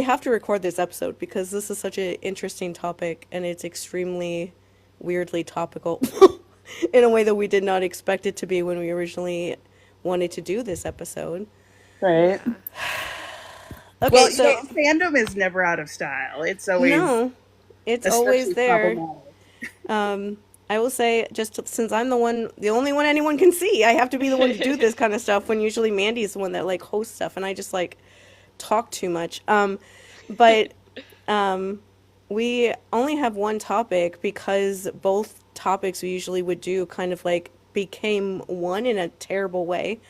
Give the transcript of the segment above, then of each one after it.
have to record this episode because this is such an interesting topic and it's extremely weirdly topical in a way that we did not expect it to be when we originally wanted to do this episode. Right. Yeah. Okay, Well, so fandom is never out of style. It's always no, it's always especially there. problematic. I will say, since I'm the only one anyone can see, I have to be the one to do this kind of stuff when usually Mandy's the one that like hosts stuff and I just like talk too much. But we only have one topic because both topics we usually would do kind of like became one in a terrible way.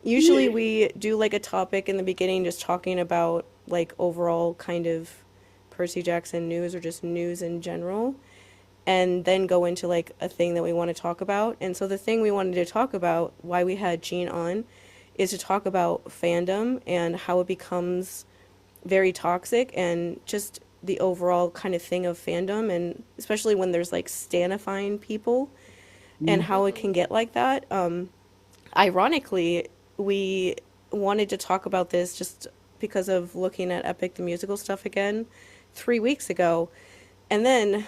Usually we do like a topic in the beginning just talking about like overall kind of Percy Jackson news or just news in general and then go into like a thing that we want to talk about. And so the thing we wanted to talk about, why we had Jeanne on, is to talk about fandom and how it becomes very toxic and just the overall kind of thing of fandom and especially when there's like stanifying people and how it can get like that. Ironically, we wanted to talk about this just because of looking at Epic the Musical stuff again 3 weeks ago. And then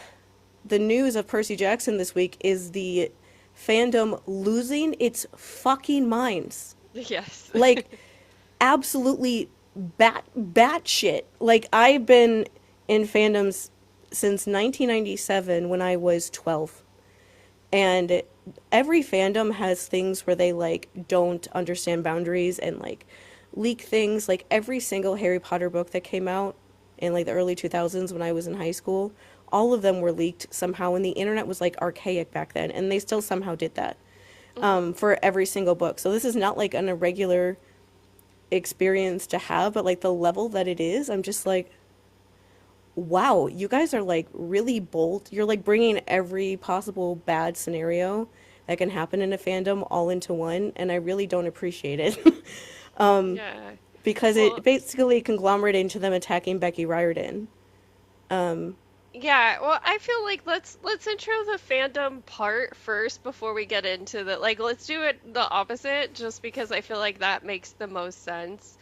the news of Percy Jackson this week is the fandom losing its fucking minds. Yes. Like, absolutely bat shit. Like, I've been in fandoms since 1997 when I was 12. And every fandom has things where they like don't understand boundaries and like leak things. Like every single Harry Potter book that came out in like the early 2000s when I was in high school, all of them were leaked somehow and the internet was like archaic back then and they still somehow did that for every single book. So this is not like an irregular experience to have, but like the level that it is, I'm just like, wow, you guys are like really bold. You're like bringing every possible bad scenario that can happen in a fandom all into one, and I really don't appreciate it. Yeah. Because it Well, basically conglomerated into them attacking Becky Riordan. yeah, well, I feel like let's intro the fandom part first before we get into the like let's do it the opposite just because I feel like that makes the most sense.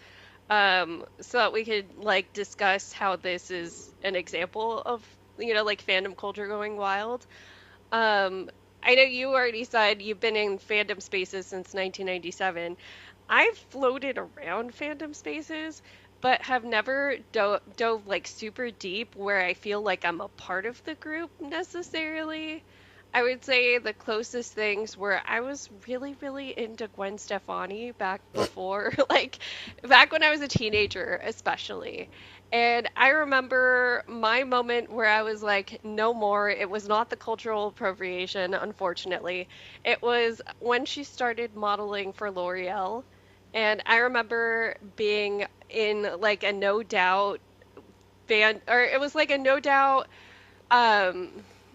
So that we could like discuss how this is an example of, like fandom culture going wild. Um, I know you already said you've been in fandom spaces since 1997. I've floated around fandom spaces, but have never dove like super deep where I feel like I'm a part of the group necessarily. I would say the closest things were I was really, really into Gwen Stefani back before, like back when I was a teenager, especially. And I remember my moment where I was like, no more. It was not the cultural appropriation, unfortunately. It was when she started modeling for L'Oreal. And I remember being in like a No Doubt band, or it was like a No Doubt um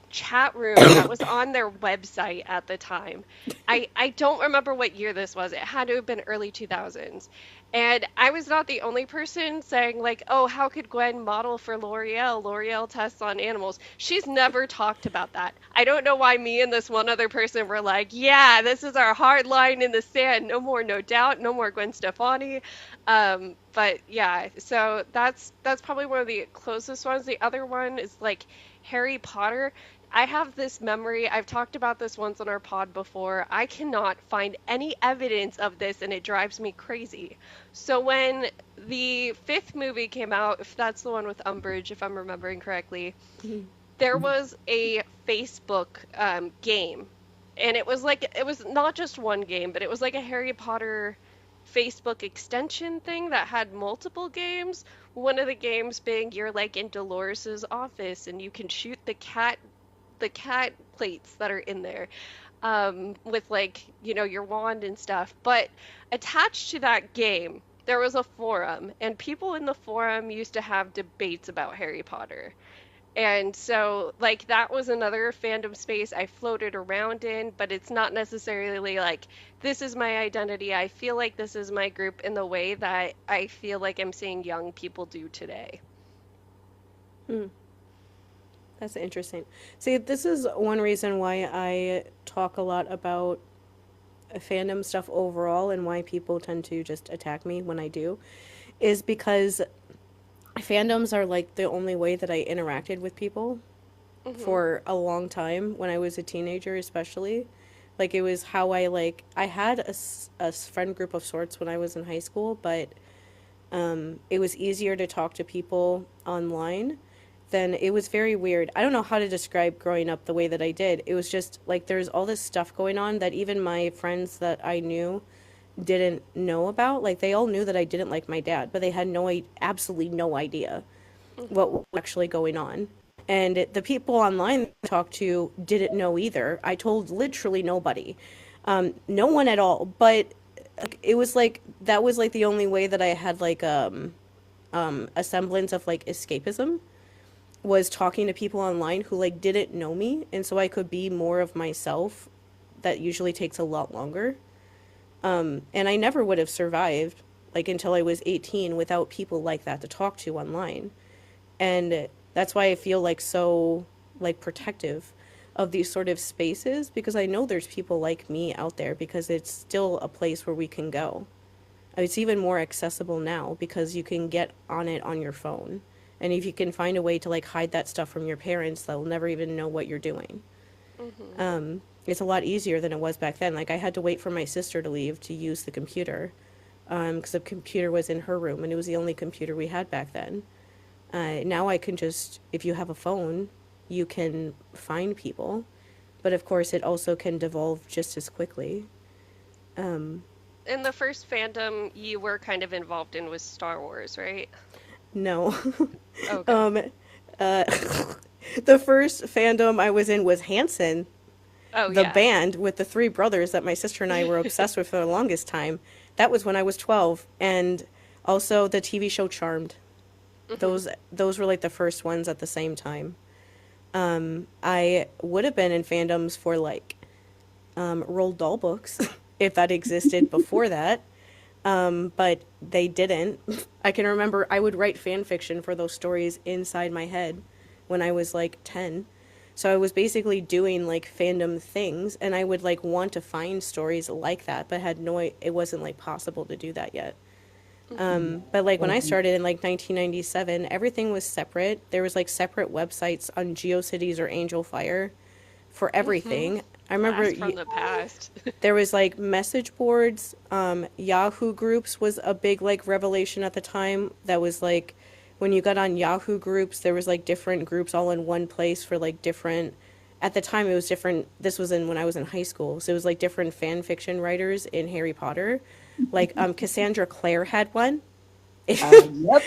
chat room that was on their website at the time. I don't remember what year this was. It had to have been early 2000s. And I was not the only person saying like, "Oh, how could Gwen model for L'Oreal? L'Oreal tests on animals." She's never talked about that. I don't know why me and this one other person were like, "Yeah, this is our hard line in the sand. No more No Doubt, no more Gwen Stefani." But yeah, so that's probably one of the closest ones. The other one is like Harry Potter. I have this memory. I've talked about this once on our pod before. I cannot find any evidence of this, and it drives me crazy. So when the fifth movie came out, if that's the one with Umbridge, if I'm remembering correctly, there was a Facebook game, and it was not just one game, but it was like a Harry Potter Facebook extension thing that had multiple games. One of the games being you're like in Dolores's office and you can shoot the cat plates that are in there with like, your wand and stuff. But attached to that game, there was a forum, and people in the forum used to have debates about Harry Potter. And so, like, that was another fandom space I floated around in, but it's not necessarily like, this is my identity. I feel like this is my group in the way that I feel like I'm seeing young people do today. That's interesting. See, this is one reason why I talk a lot about fandom stuff overall and why people tend to just attack me when I do, is because fandoms are like the only way that I interacted with people for a long time when I was a teenager, especially. Like it was how I like I had a friend group of sorts when I was in high school, but it was easier to talk to people online. Then it was very weird. I don't know how to describe growing up the way that I did. It was just like there's all this stuff going on that even my friends that I knew didn't know about. Like they all knew that I didn't like my dad, but they had absolutely no idea what was actually going on. And the people online I talked to didn't know either. I told literally nobody, no one at all. But it was like that was like the only way that I had like a semblance of like escapism was talking to people online who like didn't know me, and so I could be more of myself. That usually takes a lot longer. And I never would have survived like until I was 18 without people like that to talk to online. And that's why I feel like so like protective of these sort of spaces because I know there's people like me out there because it's still a place where we can go. It's even more accessible now because you can get on it on your phone. And if you can find a way to like hide that stuff from your parents, they'll never even know what you're doing. It's a lot easier than it was back then. Like I had to wait for my sister to leave to use the computer because the computer was in her room and it was the only computer we had back then. Now I can just, if you have a phone, you can find people. But of course, it also can devolve just as quickly. And the first fandom you were kind of involved in was Star Wars, right? No. Okay. Uh, the first fandom I was in was Hanson, Oh, the yeah. band with the three brothers that my sister and I were obsessed with for the longest time. That was when I was 12. And also the TV show Charmed. Those were like the first ones at the same time. I would have been in fandoms for like Roald Doll books if that existed before that. But they didn't. I can remember I would write fan fiction for those stories inside my head when I was like 10. So I was basically doing like fandom things and I would like want to find stories like that, but had no, it wasn't like possible to do that yet. But like when I started in like 1997, everything was separate. There was like separate websites on GeoCities or Angel Fire for everything. I remember Blast from the past. there was like message boards. Yahoo groups was a big like revelation at the time. That was like when you got on Yahoo groups, there was like different groups all in one place for like different. At the time, it was different. This was in when I was in high school, so it was like different fan fiction writers in Harry Potter. Like Cassandra Clare had one. Yep.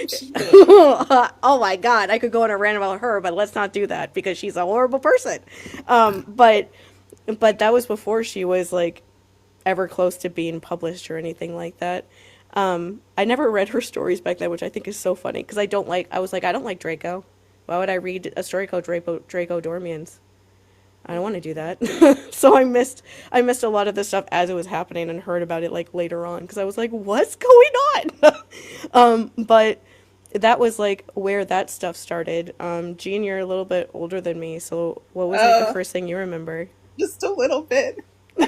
Oh my God, I could go on a rant about her, but let's not do that because she's a horrible person. But that was before she was like ever close to being published or anything like that. I never read her stories back then, which I think is so funny because I was like, I don't like Draco. Why would I read a story called Draco Dormians? I don't want to do that. So I missed a lot of the stuff as it was happening and heard about it like later on because I was like, what's going on? But that was like where that stuff started. Jean, you're a little bit older than me, so what was like the first thing you remember? Just a little bit. How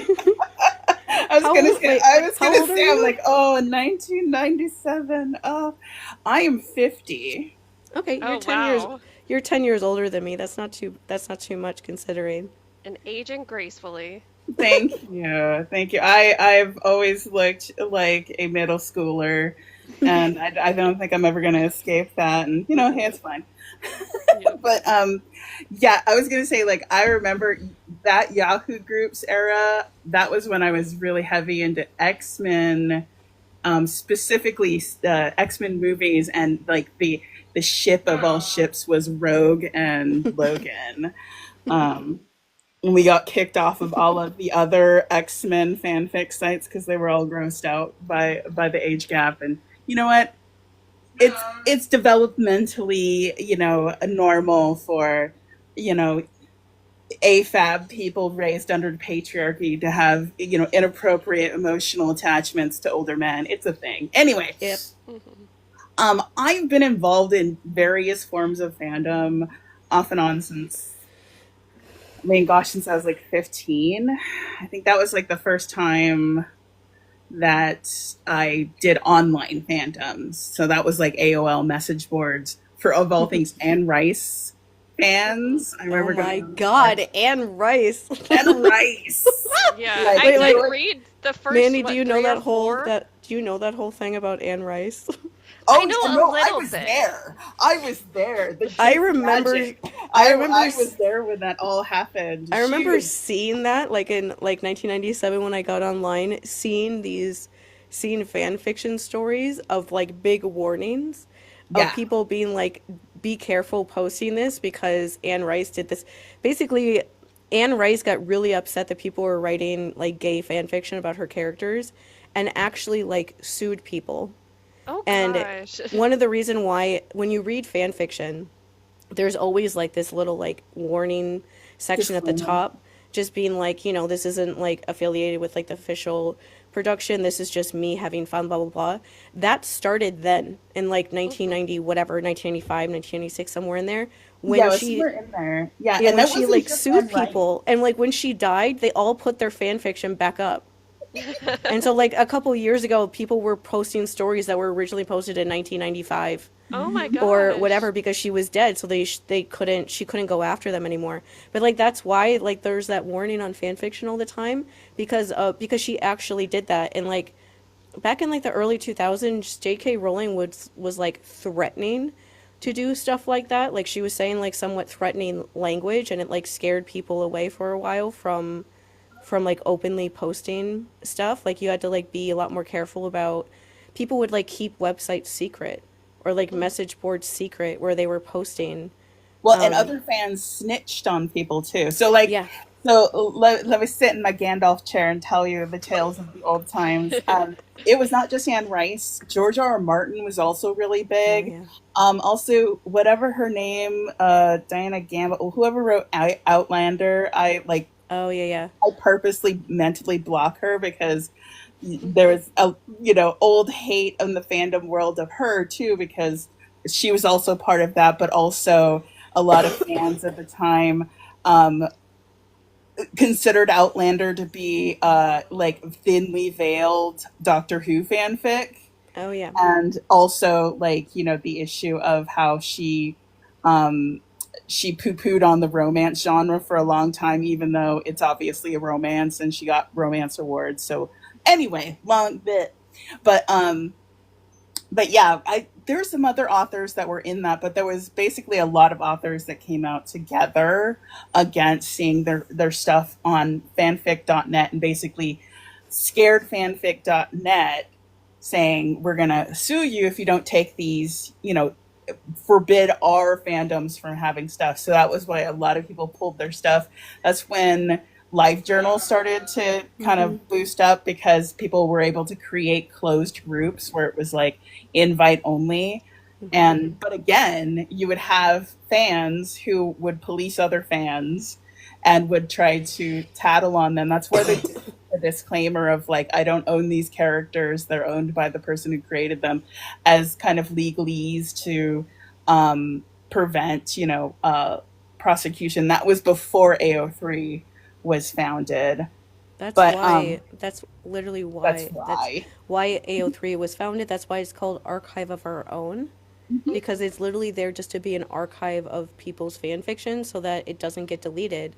old are I'm you? like, oh, 1997. I am 50. Okay, you're Oh, 10 years wow. you're 10 years older than me. That's not too much considering. And aging gracefully. Thank you. Thank you. I've always looked like a middle schooler, and I don't think I'm ever going to escape that. And, hey, it's fine. Yep. But, yeah, I was going to say, like, I remember that Yahoo Groups era. That was when I was really heavy into X-Men, specifically X-Men movies, and, like, the ship of all ships was Rogue and Logan. And we got kicked off of all of the other X-Men fanfic sites because they were all grossed out by the age gap. And you know what? It's developmentally, normal for, AFAB people raised under the patriarchy to have, inappropriate emotional attachments to older men. It's a thing. Anyway. Yep. I've been involved in various forms of fandom off and on since I was like 15. I think that was like the first time that I did online fandoms. So that was like AOL message boards for, of all things, Anne Rice fans. I Oh remember my going on God, Anne Rice. Anne Rice. Yeah, Like, I Wait, did wait, there was, read the first, Mandy, do what, you know three or that four? whole thing about Anne Rice? I oh know a no, I little was bit. there. I was there. The I Jake remember, Magic. I remember, I was there when that all happened. I She remember was, seeing that like in like 1997 when I got online, seeing fan fiction stories of like big warnings of yeah, people being like, be careful posting this because Anne Rice did this. Basically, Anne Rice got really upset that people were writing like gay fan fiction about her characters and actually like sued people. Oh And gosh. one of the reason why when you read fan fiction, there's always like this little like warning section at the disclaimer. top just being like, this isn't like affiliated with like the official production, this is just me having fun, blah blah blah. That started then in like Mhm. 1990 whatever, 1995, 1996, somewhere in there, Yeah, when it was she somewhere in there. Yeah, yeah, and when that she wasn't like just sued Anne Rice. people, and like when she died they all put their fan fiction back up. And so like a couple years ago people were posting stories that were originally posted in 1995 Oh my or gosh. whatever because she was dead, so they couldn't she couldn't go after them anymore. But like that's why like there's that warning on fan fiction all the time because she actually did that. And like back in like the early 2000s, J.K. Rowling was like threatening to do stuff like that. Like she was saying like somewhat threatening language, and it like scared people away for a while from like openly posting stuff. Like you had to like be a lot more careful about, people would like keep websites secret or like message boards secret where they were posting. Well, and other fans snitched on people too. So like, Yeah. let me sit in my Gandalf chair and tell you the tales of the old times. It was not just Anne Rice. George R. R. Martin was also really Oh big. yeah. Also, whatever her name, Diana Gambit, whoever wrote Outlander, Oh yeah, yeah. I purposely mentally block her because there was a old hate in the fandom world of her too, because she was also part of that, but also a lot of fans at the time um, considered Outlander to be like thinly veiled Doctor Who fanfic, Oh yeah. and also like the issue of how um, she poo-pooed on the romance genre for a long time, even though it's obviously a romance, and she got romance awards. So anyway, long bit, but yeah, there's some other authors that were in that, but there was basically a lot of authors that came out together against seeing their stuff on fanfic.net, and basically scared fanfic.net, saying we're going to sue you if you don't take these, forbid our fandoms from having stuff. So that was why a lot of people pulled their stuff. That's when live journals started to kind Mm-hmm. of boost up, because people were able to create closed groups where it was like invite only. Mm-hmm. And but again, you would have fans who would police other fans and would try to tattle on them. That's where they did a disclaimer of like, I don't own these characters, they're owned by the person who created them, as kind of legalese to prevent prosecution. That was before AO3 was founded. That's But why. That's literally that's why. That's why. why AO3 was founded. That's why it's called Archive of Our Own, Mhm. because it's literally there just to be an archive of people's fan fiction so that it doesn't get deleted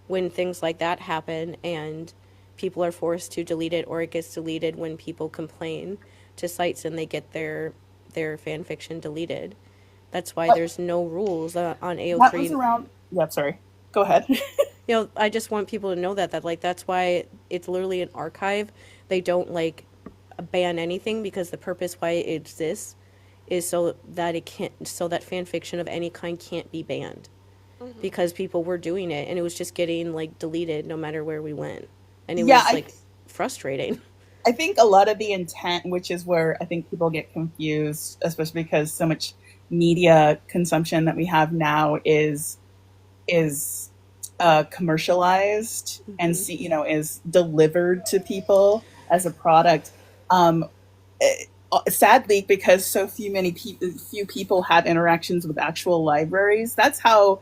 when things like that happen and people are forced to delete it, or it gets deleted when people complain to sites and they get their fan fiction deleted. That's why But there's no rules on that was AO3. around. Yeah, sorry. Go ahead. I just want people to know that like that's why it's literally an archive. They don't like ban anything because the purpose why it exists is so that it can't so that fan fiction of any kind can't be banned, Mhm. because people were doing it and it was just getting like deleted no matter where we went. And it Yeah, was like frustrating. I think a lot of the intent, which is where I think people get confused, especially because so much media consumption that we have now is commercialized and Hmm. is delivered to people as a product. Um, Sadly, because so few people have interactions with actual libraries, that's how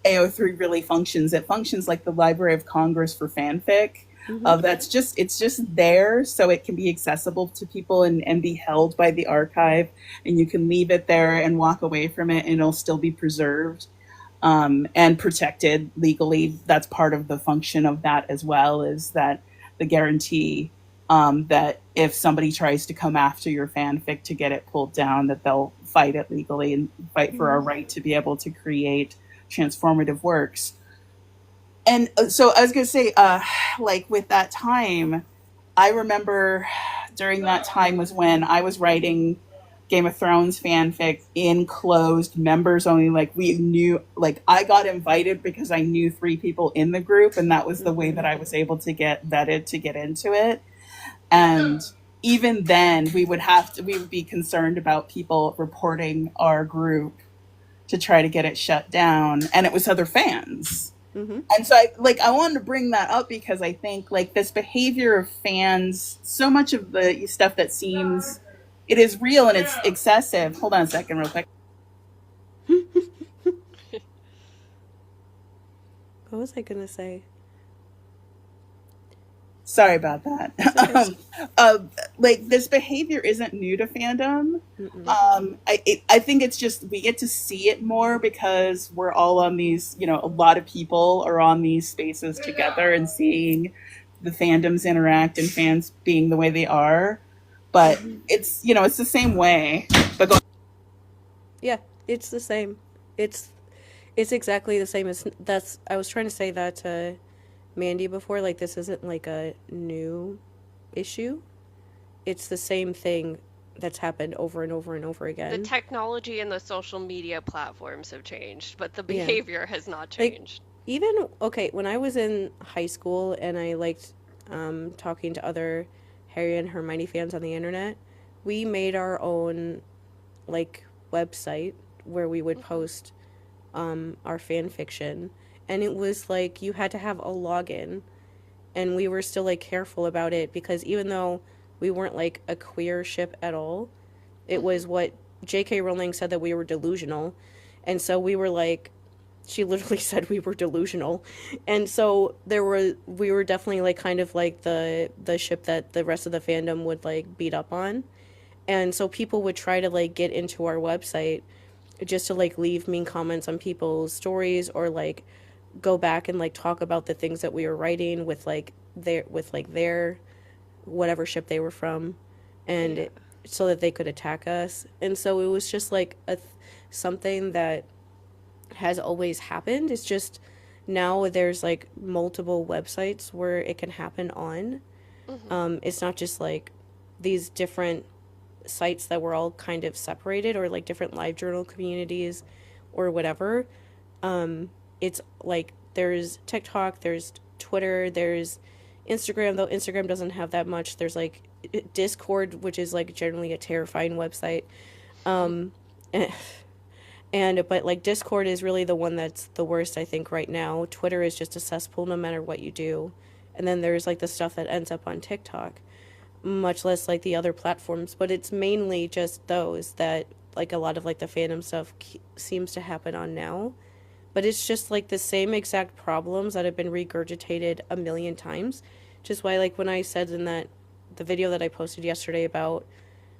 AO3 really functions. It functions like the Library of Congress for fanfic. Mm-hmm. That's just, it's just there so it can be accessible to people and be held by the archive, and you can leave it there and walk away from it and it'll still be preserved and protected legally. That's part of the function of that as well, is that the guarantee that if somebody tries to come after your fanfic to get it pulled down, that they'll fight it legally and fight for our Mm-hmm. right to be able to create transformative works. And so I was going to say, like with that time, I remember during that time was when I was writing Game of Thrones fanfic in closed members only. Like we knew, like I got invited because I knew three people in the group, and that was the way that Mm-hmm. I was able to get vetted to get into it. And even then, we would be concerned about people reporting our group to try to get it shut down, and it was other fans. Mm-hmm. And so I wanted to bring that up because I think like this behavior of fans, so much of the stuff that seems, it is real and it's excessive. Hold on a second real quick. What was I gonna say? Sorry about that. It's okay. uh, like this behavior isn't new to fandom. Mm-mm. I think it's just we get to see it more because we're all on these, you know, a lot of people are on these spaces together and seeing the fandoms interact and fans being the way they are. But Mm-hmm. it's, you know, it's the same way. But go. Yeah, it's the same. It's it's exactly the same as that's. I was trying to say that to Mandy before. Like this isn't like a new issue. It's the same thing that's happened over and over and over The again. technology and the social media platforms have changed, but the Yeah. behavior has not Like changed. even okay, when I was in high school and I liked talking to other Harry and Hermione fans on the internet, we made our own like website where we would Hmm. post our fan fiction, and it was like you had to have a login, and we were still like careful about it because even though we weren't like a queer ship at all, it Hmm. was what J.K. Rowling said, that we were delusional, and so we were like, she literally said we were delusional, and so we were definitely like kind of like the ship that the rest of the fandom would like beat up on, and so people would try to like get into our website just to like leave mean comments on people's stories or like go back and like talk about the things that we were writing with like their whatever ship they were from, Yeah. and so that they could attack us. And so it was just like something that has always happened. It's just now there's like multiple websites where it can happen on. Hmm. It's not just like these different sites that were all kind of separated, or like different live journal communities or whatever. It's like there's TikTok, there's Twitter, there's Instagram, though Instagram doesn't have that much. There's like Discord, which is like generally a terrifying website. Um, and but like Discord is really the one that's the worst, I think, right now. Twitter is just a cesspool no matter what you do. And then there's like the stuff that ends up on TikTok, much less like the other platforms, but it's mainly just those that like a lot of like the fandom stuff seems to happen on now. But it's just like the same exact problems that have been regurgitated a million times. Just why like when I said in that the video that I posted yesterday about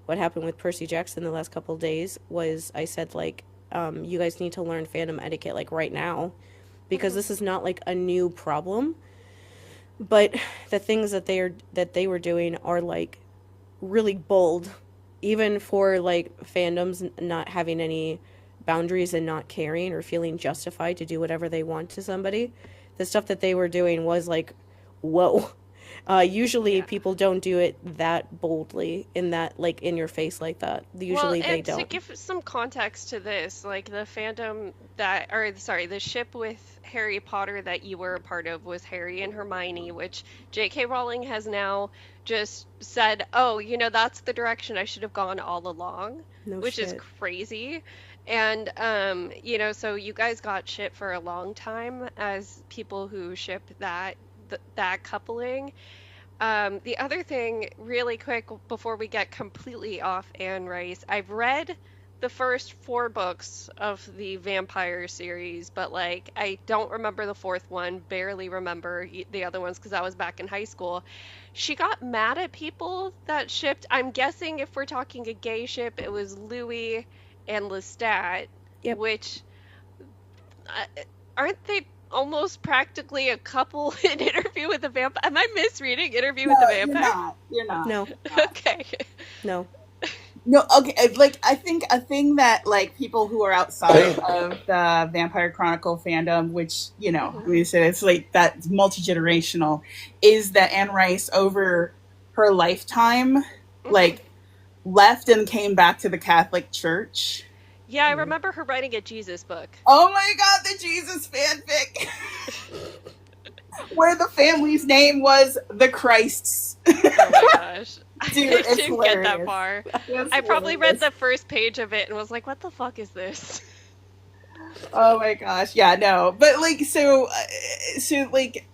what happened with Percy Jackson the last couple of days, was I said like you guys need to learn fandom etiquette like right now, because Hmm. this is not like a new problem, but the things that they were doing are like really bold, even for like fandoms not having any boundaries and not caring or feeling justified to do whatever they want to somebody. The stuff that they were doing was like, whoa. Usually Yeah. people don't do it that boldly, in that like in your face like that. Well, Usually they and to don't. give some context to this, like the fandom that, or sorry, the ship with Harry Potter that you were a part of was Harry and Hermione, which J.K. Rowling has now just said, oh, that's the direction I should have gone all along, No which is shit. crazy. And, so you guys got shit for a long time as people who ship that coupling. The other thing, really quick, before we get completely off Anne Rice, I've read the first 4 books of the vampire series, but like I don't remember the fourth one, barely remember the other ones because I was back in high school. She got mad at people that shipped. I'm guessing if we're talking a gay ship, it was Louis and Lestat, Yep. which aren't they almost practically a couple in Interview with the Vampire? Am I misreading Interview with the No, you're Vampire? not. You're not. No, Okay. no. No, okay. Like, I think a thing that like people who are outside of the Vampire Chronicle fandom, which we said it's like that multi-generational, is that Anne Rice over her lifetime, like left and came back to the Catholic Church. Yeah, I remember her writing a Jesus book. Oh my God, the Jesus fanfic, where the family's name was the Christs. Oh my gosh. Dude, I it's didn't get that hilarious. far. It's I probably read hilarious. the first page of it and was like, what the fuck is this? Oh my gosh, yeah, no, but like, so like,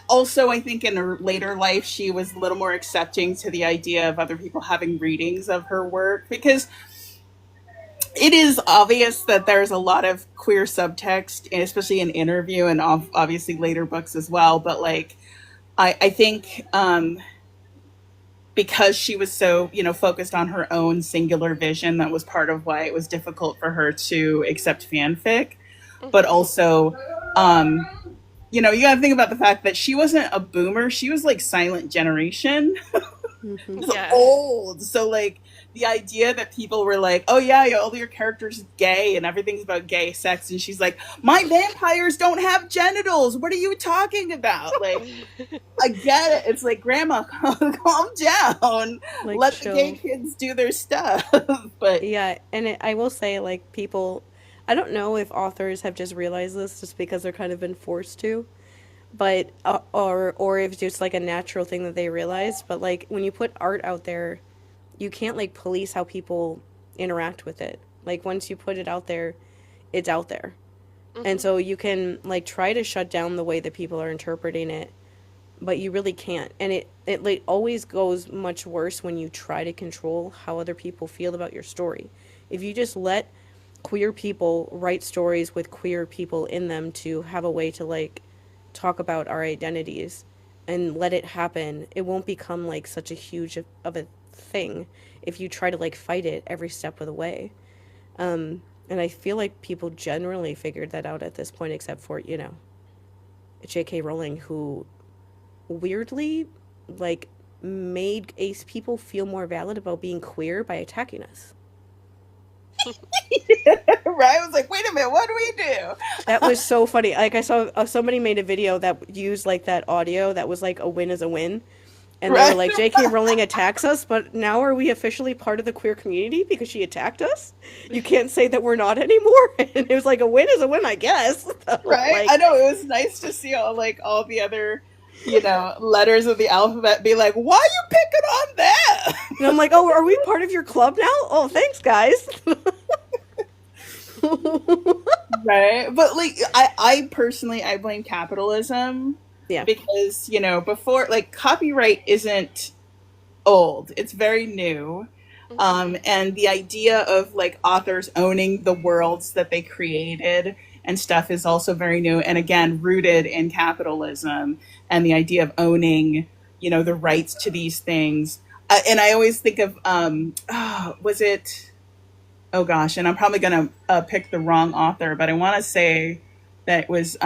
also I think in her later life she was a little more accepting to the idea of other people having readings of her work, because it is obvious that there's a lot of queer subtext, especially in Interview and obviously later books as well. But like, I think because she was so focused on her own singular vision, that was part of why it was difficult for her to accept fanfic. But also, you gotta think about the fact that she wasn't a boomer; she was like silent generation. Yeah. Old. So like the idea that people were like, oh yeah, all your characters are gay and everything's about gay sex, and she's like, my vampires don't have genitals, what are you talking about? Like, I get it, it's like, grandma, calm down, Like, let chill. the gay kids do their stuff. But Yeah, and I will say, like, people, I don't know if authors have just realized this just because they're kind of been forced to, but or if it's just like a natural thing that they realized. But like when you put art out there, you can't like police how people interact with it. Like once you put it out there, it's out there. And so you can like try to shut down the way that people are interpreting it, but you really can't. And it like always goes much worse when you try to control how other people feel about your story. If you just let queer people write stories with queer people in them to have a way to like talk about our identities and let it happen, it won't become like such a huge of a thing if you try to like fight it every step of the way. And I feel like people generally figured that out at this point, except for, J.K. Rowling, who weirdly, like, made ace people feel more valid about being queer by attacking us. right, I was like, wait a minute, what do we do? That was so funny. Like, I saw somebody made a video that used, like, that audio that was like, a win is a win. And they were Right. like, J.K. Rowling attacks us, but now are we officially part of the queer community because she attacked us? You can't say that we're not anymore. And it was like, a win is a win, I guess. Right, Like, I know, it was nice to see all the other letters of the alphabet be like, why are you picking on that? and I'm like, oh, are we part of your club now? Oh, thanks, guys. Right, but like, I personally, I blame capitalism. Yeah. Because before, like, copyright isn't old, it's very new. And the idea of like authors owning the worlds that they created and stuff is also very new, and again rooted in capitalism and the idea of owning the rights to these things. And I always think of was it, oh gosh, and I'm probably gonna pick the wrong author, but I want to say that it was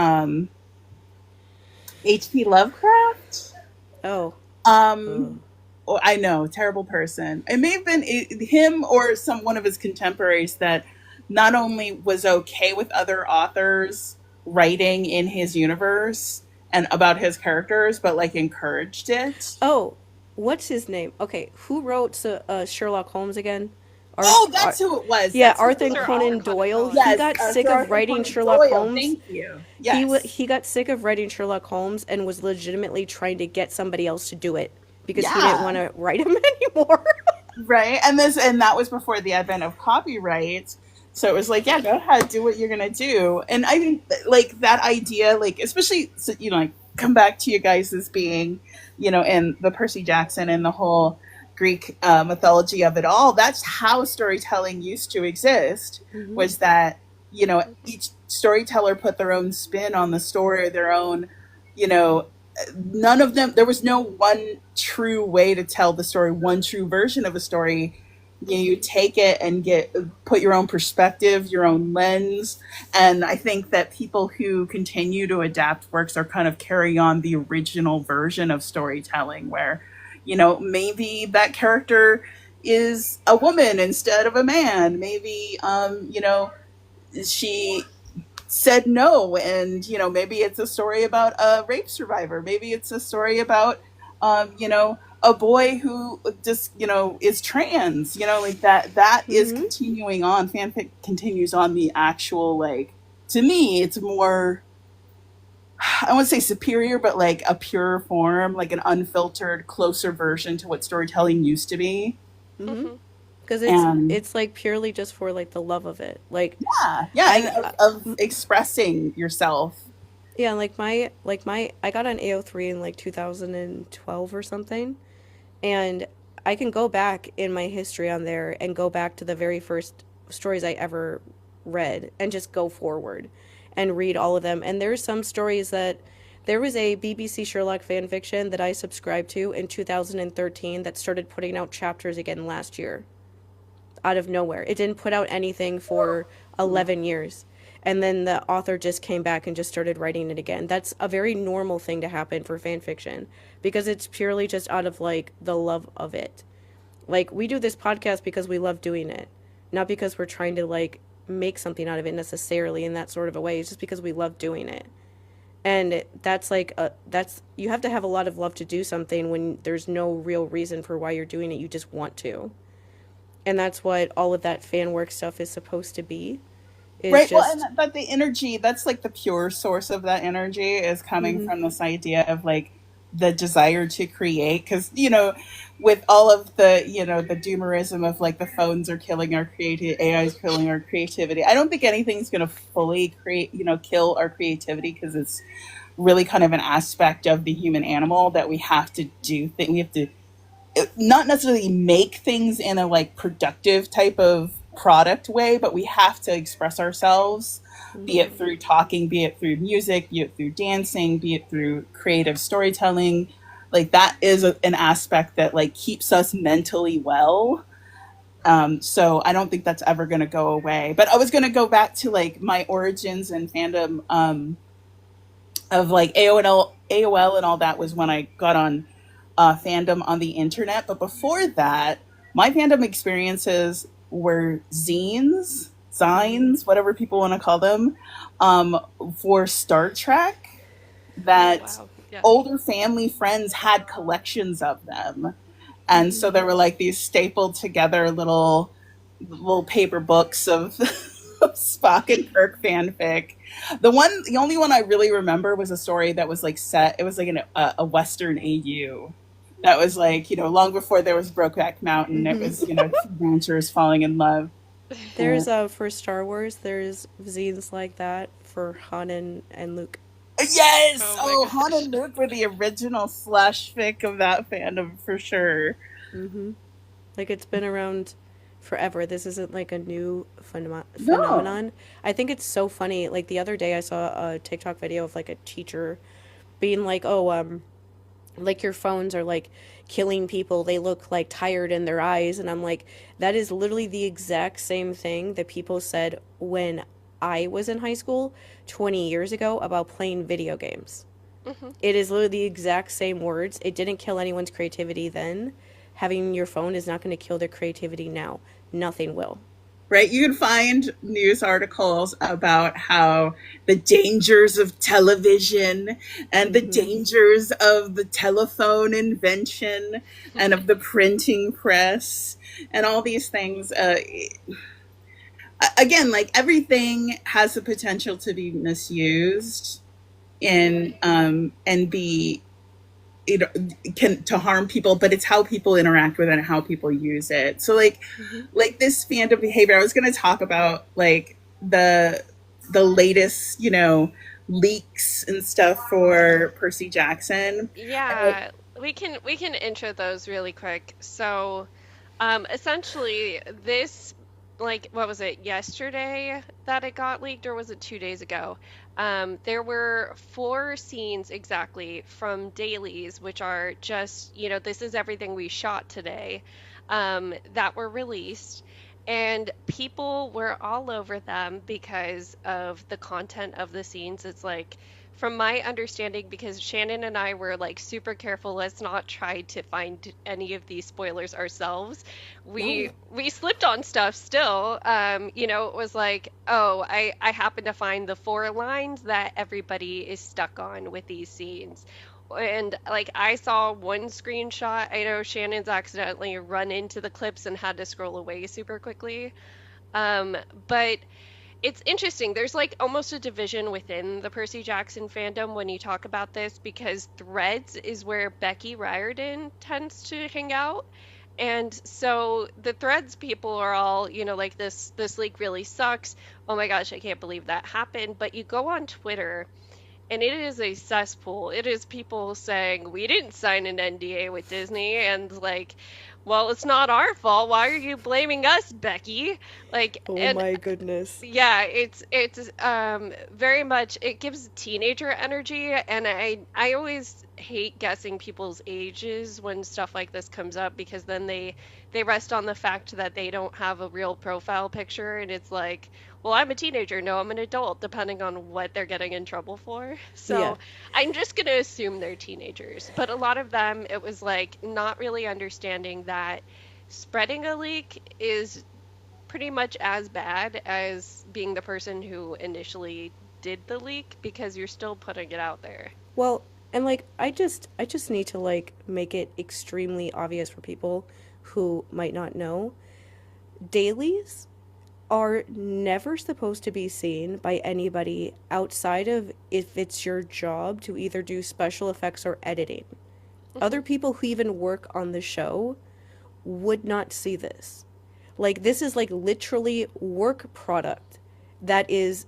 H.P. Lovecraft. Oh. Oh, I know, terrible person. It may have been him or one of his contemporaries that not only was okay with other authors writing in his universe and about his characters, but like encouraged it. Oh, what's his name? Okay, who wrote Sherlock Holmes again? That's who it was. Yeah, That's who Arthur it was. Conan Doyle. Yes, He got sick Arthur of writing Conan Sherlock Doyle, Holmes. Thank you. Yes. He got sick of writing Sherlock Holmes and was legitimately trying to get somebody else to do it because he Yeah. didn't want to write him anymore. Right, and that was before the advent of copyright. So it was like, yeah, go ahead, do what you're gonna do. And I think like that idea, like especially like come back to you guys as being, in the Percy Jackson and the whole Greek mythology of it all, that's how storytelling used to exist, was that, you know, each storyteller put their own spin on the story, their own, you know, none of them, there was no one true way to tell the story, one true version of a story. You take it and put your own perspective, your own lens. And I think that people who continue to adapt works are kind of carry on the original version of storytelling, where, you know, maybe that character is a woman instead of a man. Maybe, you know, she said no, and, you know, maybe it's a story about a rape survivor. Maybe it's a story about, you know, a boy who just, you know, is trans, you know, like that is continuing on. Fanfic continues on the actual, like, to me, it's more, I wouldn't say superior, but like a pure form, like an unfiltered, closer version to what storytelling used to be. Because And it's like purely just for like the love of it. Like and of expressing yourself. yeah, like my I got on AO3 in like 2012 or something, and I can go back in my history on there and go back to the very first stories I ever read and just go forward and read all of them. And there's some stories that there was a BBC Sherlock fan fiction that I subscribed to in 2013 that started putting out chapters again last year out of nowhere. It didn't put out anything for 11 years. And then the author just came back and just started writing it again. That's a very normal thing to happen for fan fiction because it's purely just out of like the love of it. Like we do this podcast because we love doing it, not because we're trying to like make something out of it necessarily in that sort of a way. It's just because we love doing it. And that's like that's you have to have a lot of love to do something when there's no real reason for why you're doing it. You just want to. And that's what all of that fan work stuff is supposed to be. Right. Well, but the energy, that's like the pure source of that energy is coming from this idea of like the desire to create. Because, you know, with all of the, you know, the doomerism of like the phones are killing our creativity, AI is killing our creativity. I don't think anything's going to fully kill our creativity, because it's really kind of an aspect of the human animal that we have to do. We have to not necessarily make things in a like productive type of product way, but we have to express ourselves, be it through talking, be it through music, be it through dancing, be it through creative storytelling. Like that is an aspect that like keeps us mentally well. So I don't think that's ever going to go away. But I was going to go back to like my origins and fandom of like AOL and all that was when I got on fandom on the internet. But before that, my fandom experiences were zines, whatever people want to call them, for Star Trek, that older family friends had collections of them. And so there were like these stapled together little paper books of Spock and Kirk fanfic. The only one I really remember was a story that was like set, it was like a Western AU. That was like, you know, long before there was Brokeback Mountain. It was, you know, ranchers falling in love. There's for Star Wars, there's zines like that for Han and Luke. Yes! Oh, Han and Luke were the original slash fic of that fandom for sure. Like it's been around forever. This isn't like a new phenomenon. No. I think it's so funny. Like the other day I saw a TikTok video of like a teacher being like, oh, like your phones are like killing people. They look like tired in their eyes. And I'm like, that is literally the exact same thing that people said when I was in high school 20 years ago about playing video games. It is literally the exact same words. It didn't kill anyone's creativity then. Having your phone is not going to kill their creativity now. Nothing will. Right? You can find news articles about how the dangers of television and the dangers of the telephone invention and of the printing press and all these things. Again, like everything has the potential to be misused and be to harm people, but it's how people interact with it and how people use it. So like this fandom behavior, I was going to talk about like the latest, you know, leaks and stuff for Percy Jackson. Yeah. we can intro those really quick. So, essentially, this, like, what was it, yesterday that it got leaked, or was it 2 days ago? There were four scenes exactly from dailies, which are just, this is everything we shot today, that were released. And people were all over them because of the content of the scenes. It's like, from my understanding, because Shannon and I were like super careful, let's not try to find any of these spoilers ourselves. We No. we slipped on stuff still. It was like, oh, I happened to find the four lines that everybody is stuck on with these scenes. And like I saw one screenshot. I know Shannon's accidentally run into the clips and had to scroll away super quickly. But it's interesting. There's like almost a division within the Percy Jackson fandom when you talk about this, because Threads is where Becky Riordan tends to hang out. And so the Threads people are all, like, this leak really sucks. Oh my gosh, I can't believe that happened. But you go on Twitter and it is a cesspool. It is people saying, we didn't sign an NDA with Disney, and like, well, it's not our fault. Why are you blaming us, Becky? Like, Oh and my goodness. yeah, it's very much, it gives teenager energy, and I always hate guessing people's ages when stuff like this comes up, because then they rest on the fact that they don't have a real profile picture, and it's like, well, I'm a teenager, no, I'm an adult, depending on what they're getting in trouble for. Yeah. So I'm just gonna assume they're teenagers. But a lot of them, it was like not really understanding that spreading a leak is pretty much as bad as being the person who initially did the leak, because you're still putting it out there. Well, and like I just need to like make it extremely obvious for people who might not know. Dailies are never supposed to be seen by anybody outside of if it's your job to either do special effects or editing. Hmm. Other people who even work on the show would not see this. Like this is like literally work product that is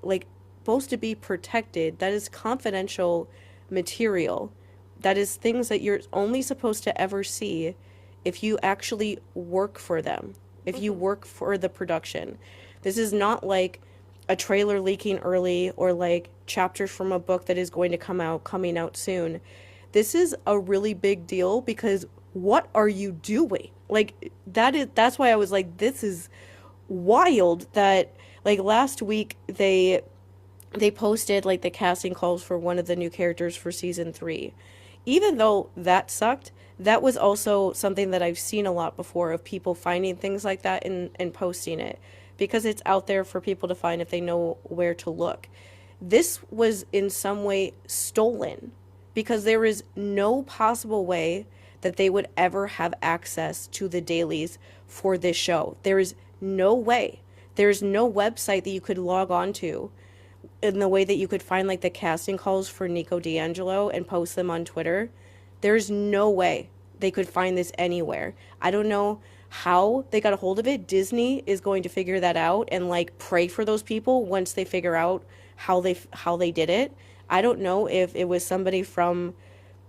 like supposed to be protected, that is confidential material, that is things that you're only supposed to ever see if you actually work for them, if you Hmm. work for the production. This is not like a trailer leaking early or like chapters from a book that is going to coming out soon. This is a really big deal because what are you doing? Like that's why I was like, this is wild that like last week they posted like the casting calls for one of the new characters for season 3. Even though that sucked, that was also something that I've seen a lot before of people finding things like that and posting it because it's out there for people to find if they know where to look. This was in some way stolen because there is no possible way that they would ever have access to the dailies for this show. There is no way. There's no website that you could log on to in the way that you could find like the casting calls for Nico D'Angelo and post them on Twitter. There's no way they could find this anywhere. I don't know how they got a hold of it. Disney is going to figure that out and like pray for those people once they figure out how they did it. I don't know if it was somebody from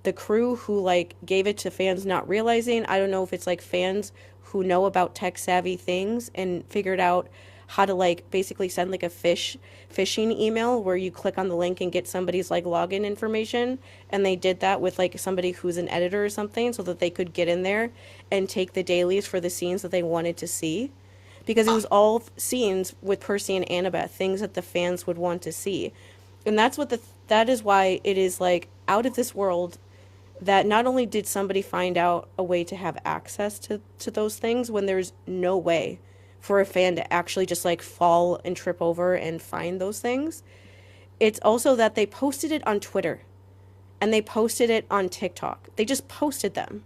the crew who like gave it to fans not realizing. I don't know if it's like fans who know about tech savvy things and figured out how to like basically send like a phishing email where you click on the link and get somebody's like login information, and they did that with like somebody who's an editor or something so that they could get in there and take the dailies for the scenes that they wanted to see, because it was all scenes with Percy and Annabeth, things that the fans would want to see. And that is why it is like out of this world that not only did somebody find out a way to have access to those things when there's no way for a fan to actually just like fall and trip over and find those things, it's also that they posted it on Twitter and they posted it on TikTok. They just posted them.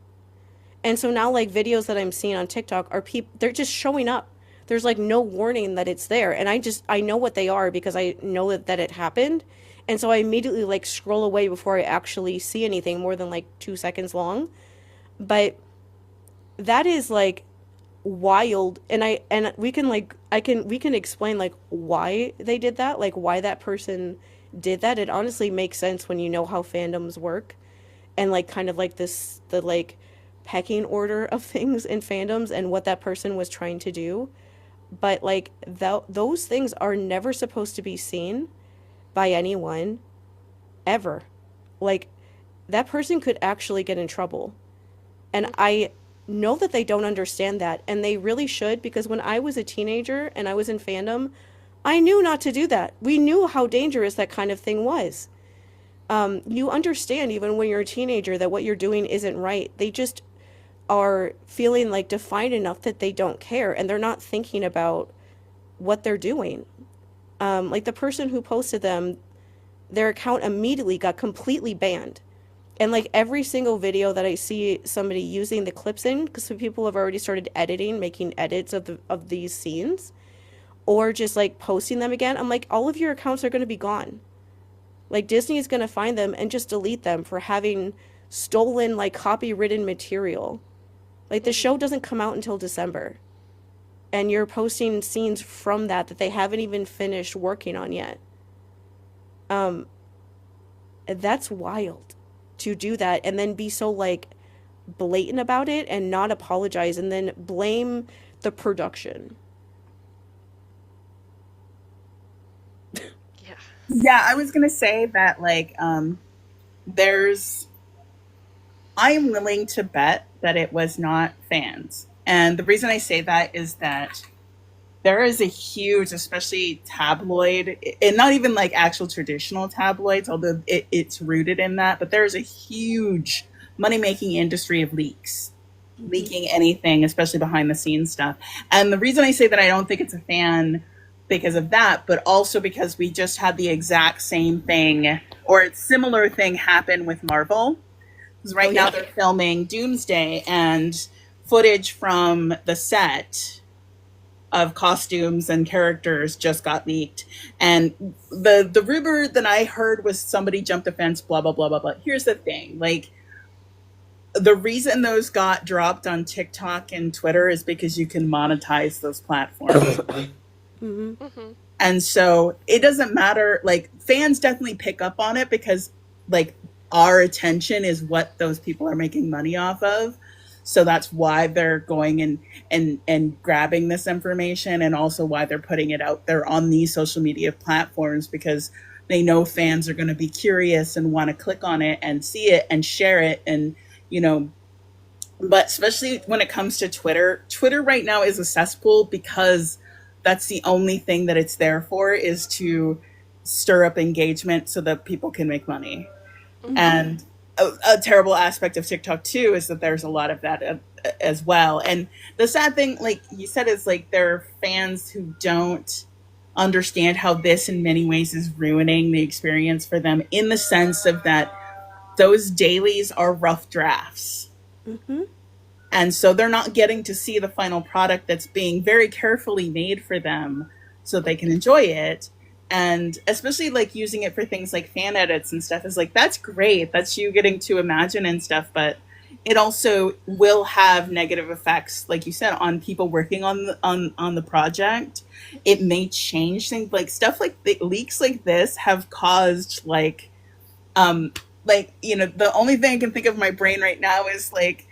And so now like videos that I'm seeing on TikTok are people, they're just showing up. There's like no warning that it's there. And I know what they are because I know that it happened. And so I immediately like scroll away before I actually see anything more than like 2 seconds long. But that is like wild. And we can like we can explain like why they did that, like why that person did that. It honestly makes sense when you know how fandoms work. and like kind of like this the like pecking order of things in fandoms and what that person was trying to do. But like those things are never supposed to be seen by anyone ever. Like that person could actually get in trouble. And I know that they don't understand that, and they really should, because when I was a teenager and I was in fandom, I knew not to do that. We knew how dangerous that kind of thing was. You understand even when you're a teenager that what you're doing isn't right. They just are feeling like defined enough that they don't care, and they're not thinking about what they're doing. Like the person who posted them, their account immediately got completely banned. And like every single video that I see somebody using the clips in, because some people have already started editing, making edits of these scenes, or just like posting them again, I'm like, all of your accounts are going to be gone. Like Disney is going to find them and just delete them for having stolen like copywritten material. Like the show doesn't come out until December, and you're posting scenes from that they haven't even finished working on yet. That's wild to do that and then be so like blatant about it and not apologize and then blame the production. Yeah. Yeah, I was gonna say that like there's I am willing to bet that it was not fans. And the reason I say that is that there is a huge, especially tabloid, and not even like actual traditional tabloids, although it's rooted in that, but there's a huge money-making industry of leaks, leaking anything, especially behind the scenes stuff. And the reason I say that I don't think it's a fan because of that, but also because we just had the exact same thing or a similar thing happen with Marvel. Because right now they're filming Doomsday, and footage from the set of costumes and characters just got leaked. And the rumor that I heard was somebody jumped the fence, blah, blah, blah, blah, blah. Here's the thing. Like, the reason those got dropped on TikTok and Twitter is because you can monetize those platforms. And so it doesn't matter. Like, fans definitely pick up on it because, like, our attention is what those people are making money off of. So that's why they're going and grabbing this information, and also why they're putting it out there on these social media platforms, because they know fans are going to be curious and want to click on it and see it and share it. And, you know, but especially when it comes to Twitter right now is a cesspool, because that's the only thing that it's there for, is to stir up engagement so that people can make money. And a terrible aspect of TikTok too is that there's a lot of that as well. And the sad thing, like you said, is like there are fans who don't understand how this in many ways is ruining the experience for them, in the sense of that those dailies are rough drafts. And so they're not getting to see the final product that's being very carefully made for them so they can enjoy it. And especially like using it for things like fan edits and stuff is like, that's great. That's you getting to imagine and stuff. But it also will have negative effects, like you said, on people working on the project. It may change things, like stuff like the leaks like this have caused like, you know, the only thing I can think of in my brain right now is like,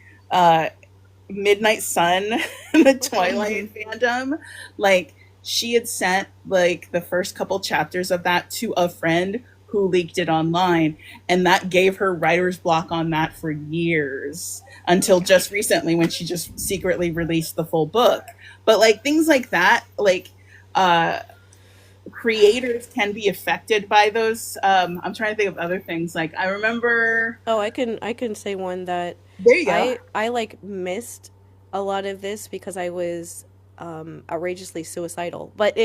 Midnight Sun, the Twilight fandom. Like, she had sent like the first couple chapters of that to a friend who leaked it online, and that gave her writer's block on that for years, until just recently when she just secretly released the full book. But like things like that, like creators can be affected by those. I'm trying to think of other things. Like I remember, I can say one that there you go. I like missed a lot of this because I was outrageously suicidal. But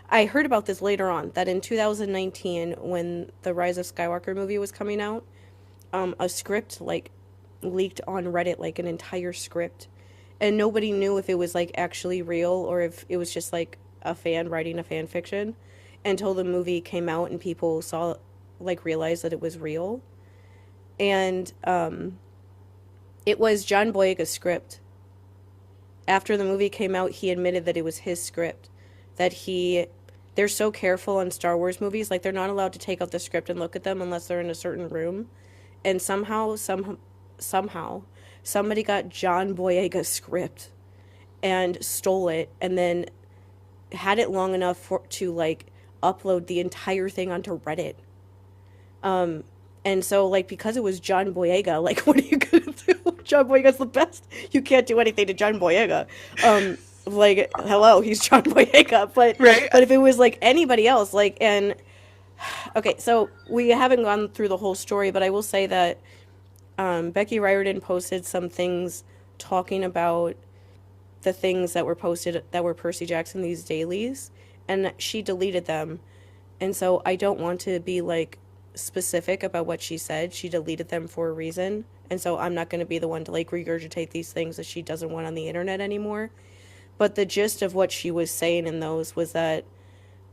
I heard about this later on, that in 2019, when the Rise of Skywalker movie was coming out, a script like leaked on Reddit, like an entire script, and nobody knew if it was like actually real or if it was just like a fan writing a fan fiction, until the movie came out and people saw, like, realized that it was real. And it was John Boyega's script. After the movie came out, he admitted that it was his script. That they're so careful on Star Wars movies, like they're not allowed to take out the script and look at them unless they're in a certain room. and somehow somebody got John Boyega's script and stole it, and then had it long enough to like upload the entire thing onto Reddit. And so, like, because it was John Boyega, like, what are you gonna do? John Boyega's the best. You can't do anything to John Boyega. Like, hello, he's John Boyega. Right. But if it was like anybody else, like, and okay, so we haven't gone through the whole story, but I will say that Becky Riordan posted some things talking about the things that were posted that were Percy Jackson these dailies, and she deleted them. And so I don't want to be like specific about what she said. She deleted them for a reason. And so I'm not going to be the one to like regurgitate these things that she doesn't want on the internet anymore. But the gist of what she was saying in those was that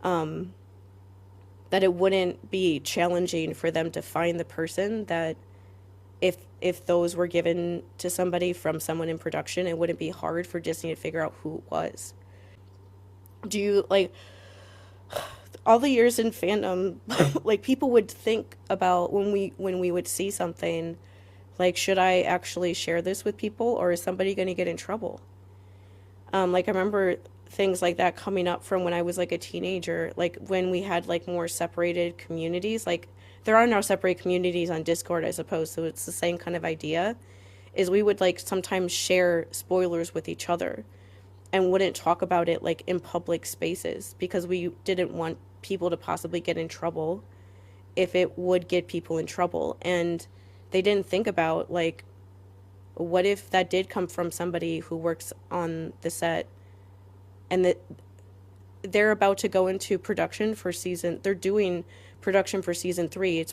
that it wouldn't be challenging for them to find the person, that if those were given to somebody from someone in production, it wouldn't be hard for Disney to figure out who it was. Do you like all the years in fandom, like people would think about when we would see something, like, should I actually share this with people, or is somebody going to get in trouble? Like I remember things like that coming up from when I was like a teenager, like when we had like more separated communities. Like there are now separate communities on Discord, I suppose, so it's the same kind of idea. Is we would like sometimes share spoilers with each other and wouldn't talk about it like in public spaces because we didn't want people to possibly get in trouble if it would get people in trouble. And they didn't think about like, what if that did come from somebody who works on the set and that they're about to go into production for they're doing production for season 3. It's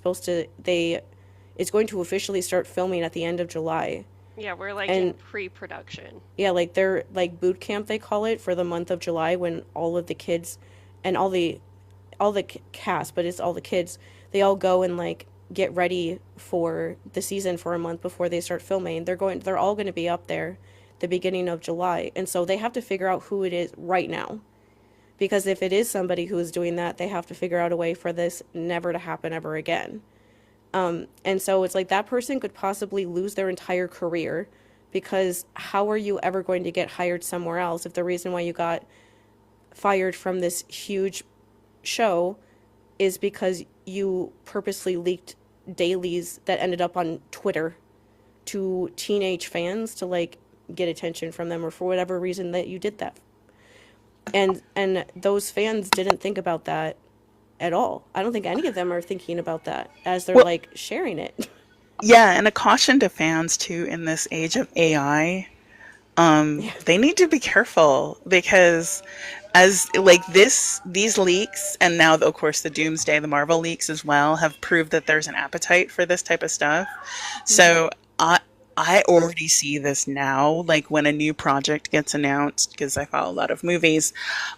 going to officially start filming at the end of July. Yeah, we're like And in pre-production. yeah, like they're like boot camp, they call it, for the month of July, when all of the kids and all the cast, but it's all the kids, they all go and like get ready for the season for a month before they start filming. They're all going to be up there the beginning of July. And so they have to figure out who it is right now. Because if it is somebody who is doing that, they have to figure out a way for this never to happen ever again. And so it's like that person could possibly lose their entire career, because how are you ever going to get hired somewhere else if the reason why you got fired from this huge show is because you purposely leaked dailies that ended up on Twitter to teenage fans to like get attention from them, or for whatever reason that you did that. And those fans didn't think about that at all. I don't think any of them are thinking about that as they're Well, like sharing it. yeah, and a caution to fans too in this age of AI. Yeah. They need to be careful, because as like these leaks, and now of course the Doomsday, the Marvel leaks as well, have proved that there's an appetite for this type of stuff. So I already see this now, like when a new project gets announced, because I follow a lot of movies,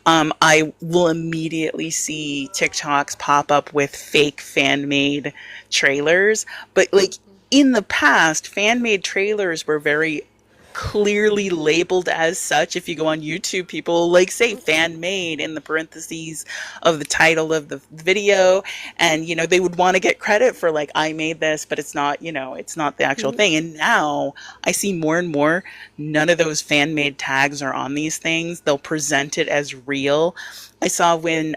I will immediately see TikToks pop up with fake fan-made trailers. But like in the past, fan-made trailers were very clearly labeled as such. If you go on YouTube, people like say fan made in the parentheses of the title of the video, and they would want to get credit for like, I made this, but it's not, it's not the actual thing. And now I see more and more, none of those fan made tags are on these things. They'll present it as real. I saw when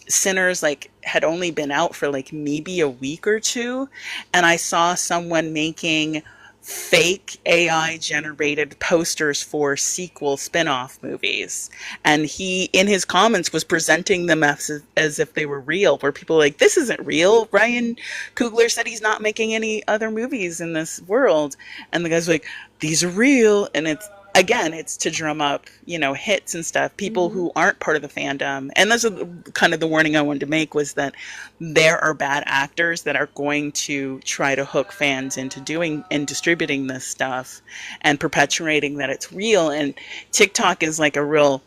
Sinners like had only been out for like maybe a week or two, and I saw someone making fake AI generated posters for sequel spin-off movies, and he in his comments was presenting them as if they were real, where people were like, this isn't real, Ryan Coogler said he's not making any other movies in this world, and the guy's like, these are real. And it's to drum up, hits and stuff. People who aren't part of the fandom. And that's kind of the warning I wanted to make, was that there are bad actors that are going to try to hook fans into doing and distributing this stuff and perpetuating that it's real. And TikTok is like a real,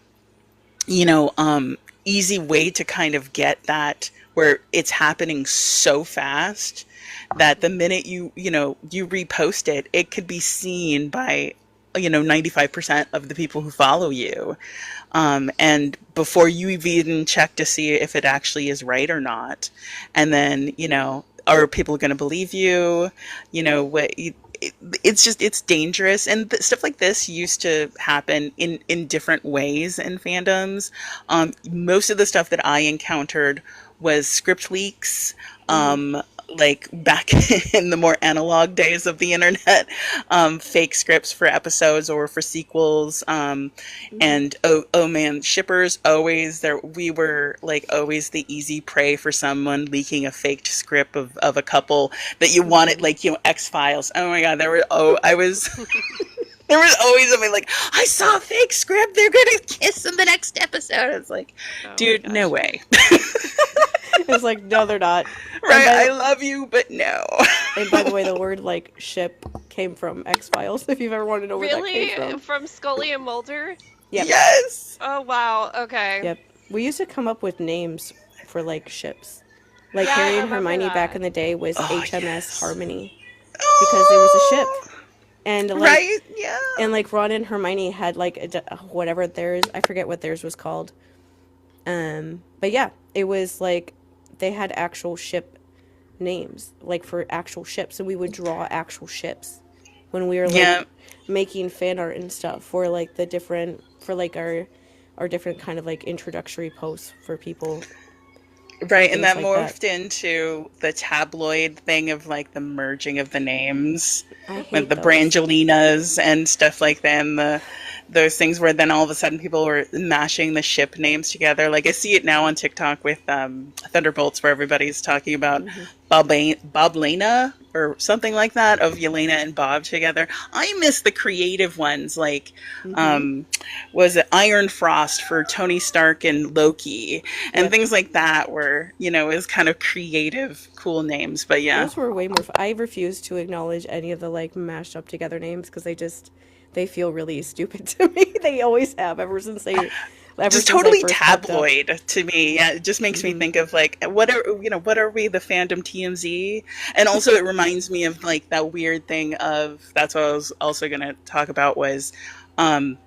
easy way to kind of get that, where it's happening so fast that the minute you repost it, it could be seen by 95% of the people who follow you. And before you even check to see if it actually is right or not. And then, are people going to believe you? You know, it's dangerous. And stuff like this used to happen in different ways in fandoms. Most of the stuff that I encountered was script leaks. Mm-hmm. Like back in the more analog days of the internet, fake scripts for episodes or for sequels. Mm-hmm. And oh man, shippers always there. We were like always the easy prey for someone leaking a faked script of a couple that you wanted, Mm-hmm. like, you know, X-Files. Oh my God, I was there was always something like, I saw a fake script. They're gonna kiss in the next episode. It's like, Oh my dude, no gosh. way. It's like, no, they're not. And Right? I love you, but no. by the way, the word like ship came from X Files. If you've ever wanted to know where that came Really? from. From Scully and Mulder? Yep. Yes. Oh wow. Okay. Yep. We used to come up with names for like ships. Like Yeah, I Harry and remember Hermione back that. in the day was Oh HMS yes. Harmony because it was a ship. Oh, And like right? Yeah. Ron and Hermione had like whatever theirs, I forget what theirs was called. But yeah, it was like they had actual ship names, like for actual ships, and we would draw actual ships when we were like Yeah. making fan art and stuff for like the different for like our different kind of like introductory posts for people and Right, and things that like that. morphed into the tabloid thing of like the merging of the names I with hate the those. Brangelinas and stuff like that. And those things where then all of a sudden people were mashing the ship names together. Like I see it now on TikTok with Thunderbolts, where everybody's talking about Hmm. Boblina or something like that, of Yelena and Bob together. I miss the creative ones, like Hmm. um, was it Iron Frost for Tony Stark and Loki and Yep. things like that, where, you know, is kind of creative, cool names. But yeah. Those were way more. I refuse to acknowledge any of the like mashed up together names because they feel really stupid to me. They always have ever Just since I totally first popped up. tabloid to me. Yeah, it just makes me Hmm. think of like, what are we, the fandom TMZ? And also it reminds me of like that weird thing of, that's what I was also going to talk about, was um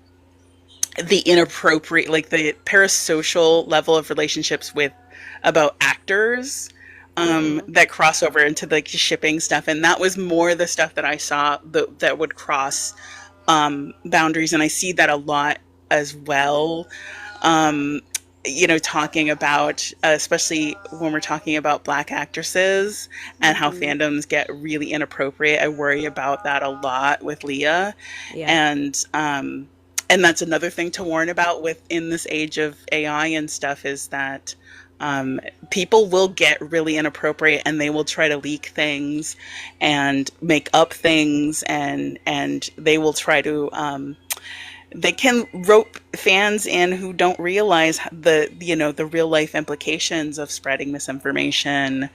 the inappropriate, like the parasocial level of relationships with, about actors, Mm-hmm. that cross over into like shipping stuff. And that was more the stuff that I saw that would cross boundaries. And I see that a lot as well. Um, you know, talking about, especially when we're talking about Black actresses and how Hmm. fandoms get really inappropriate. I worry about that a lot with Leah. Yeah. And that's another thing to warn about within this age of AI and stuff, is that people will get really inappropriate and they will try to leak things and make up things, and they will try to they can rope fans in who don't realize the, you know, the real life implications of spreading misinformation,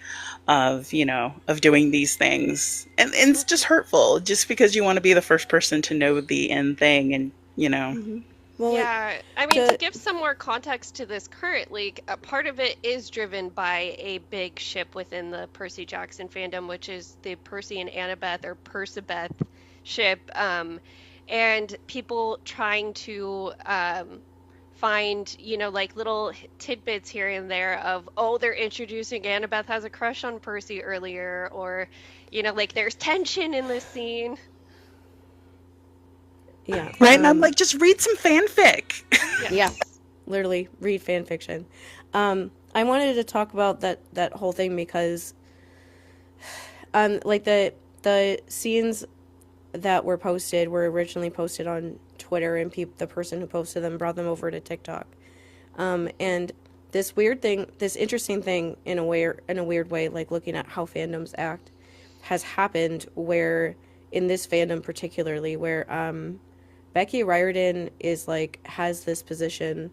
of, you know, of doing these things. And it's just hurtful just because you want to be the first person to know the end thing. And, you know, Hmm. Well, like Yeah, I mean, to to give some more context to this current leak, a part of it is driven by a big ship within the Percy Jackson fandom, which is the Percy and Annabeth or Persibeth ship, and people trying to find, you know, like little tidbits here and there of, oh, they're introducing Annabeth has a crush on Percy earlier, or, you know, like there's tension in this scene. yeah. right? And I'm like, just read some fanfic. Yeah. Yes. Literally read fan fiction. I wanted to talk about that whole thing because like the scenes that were posted were originally posted on Twitter, and the person who posted them brought them over to TikTok. And this interesting thing in a weird way, like looking at how fandoms act, has happened where in this fandom particularly, where Becky Riordan is like has this position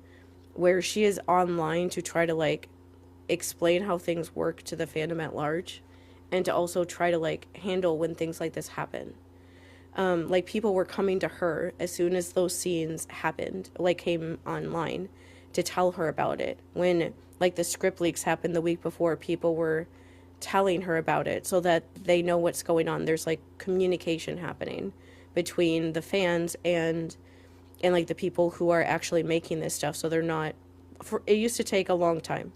where she is online to try to like explain how things work to the fandom at large, and to also try to like handle when things like this happen. Like people were coming to her as soon as those scenes happened, like came online, to tell her about it. When like the script leaks happened the week before, people were telling her about it so that they know what's going on. There's like communication happening between the fans and like the people who are actually making this stuff. So they're not. It used to take a long time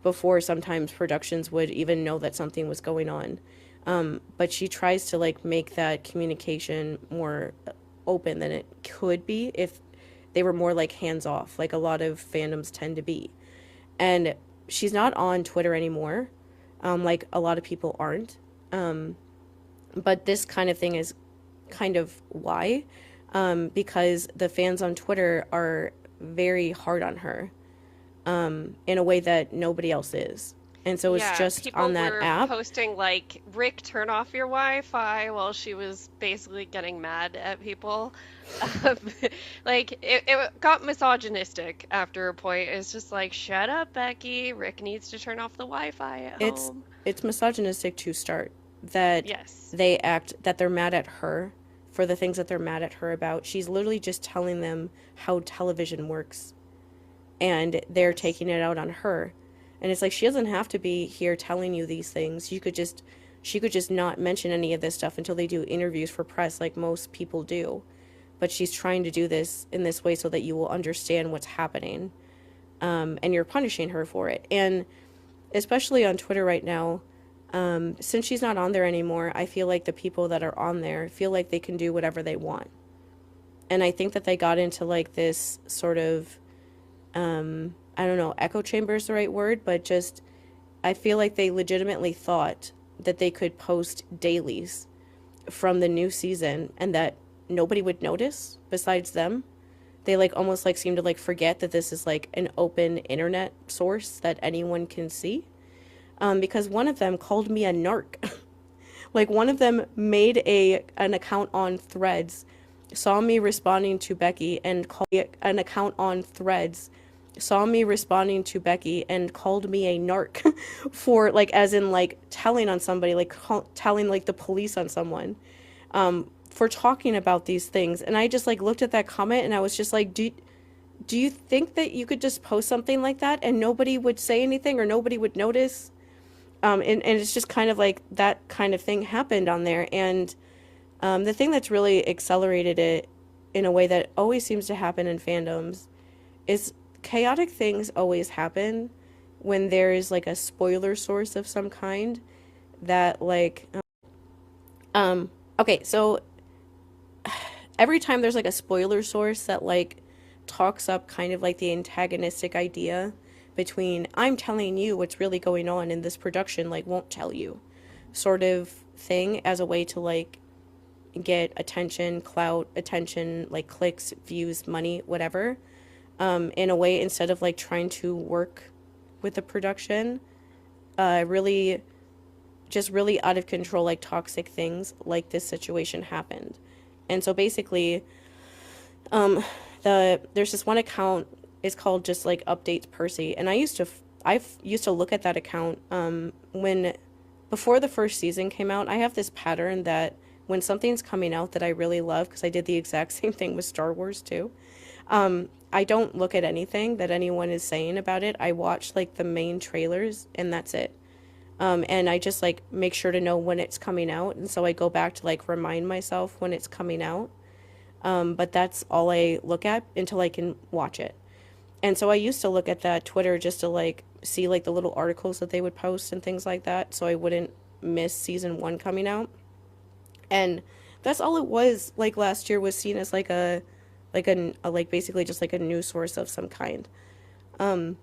before sometimes productions would even know that something was going on. But she tries to like make that communication more open than it could be if they were more like hands off, like a lot of fandoms tend to be. And she's not on Twitter anymore, like a lot of people aren't. But this kind of thing is kind of why, because the fans on Twitter are very hard on her, in a way that nobody else is. And so it's Yeah, just people on that were app. posting like, Rick, turn off your Wi-Fi while she was basically getting mad at people. Um, like it got misogynistic after a point. It's just like, shut up, Becky. Rick needs to turn off the Wi-Fi at It's home. it's misogynistic to start that Yes. that they're mad at her for the things that they're mad at her about. She's literally just telling them how television works, and they're Yes. taking it out on her. And it's like she doesn't have to be here telling you these things. She could just not mention any of this stuff until they do interviews for press like most people do. But she's trying to do this in this way so that you will understand what's happening. And you're punishing her for it. And especially on Twitter right now, since she's not on there anymore, I feel like the people that are on there feel like they can do whatever they want. And I think that they got into like this sort of, I don't know, echo chamber is the right word, but just, I feel like they legitimately thought that they could post dailies from the new season and that nobody would notice besides them. They like almost like seem to like forget that this is like an open internet source that anyone can see. Because one of them called me a narc. Like one of them made an account on Threads, saw me responding to Becky and called me an account on Threads, saw me responding to Becky and called me a narc for like as in like telling on somebody, like telling like the police on someone, for talking about these things. And I just like looked at that comment and I was just like, do you think that you could just post something like that and nobody would say anything or nobody would notice? And it's just kind of like that kind of thing happened on there. And the thing that's really accelerated it in a way that always seems to happen in fandoms is chaotic things always happen when there's like a spoiler source of some kind that like okay, so every time there's like a spoiler source that like talks up kind of like the antagonistic idea between I'm telling you what's really going on in this production, like won't tell you sort of thing as a way to like get attention, clout, attention, like clicks, views, money, whatever, in a way instead of like trying to work with the production, really just really out of control, like toxic things like this situation happened. And so basically, there's this one account, it's called just like Updates Percy, and I used to look at that account when before the first season came out. I have this pattern that when something's coming out that I really love, because I did the exact same thing with Star Wars too, I don't look at anything that anyone is saying about it. I watch like the main trailers and that's it. And I just like make sure to know when it's coming out, and so I go back to like remind myself when it's coming out. But that's all I look at until I can watch it. And so I used to look at that Twitter just to like see like the little articles that they would post and things like that, so I wouldn't miss season 1 coming out. And that's all it was. Like last year was seen as like a like basically just like a news source of some kind. Um,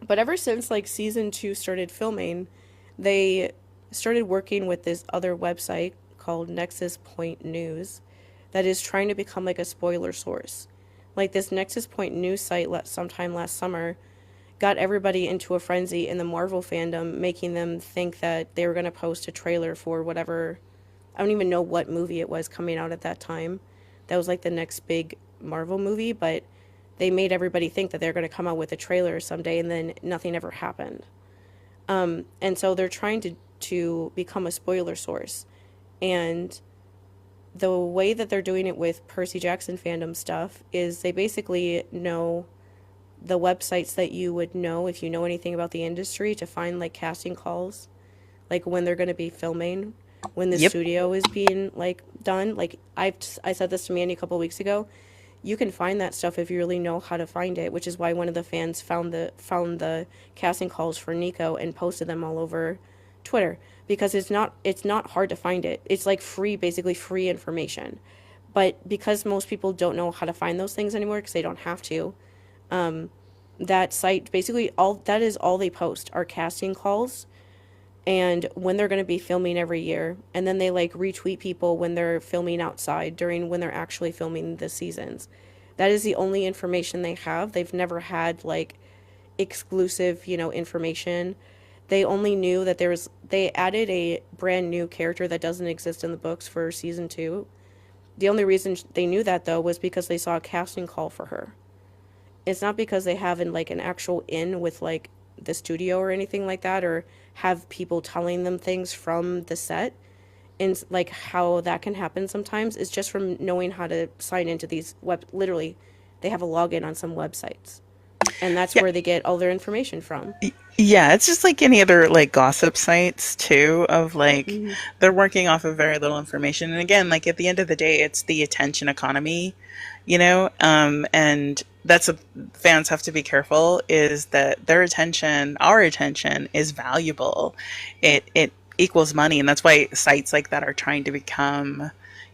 but ever since like season 2 started filming, they started working with this other website called Nexus Point News that is trying to become like a spoiler source. Like this Nexus Point News site sometime last summer got everybody into a frenzy in the Marvel fandom, making them think that they were going to post a trailer for whatever, I don't even know what movie it was coming out at that time. That was like the next big Marvel movie, but they made everybody think that they're going to come out with a trailer someday, and then nothing ever happened. And so they're trying to become a spoiler source. And the way that they're doing it with Percy Jackson fandom stuff is they basically know the websites that you would know if you know anything about the industry to find like casting calls, like when they're going to be filming, when the Yep. studio is being like done. Like I said this to Mandy a couple of weeks ago. you can find that stuff if you really know how to find it, which is why one of the fans found the casting calls for Nico and posted them all over Twitter, because it's not hard to find it. It's like free, basically free information. But because most people don't know how to find those things anymore because they don't have to, that site basically all that is all they post are casting calls and when they're going to be filming every year, and then they like retweet people when they're filming outside during when they're actually filming the seasons. That is the only information they have. They've never had like exclusive, information. They only knew that they added a brand new character that doesn't exist in the books for season 2. The only reason they knew that though was because they saw a casting call for her. It's not because they have like an actual in with like the studio or anything like that, or have people telling them things from the set. And like how that can happen sometimes is just from knowing how to sign into these literally they have a login on some websites, and that's Yeah. where they get all their information from. Yeah, it's just like any other like gossip sites too, of like Hmm. they're working off of very little information. And again, like at the end of the day, it's the attention economy, and that's what fans have to be careful, is that their attention, our attention, is valuable. It equals money, and that's why sites like that are trying to become,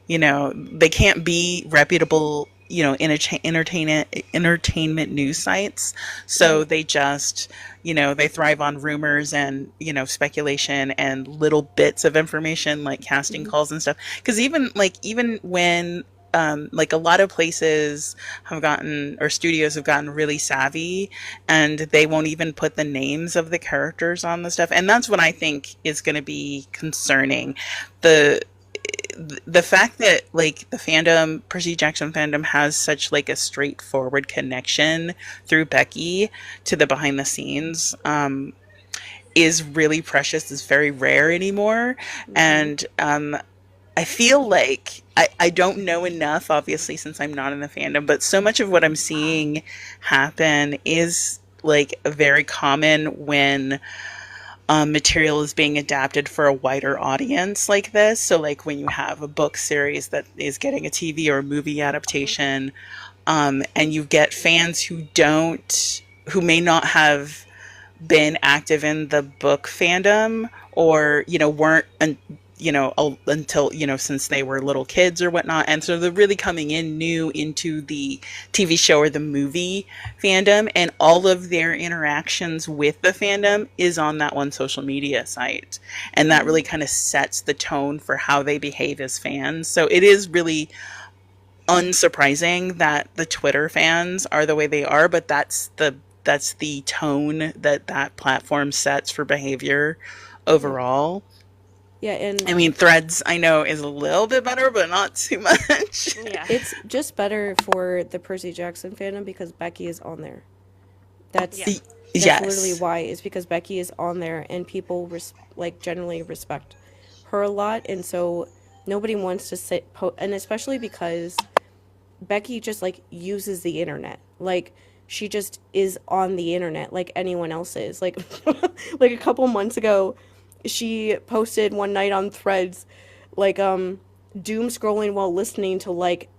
they can't be reputable, entertainment news sites. So they just, they thrive on rumors and, speculation and little bits of information like casting calls and stuff. Because even when like a lot of places have gotten, or studios have gotten really savvy, and they won't even put the names of the characters on the stuff. And that's what I think is going to be concerning. The the fact that like the fandom, Percy Jackson fandom, has such like a straightforward connection through Becky to the behind the scenes, is really precious. Is very rare anymore. Hmm. And I feel like I don't know enough, obviously, since I'm not in the fandom, but so much of what I'm seeing happen is like very common when material is being adapted for a wider audience like this. So, like when you have a book series that is getting a TV or a movie adaptation, and you get fans who may not have been active in the book fandom, or weren't until since they were little kids or whatnot, and so they're really coming in new into the TV show or the movie fandom, and all of their interactions with the fandom is on that one social media site, and that really kind of sets the tone for how they behave as fans. So it is really unsurprising that the Twitter fans are the way they are, but that's the tone that that platform sets for behavior Yeah. overall. Yeah, and I mean, Threads, I know, is a little bit better, but not too much. Yeah. it's just better for the Percy Jackson fandom because Becky is on there. Yeah. That's that's literally Yes. why, is because Becky is on there and people like generally respect her a lot, and so nobody wants to and especially because Becky just like uses the internet. Like she just is on the internet like anyone else is. Like like a couple months ago, she posted one night on Threads like doom scrolling while listening to like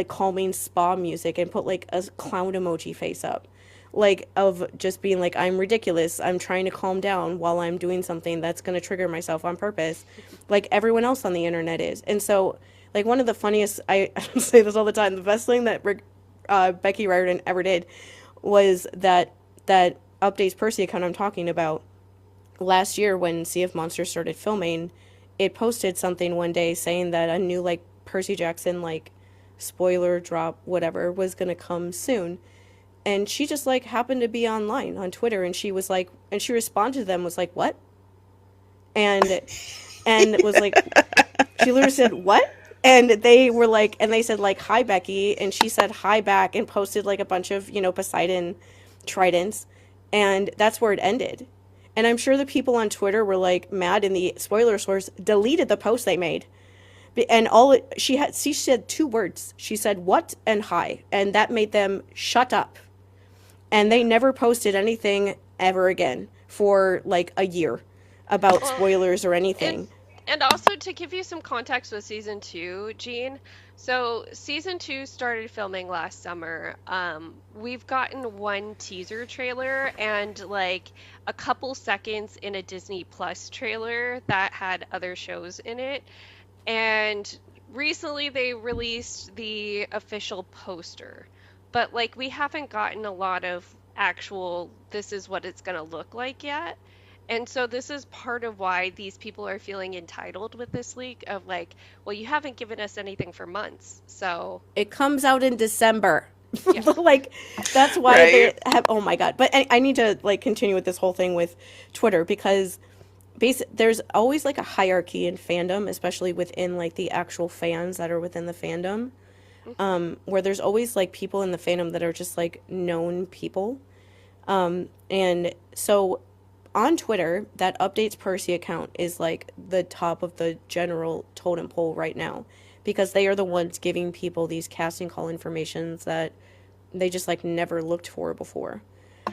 calming spa music, and put like a clown emoji face up. Like of just being like, I'm ridiculous. I'm trying to calm down while I'm doing something that's going to trigger myself on purpose, like everyone else on the internet is. And so like one of the funniest, I say this all the time, the best thing that Becky Riordan ever did was that updates Percy account I'm talking about. Last year when Sea of Monsters started filming, it posted something one day saying that a new like Percy Jackson like spoiler drop whatever was going to come soon. And she just like happened to be online on Twitter, and she was like, and she responded to them, was like, what? And was like, she literally said, what? And they were like, and they said like, hi Becky, and she said hi back and posted like a bunch of Poseidon tridents, and that's where it ended. And I'm sure the people on Twitter were like mad, and the spoiler source deleted the post they made. And she said two words. She said what and hi, and that made them shut up. And they never posted anything ever again for like a year about Well, spoilers or and anything. and also to give you some context with season 2, Jean, So season 2 started filming last summer. We've gotten one teaser trailer and like a couple seconds in a Disney Plus trailer that had other shows in it. And recently they released the official poster. But like we haven't gotten a lot of actual this is what it's going to look like yet. And so this is part of why these people are feeling entitled with this leak of like, well, you haven't given us anything for months. So, It comes out in December. yeah. Like, that's why they Right. have, oh my God. But I need to like continue with this whole thing with Twitter because there's always like a hierarchy in fandom, especially within like the actual fans that are within the fandom, where there's always like people in the fandom that are just like known people. And so on Twitter, that Updates Percy account is like the top of the general totem pole right now because they are the ones giving people these casting call informations that they just like never looked for before.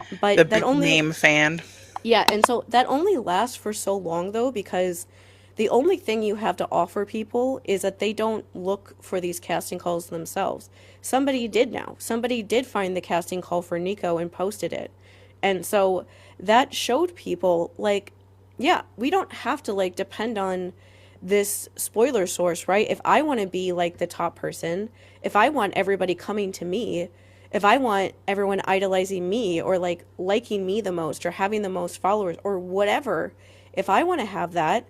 The But that big only, name fan. yeah, and so that only lasts for so long though because the only thing you have to offer people is that they don't look for these casting calls themselves. Somebody did now. Somebody did find the casting call for Nico and posted it. And so that showed people like, yeah, we don't have to like depend on this spoiler source, right? If I want to be like the top person, if I want everybody coming to me, if I want everyone idolizing me or like liking me the most or having the most followers or whatever, if I want to have that,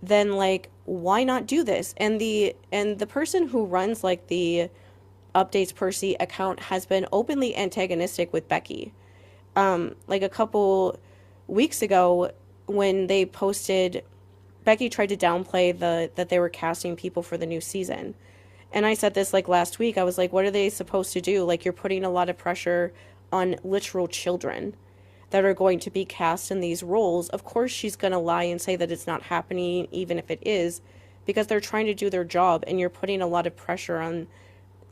then like why not do this? And the person who runs like the Updates Percy account has been openly antagonistic with Becky. Like a couple weeks ago when they posted, Becky tried to downplay that they were casting people for the new season. And I said this like last week. I was like, what are they supposed to do? Like, you're putting a lot of pressure on literal children that are going to be cast in these roles. Of course, she's going to lie and say that it's not happening, even if it is, because they're trying to do their job. And you're putting a lot of pressure on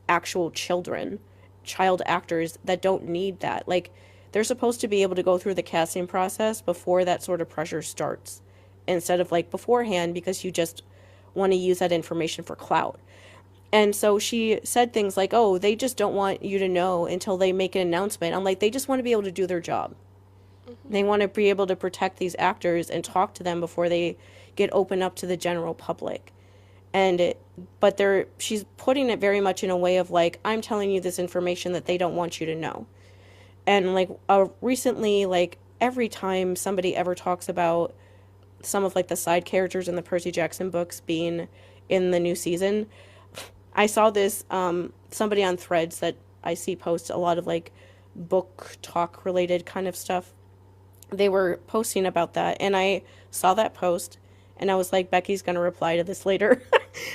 actual children, child actors that don't need that. Like, they're supposed to be able to go through the casting process before that sort of pressure starts instead of like beforehand because you just want to use that information for clout. And so she said things like, oh, they just don't want you to know until they make an announcement. I'm like, they just want to be able to do their job. Hmm. They want to be able to protect these actors and talk to them before they get opened up to the general public. But she's putting it very much in a way of like, I'm telling you this information that they don't want you to know. And like recently, like every time somebody ever talks about some of like the side characters in the Percy Jackson books being in the new season, I saw this somebody on Threads that I see post a lot of like book talk related kind of stuff. They were posting about that, and I saw that post, and I was like, Becky's gonna reply to this later.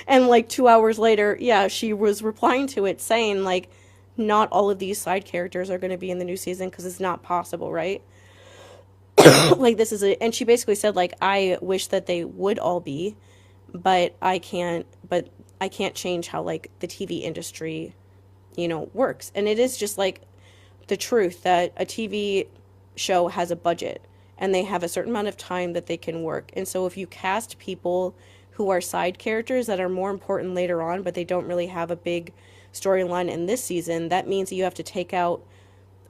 And like 2 hours later, yeah, she was replying to it saying like, not all of these side characters are gonna be in the new season because it's not possible, right? Like this is a, and she basically said like, I wish that they would all be, but I can't change how like the TV industry, works. And it is just like the truth that a TV show has a budget and they have a certain amount of time that they can work. And so if you cast people who are side characters that are more important later on, but they don't really have a big storyline in this season, that means that you have to take out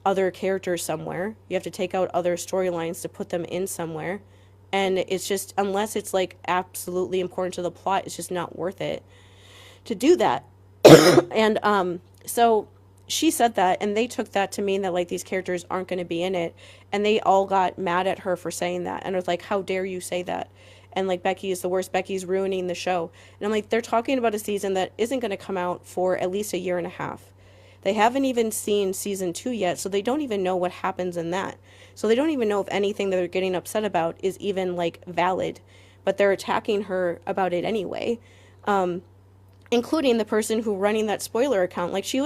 other characters somewhere. You have to take out other storylines to put them in somewhere. And it's just, unless it's like absolutely important to the plot, it's just not worth it to do that. And so she said that, and they took that to mean that like these characters aren't going to be in it, and they all got mad at her for saying that, and it was like, how dare you say that? And like, Becky is the worst, Becky's ruining the show. And I'm like, they're talking about a season that isn't going to come out for at least a year and a half. They haven't even seen season 2 yet, so they don't even know what happens in that. So they don't even know if anything that they're getting upset about is even like valid, but they're attacking her about it anyway. Including the person who running that spoiler account. Like, she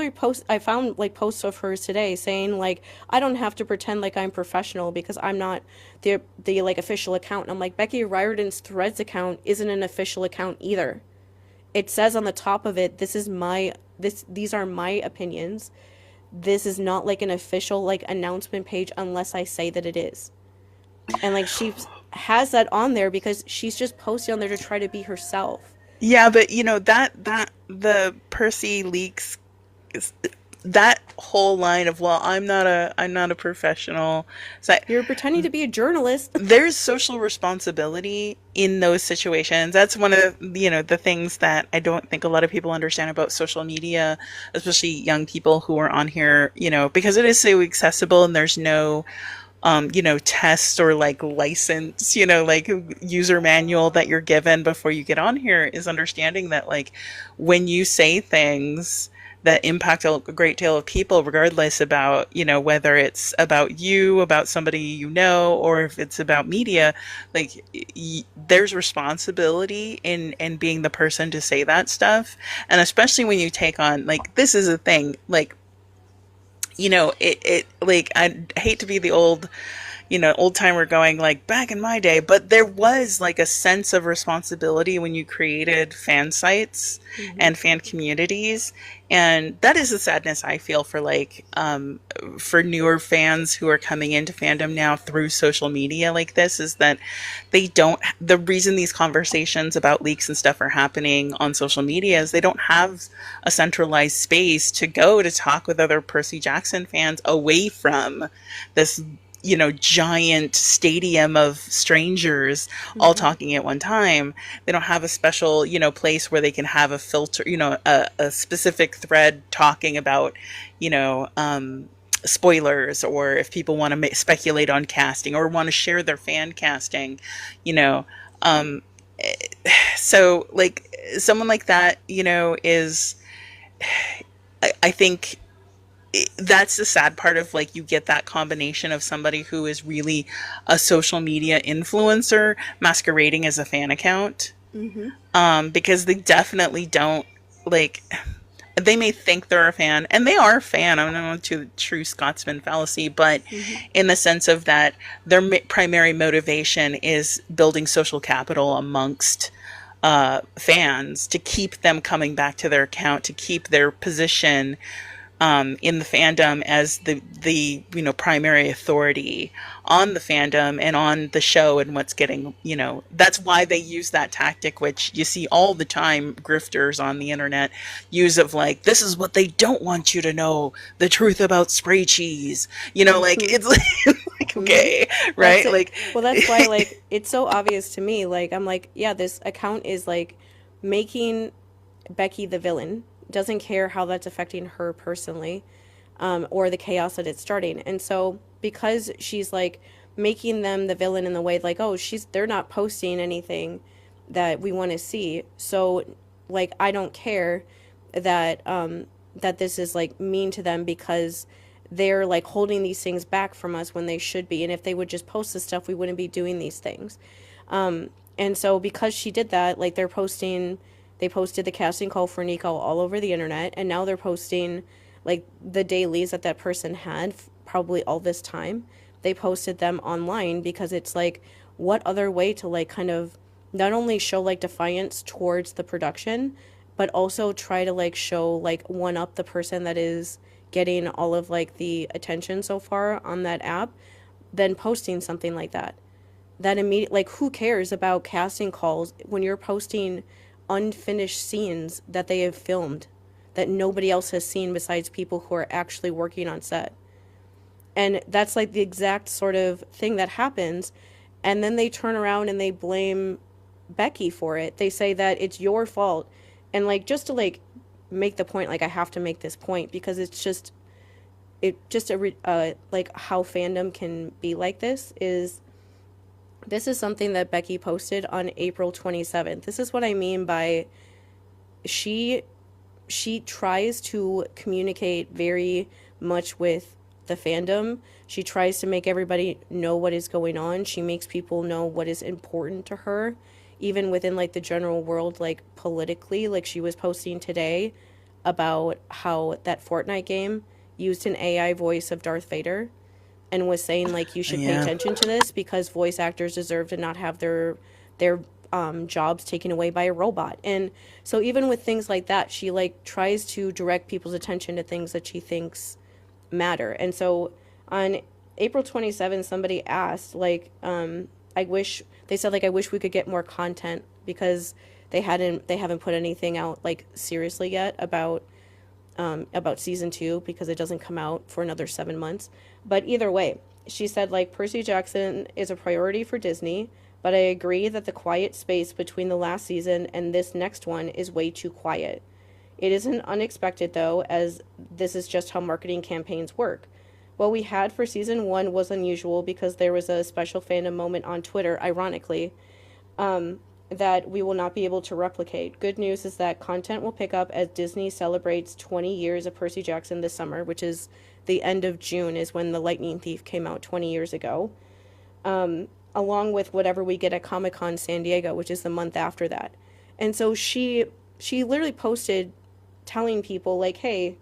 I found like posts of hers today saying like, I don't have to pretend like I'm professional because I'm not the like official account. And I'm like, Becky Riordan's Threads account isn't an official account either. It says on the top of it, these are my opinions. This is not like an official like announcement page unless I say that it is. And like, she has that on there because she's just posting on there to try to be herself. Yeah, but that the Percy leaks, is- that whole line of, well, I'm not a professional. So You're pretending to be a journalist. there's social responsibility in those situations. That's one of the things that I don't think a lot of people understand about social media, especially young people who are on here, because it is so accessible and there's no test or like license, like user manual that you're given before you get on here, is understanding that like when you say things that impact a great deal of people, regardless about, whether it's about you, about somebody or if it's about media, like there's responsibility in being the person to say that stuff. And especially when you take on, like, this is a thing, like, it like, I hate to be the old timer going like back in my day, but there was like a sense of responsibility when you created fan sites Hmm. and fan communities. And that is the sadness I feel for like, for newer fans who are coming into fandom now through social media like this, is that the reason these conversations about leaks and stuff are happening on social media is they don't have a centralized space to go to talk with other Percy Jackson fans away from this giant stadium of strangers all Hmm. talking at one time. They don't have a special, place where they can have a filter, a specific thread talking about, you know, um, spoilers, or if people want to speculate on casting or want to share their fan casting, you know. Um, so, like, someone like that, is, I think that's the sad part of, like, you get that combination of somebody who is really a social media influencer masquerading as a fan account, Hmm. because they definitely don't, like, they may think they're a fan and they are a fan. I'm not to true Scotsman fallacy, but Hmm. in the sense of that their primary motivation is building social capital amongst fans to keep them coming back to their account, to keep their position in the fandom as the primary authority on the fandom and on the show and what's getting, that's why they use that tactic, which you see all the time grifters on the internet use, of like, this is what they don't want you to know, the truth about spray cheese, like, Hmm. it's like, Hmm. okay, That's right, it. like, Well, that's why, like, it's so obvious to me. Like, I'm like, yeah, this account is like making Becky the villain, doesn't care how that's affecting her personally, or the chaos that it's starting. And so because she's like making them the villain in the way like, oh, they're not posting anything that we want to see. So like I don't care that that this is like mean to them because they're like holding these things back from us when they should be. And if they would just post this stuff, we wouldn't be doing these things. And so because she did that, like they posted the casting call for Nico all over the internet, and now they're posting like the dailies that that person had probably all this time. They posted them online because it's like, what other way to like kind of not only show like defiance towards the production, but also try to like show like one up the person that is getting all of like the attention so far on that app, than posting something like that. That immediate, like, who cares about casting calls when you're posting unfinished scenes that they have filmed that nobody else has seen besides people who are actually working on set. And that's like the exact sort of thing that happens. And then they turn around and they blame Becky for it. They say that it's your fault. And like just to like make the point, like I have to make this point because it's just like how fandom can be like this is something that Becky posted on April 27th. This is what I mean by she she tries to communicate very much with the fandom. She tries to make everybody know what is going on. She makes people know what is important to her, even within like the general world, like politically. Like she was posting today about how that Fortnite game used an AI voice of Darth Vader and was saying like you should pay yeah. attention to this because voice actors deserve to not have their jobs taken away by a robot. And so even with things like that, she like tries to direct people's attention to things that she thinks matter. And so on April 27th, somebody asked like I wish they said like I wish we could get more content because they haven't put anything out like seriously yet about season 2 because it doesn't come out for another 7 months. But either way, she said like Percy Jackson is a priority for Disney, but I agree that the quiet space between the last season and this next one is way too quiet. It isn't unexpected though, as this is just how marketing campaigns work. What we had for season 1 was unusual because there was a special fandom moment on Twitter, ironically, that we will not be able to replicate. Good news is that content will pick up as Disney celebrates 20 years of Percy Jackson this summer, which is the end of June is when The Lightning Thief came out 20 years ago, along with whatever we get at Comic-Con San Diego, which is the month after that. And so she literally posted telling people like, hey,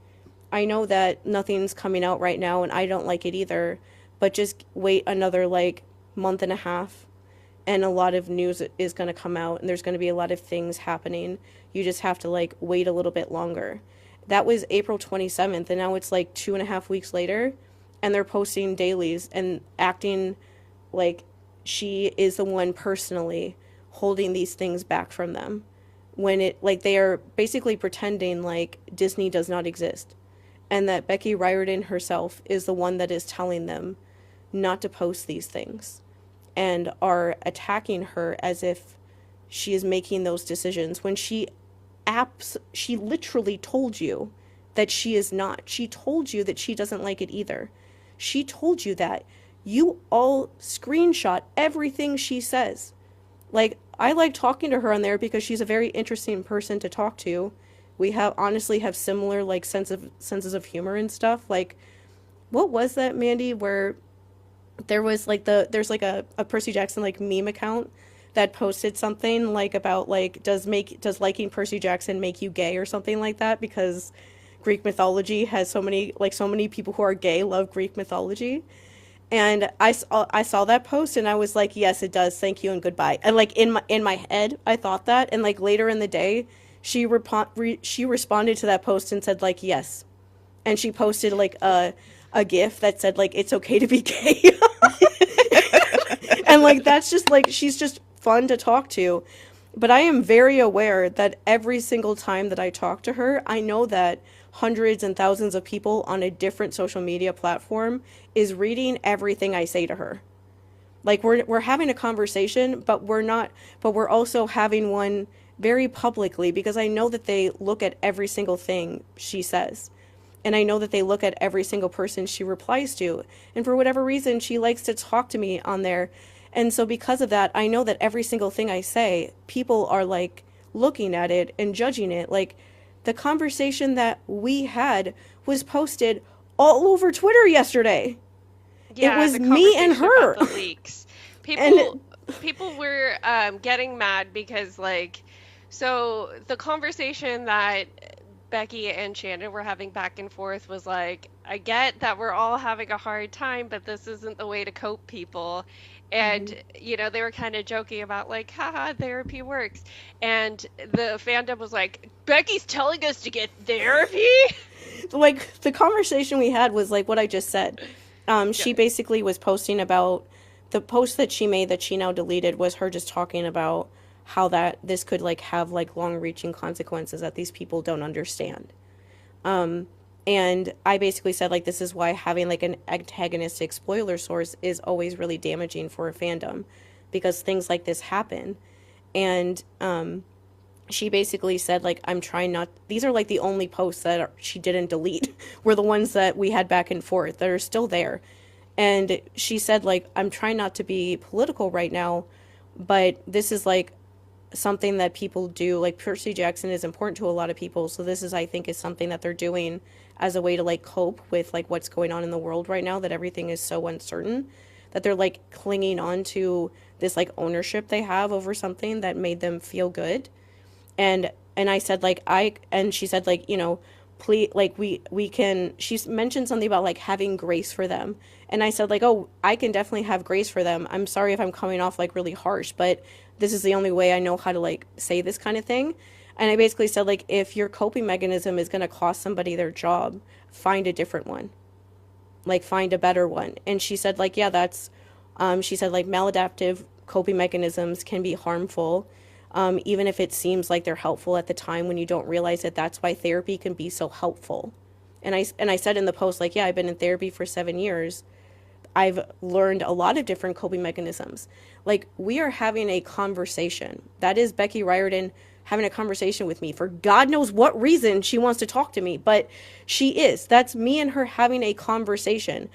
I know that nothing's coming out right now and I don't like it either, but just wait another like month and a half and a lot of news is going to come out and there's going to be a lot of things happening. You just have to like wait a little bit longer. That was April 27th and now it's like 2.5 weeks later and they're posting dailies and acting like she is the one personally holding these things back from them when it like they are basically pretending like Disney does not exist and that Becky Riordan herself is the one that is telling them not to post these things and are attacking her as if she is making those decisions when she literally told you that she is not. She told you that she doesn't like it either. She told you that. You all screenshot everything she says. Like, I like talking to her on there because she's a very interesting person to talk to. We honestly have similar like senses of humor and stuff. Like, what was that, Mandy, where there was like there's like a Percy Jackson like meme account that posted something like about like does liking Percy Jackson make you gay or something like that, because Greek mythology has so many people who are gay love Greek mythology. And I saw that post and I was like, yes, it does. Thank you and goodbye. And like in my head, I thought that. And like later in the day, she responded to that post and said like, yes. And she posted like a GIF that said like, it's okay to be gay. And like, that's just like, she's just fun to talk to. But I am very aware that every single time that I talk to her, I know that hundreds and thousands of people on a different social media platform is reading everything I say to her. Like we're having a conversation, but we're also having one very publicly because I know that they look at every single thing she says. And I know that they look at every single person she replies to. And for whatever reason, she likes to talk to me on there. And so because of that, I know that every single thing I say, people are like looking at it and judging it. Like the conversation that we had was posted all over Twitter yesterday. Yeah, it was the me and conversation her. about the leaks. And People were getting mad because like, so the conversation that Becky and Shannon were having back and forth was like, I get that we're all having a hard time, but this isn't the way to cope, people. And, you know, they were kind of joking about like, haha, therapy works. And the fandom was like, Becky's telling us to get therapy? like the conversation we had was like what I just said. She basically was posting about the post that she made that she now deleted was her just talking about how that this could like have like long-reaching consequences that these people don't understand. And I basically said like this is why having like an antagonistic spoiler source is always really damaging for a fandom, because things like this happen. And she basically said like I'm trying not, these are like the only posts that she didn't delete were the ones that we had back and forth that are still there. And she said like I'm trying not to be political right now, but this is like something that people do. Like Percy Jackson is important to a lot of people, so this is, I think, is something that they're doing as a way to like cope with like what's going on in the world right now, that everything is so uncertain, that they're like clinging on to this like ownership they have over something that made them feel good. And I said like and she said like, you know, please, like we can, she mentioned something about like having grace for them. And I said like, oh, I can definitely have grace for them. I'm sorry if I'm coming off like really harsh, but this is the only way I know how to like say this kind of thing. And I basically said like, if your coping mechanism is going to cost somebody their job, find a different one, like find a better one. And she said like, yeah, that's, she said like maladaptive coping mechanisms can be harmful. even if it seems like they're helpful at the time when you don't realize it. That's why therapy can be so helpful. And I said in the post, like, yeah, I've been in therapy for 7 years. I've learned a lot of different coping mechanisms. Like, we are having a conversation. That is Becky Riordan having a conversation with me for God knows what reason she wants to talk to me, but she is. That's me and her having a conversation.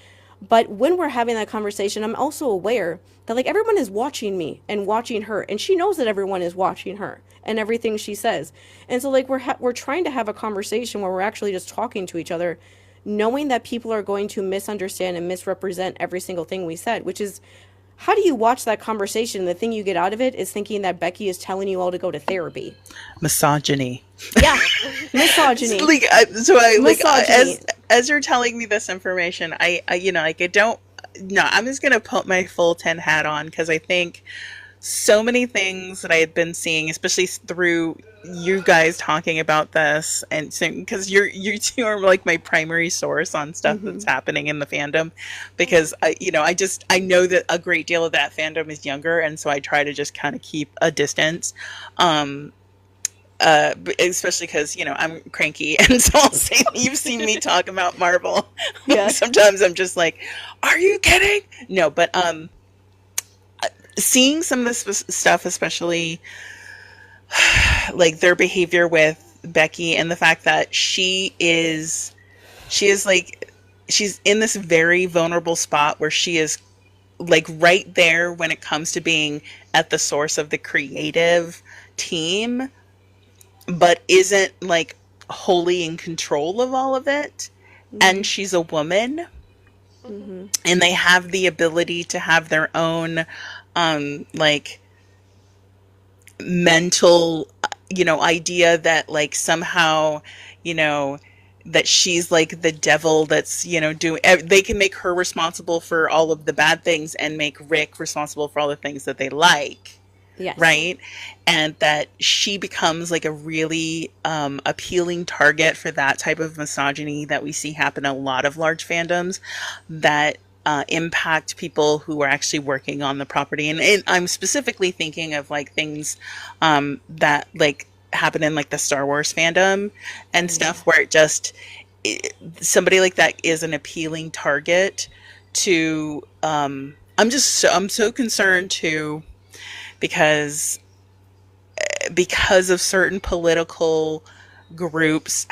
But when we're having that conversation, I'm also aware that, like, everyone is watching me and watching her, and she knows that everyone is watching her and everything she says. And so, like, we're trying to have a conversation where we're actually just talking to each other, knowing that people are going to misunderstand and misrepresent every single thing we said, which is, how do you watch that conversation? The thing you get out of it is thinking that Becky is telling you all to go to therapy. Misogyny. Yeah, misogyny. Misogyny. As you're telling me this information, I don't. No, I'm just gonna put my full 10 hat on, because I think so many things that I had been seeing, especially through you guys talking about this, and because you two are like my primary source on stuff that's happening in the fandom, because I know that a great deal of that fandom is younger, and so I try to just kind of keep a distance, especially because I'm cranky, and so I'll say, you've seen me talk about Marvel. Yeah. Sometimes I'm just like, are you kidding? No, but seeing some of this stuff, especially like their behavior with Becky, and the fact that she's in this very vulnerable spot where she is like right there when it comes to being at the source of the creative team, but isn't like wholly in control of all of it. And she's a woman, and they have the ability to have their own like mental idea that like somehow that she's like the devil that's doing, they can make her responsible for all of the bad things and make Rick responsible for all the things that they like. Yes. Right? And that she becomes like a really appealing target for that type of misogyny that we see happen in a lot of large fandoms that impact people who are actually working on the property. And I'm specifically thinking of like things that like happen in like the Star Wars fandom and stuff, where somebody like that is an appealing target to I'm so concerned too, because of certain political groups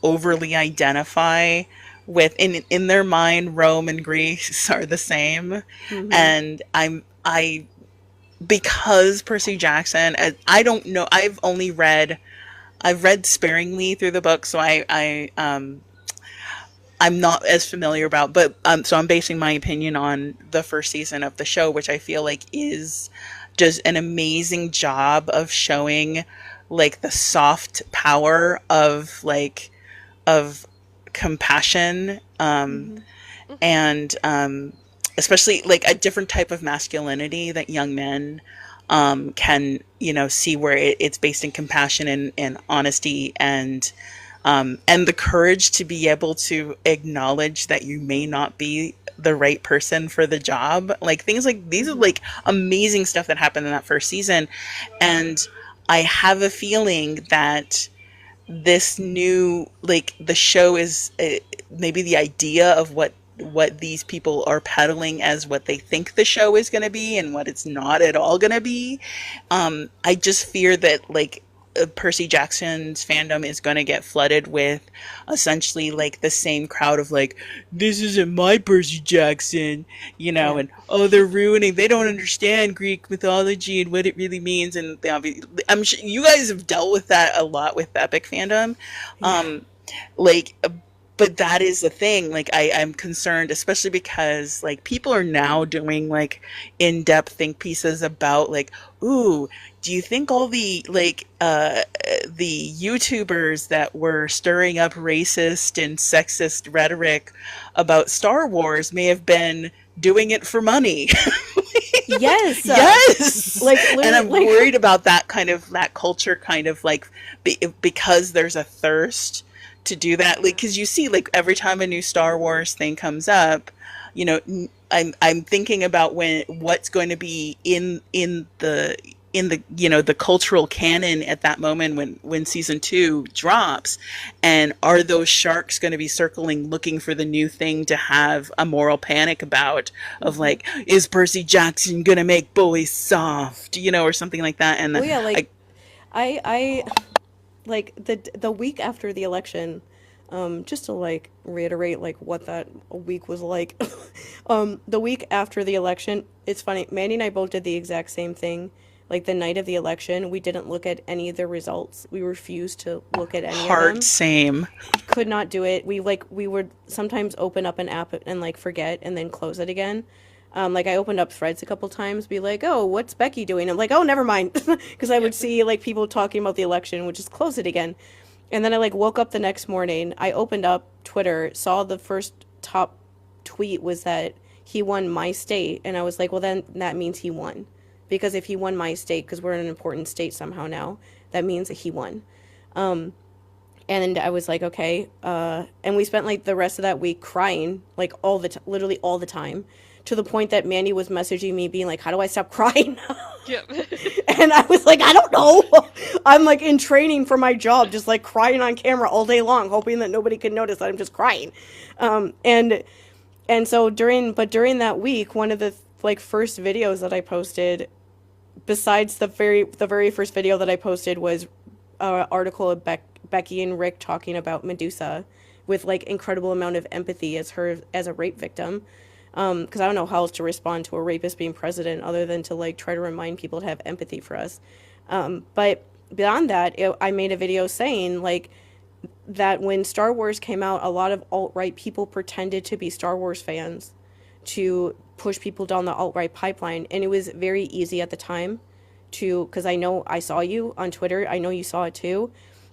overly identify with, in their mind, Rome and Greece are the same. And because Percy Jackson, I don't know, I've read sparingly through the book, so I'm not as familiar about, but so I'm basing my opinion on the first season of the show, which I feel like is does an amazing job of showing like the soft power of compassion, and especially like a different type of masculinity that young men can see, where it's based in compassion and honesty, and the courage to be able to acknowledge that you may not be the right person for the job. Like things like these are like amazing stuff that happened in that first season. And I have a feeling that this new, like, the show is maybe the idea of what these people are peddling as what they think the show is going to be and what it's not at all going to be. I just fear that like Percy Jackson's fandom is going to get flooded with essentially like the same crowd of like, this isn't my Percy Jackson, and they're ruining, they don't understand Greek mythology and what it really means. And I'm sure you guys have dealt with that a lot with epic fandom. But that is the thing. Like, I'm concerned, especially because like people are now doing like in-depth think pieces about like, ooh, do you think all the like the YouTubers that were stirring up racist and sexist rhetoric about Star Wars may have been doing it for money? Yes. Yes. Like, and I'm worried about that culture kind of like because there's a thirst to do that, like, because you see like every time a new Star Wars thing comes up, I'm thinking about what's going to be in the in the, you know, the cultural canon at that moment when season 2 drops, and are those sharks going to be circling looking for the new thing to have a moral panic about, of Mm-hmm. like, is Percy Jackson going to make boys soft, you know, or something like that. And Well, yeah, I like I like the week after the election, just to like reiterate like what that week was like. The week after the election, it's funny. Mandy and I both did the exact same thing. Like the night of the election, we didn't look at any of the results. We refused to look at any of heart them. same. Could not do it. We would sometimes open up an app and like forget and then close it again. Like I opened up Threads a couple times, be like, "Oh, what's Becky doing?" I'm like, "Oh, never mind," because I would see like people talking about the election, would just close it again. And then I like woke up the next morning. I opened up Twitter, saw the first top tweet was that he won my state, and I was like, "Well, then that means he won," because if he won my state, because we're in an important state somehow now, that means that he won. And I was like, okay. And we spent like the rest of that week crying, like literally all the time, to the point that Mandy was messaging me being like, how do I stop crying? Yep. And I was like, I don't know. I'm like in training for my job, just like crying on camera all day long, hoping that nobody could notice that I'm just crying. And so during that week, one of the like first videos that I posted, besides the very first video that I posted, was an article of Becky and Rick talking about Medusa with like incredible amount of empathy as a rape victim. Because I don't know how else to respond to a rapist being president other than to like try to remind people to have empathy for us. But beyond that, I made a video saying like that when Star Wars came out, a lot of alt-right people pretended to be Star Wars fans to push people down the alt-right pipeline, and it was very easy at the time to, because I know I saw you on Twitter, I know you saw it too.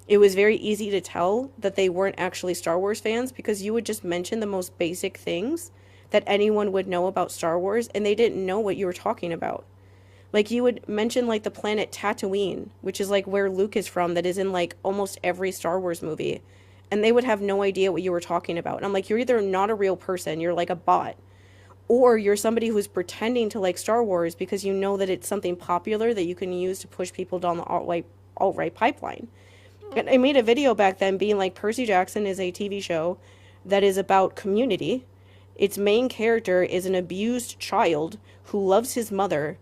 It was very easy to tell that they weren't actually Star Wars fans because you would just mention the most basic things that anyone would know about Star Wars, and they didn't know what you were talking about. Like you would mention like the planet Tatooine, which is like where Luke is from, that is in like almost every Star Wars movie, and they would have no idea what you were talking about. And I'm like, you're either not a real person, you're like a bot, or you're somebody who's pretending to like Star Wars because you know that it's something popular that you can use to push people down the alt-right pipeline. And I made a video back then being like, Percy Jackson is a TV show that is about community. Its main character is an abused child who loves his mother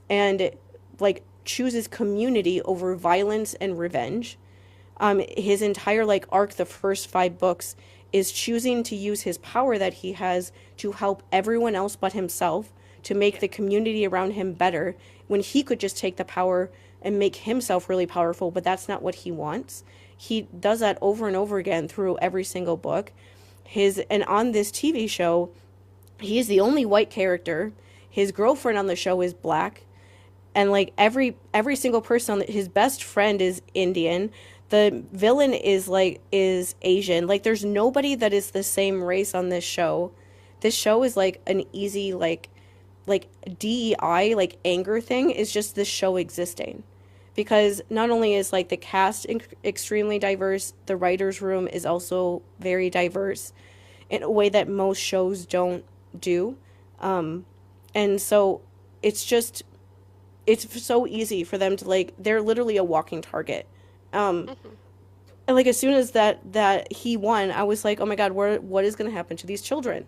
and like chooses community over violence and revenge. His entire like arc, the first 5 books, is choosing to use his power that he has to help everyone else but himself, to make the community around him better, when he could just take the power and make himself really powerful, but that's not what he wants. He does that over and over again through every single book. And on this TV show, he is the only white character. His girlfriend on the show is black, and like every single person his best friend is Indian. The villain is Asian. Like there's nobody that is the same race on this show. This show is like an easy like DEI like anger thing, is just this show existing. Because not only is like the cast extremely diverse, the writers room is also very diverse in a way that most shows don't do. And so it's so easy for them to like, they're literally a walking target. And like as soon as that he won, I was like, oh my God, what is going to happen to these children?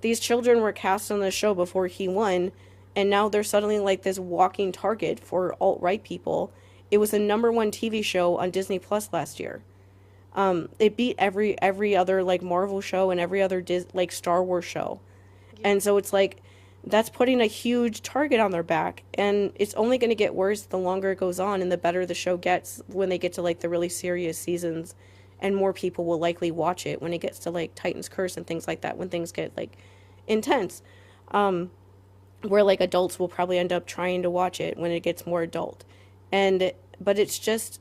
These children were cast on the show before he won, and now they're suddenly like this walking target for alt-right people. It was the #1 TV show on Disney Plus last year. It beat every other like Marvel show and every other like Star Wars show. Yeah. And so it's like that's putting a huge target on their back, and it's only going to get worse the longer it goes on and the better the show gets when they get to like the really serious seasons, and more people will likely watch it when it gets to like Titan's Curse and things like that, when things get like intense, where like adults will probably end up trying to watch it when it gets more adult. But it's just,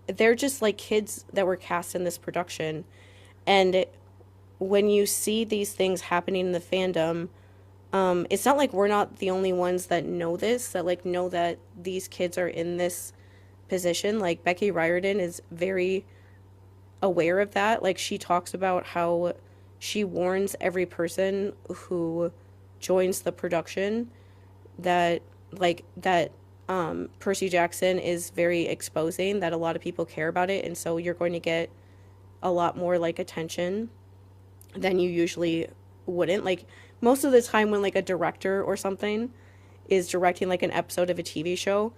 they're just like kids that were cast in this production, and when you see these things happening in the fandom, it's not like we're not the only ones that know this, that like know that these kids are in this position. Like Becky Riordan is very aware of that. Like she talks about how she warns every person who joins the production that Percy Jackson is very exposing, that a lot of people care about it, and so you're going to get a lot more like attention than you usually wouldn't. Like most of the time when like a director or something is directing like an episode of a TV show,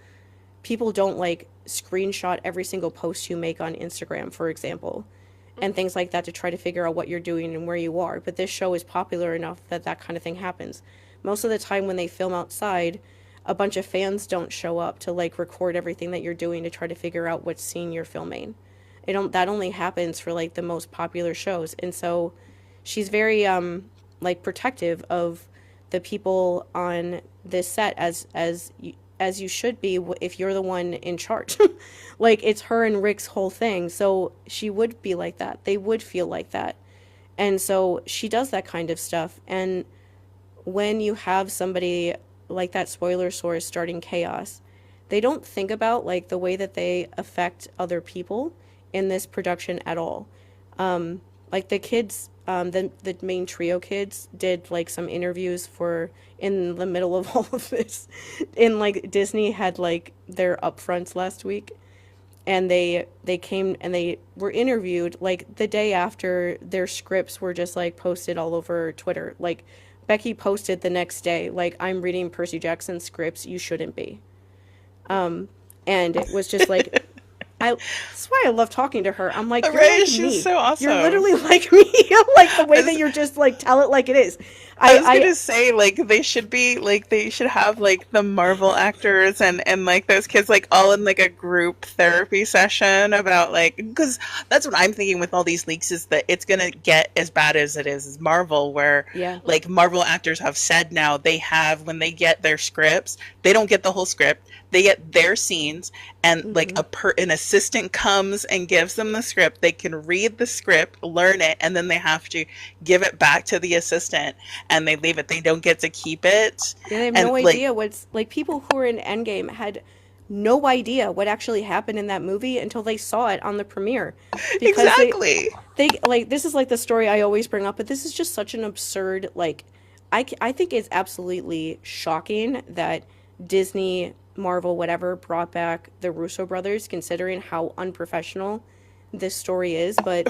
people don't like screenshot every single post you make on Instagram, for example, and things like that to try to figure out what you're doing and where you are. But this show is popular enough that that kind of thing happens. Most of the time when they film outside, a bunch of fans don't show up to like record everything that you're doing to try to figure out what scene you're filming. That only happens for like the most popular shows. And so she's very like protective of the people on this set, as you should be if you're the one in charge. Like it's her and Rick's whole thing, so she would be like that. They would feel like that. And so she does that kind of stuff. And when you have somebody like that spoiler source starting chaos, they don't think about like the way that they affect other people in this production at all. Like the kids, the main trio kids did like some interviews for in the middle of all of this. And like Disney had like their upfronts last week, and they came and they were interviewed like the day after their scripts were just like posted all over Twitter. Like Becky posted the next day, like, I'm reading Percy Jackson's scripts, you shouldn't be. And it was just like, that's why I love talking to her. I'm like, you're Right, like she's me. so awesome. You're literally like me. Like the way that you're just like, tell it like it is. I was gonna say, like, they should have like the Marvel actors and like those kids like all in like a group therapy session about like, because that's what I'm thinking with all these leaks is that it's gonna get as bad as it is Marvel, where Yeah. like Marvel actors have said now they have, when they get their scripts, they don't get the whole script. They get their scenes, and like an assistant comes and gives them the script. They can read the script, learn it, and then they have to give it back to the assistant, and they leave it. They don't get to keep it. Yeah, they have And no like, idea what's like. People who were in Endgame had no idea what actually happened in that movie until they saw it on the premiere. Because exactly. they like, this is like the story I always bring up, but this is just such an absurd, like, I think it's absolutely shocking that Disney, Marvel, whatever, brought back the Russo brothers, considering how unprofessional this story is. But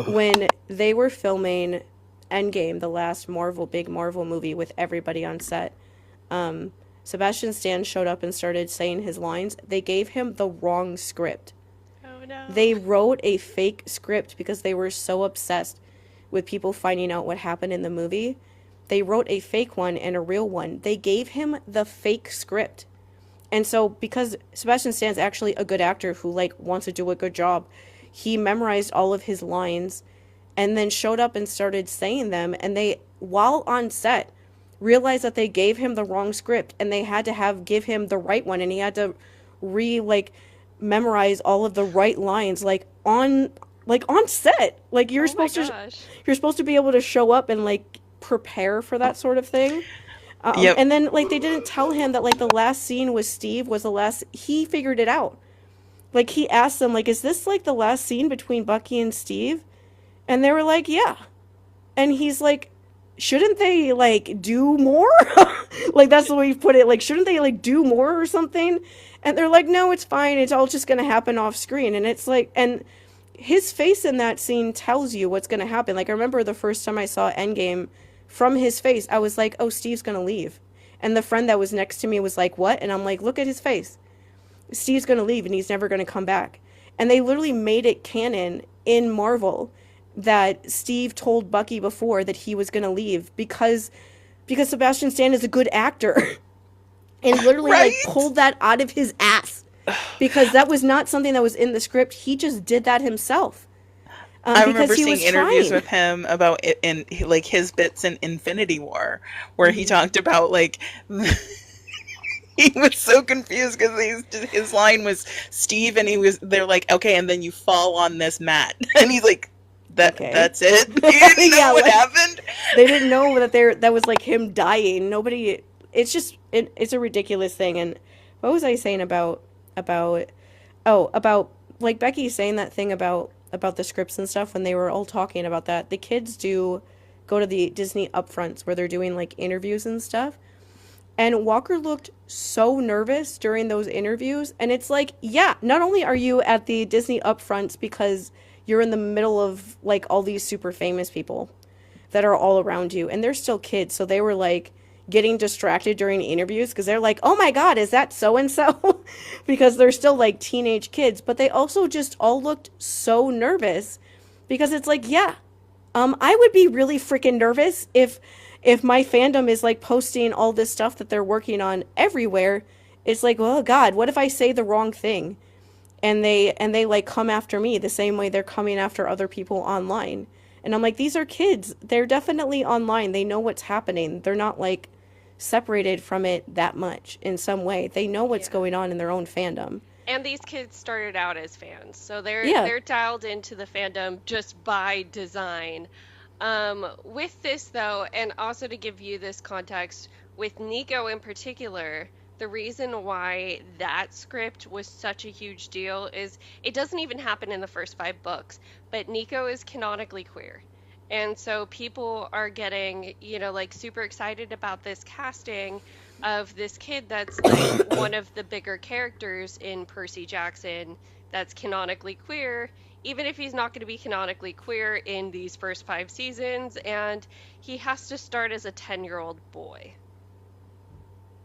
when they were filming Endgame, the last big Marvel movie with everybody on set, Sebastian Stan showed up and started saying his lines. They gave him the wrong script. Oh no. They wrote a fake script because they were so obsessed with people finding out what happened in the movie. They wrote a fake one and a real one. They gave him the fake script. And so because Sebastian Stan's actually a good actor who like wants to do a good job, he memorized all of his lines and then showed up and started saying them, and they, while on set, realized that they gave him the wrong script and they had to give him the right one, and he had to memorize all of the right lines on set. Like you're Oh my supposed to gosh. you're supposed to be able to show up and like prepare for that sort of thing. Yep. And then like they didn't tell him that like the last scene with Steve was the last. He figured it out. Like he asked them like, is this like the last scene between Bucky and Steve? And they were like, yeah. And he's like, shouldn't they like do more? Like that's the way you put it. Like, shouldn't they like do more or something? And they're like, no, it's fine. It's all just going to happen off screen. And it's like, and his face in that scene tells you what's going to happen. Like I remember the first time I saw Endgame, from his face, I was like, oh, Steve's going to leave. And the friend that was next to me was like, what? And I'm like, look at his face. Steve's going to leave and he's never going to come back. And they literally made it canon in Marvel that Steve told Bucky before that he was going to leave because Sebastian Stan is a good actor. And literally Right? like pulled that out of his ass. Because that was not something that was in the script. He just did that himself. I Because remember he seeing was interviews trying. with him about it in like his bits in Infinity War, where he talked about like he was so confused because his line was Steve, and they're like, okay, and then you fall on this mat, and he's like, Okay. that's it. You didn't know Yeah, what like- happened. They didn't know that was like him dying. Nobody. It's just it's a ridiculous thing. And what was I saying about like Becky saying that thing about the scripts and stuff when they were all talking about that. The kids do go to the Disney upfronts where they're doing like interviews and stuff. And Walker looked so nervous during those interviews. And it's like, yeah, not only are you at the Disney upfronts because you're in the middle of like all these super famous people that are all around you, and they're still kids. So they were like getting distracted during interviews because they're like, oh my God, is that so and so? Because they're still like teenage kids. But they also just all looked so nervous because it's like, yeah, I would be really freaking nervous if my fandom is like posting all this stuff that they're working on everywhere. It's like, oh God, what if I say the wrong thing and they like come after me the same way they're coming after other people online? And I'm like, these are kids. They're definitely online. They know what's happening. They're not like separated from it that much in some way. They know what's Yeah. going on in their own fandom. And these kids started out as fans, so Yeah. they're dialed into the fandom just by design. With this though, and also to give you this context, with Nico in particular, the reason why that script was such a huge deal is it doesn't even happen in the first 5 books, but Nico is canonically queer. And so people are getting, like super excited about this casting of this kid that's like one of the bigger characters in Percy Jackson that's canonically queer, even if he's not going to be canonically queer in these first 5 seasons, and he has to start as a 10-year-old boy.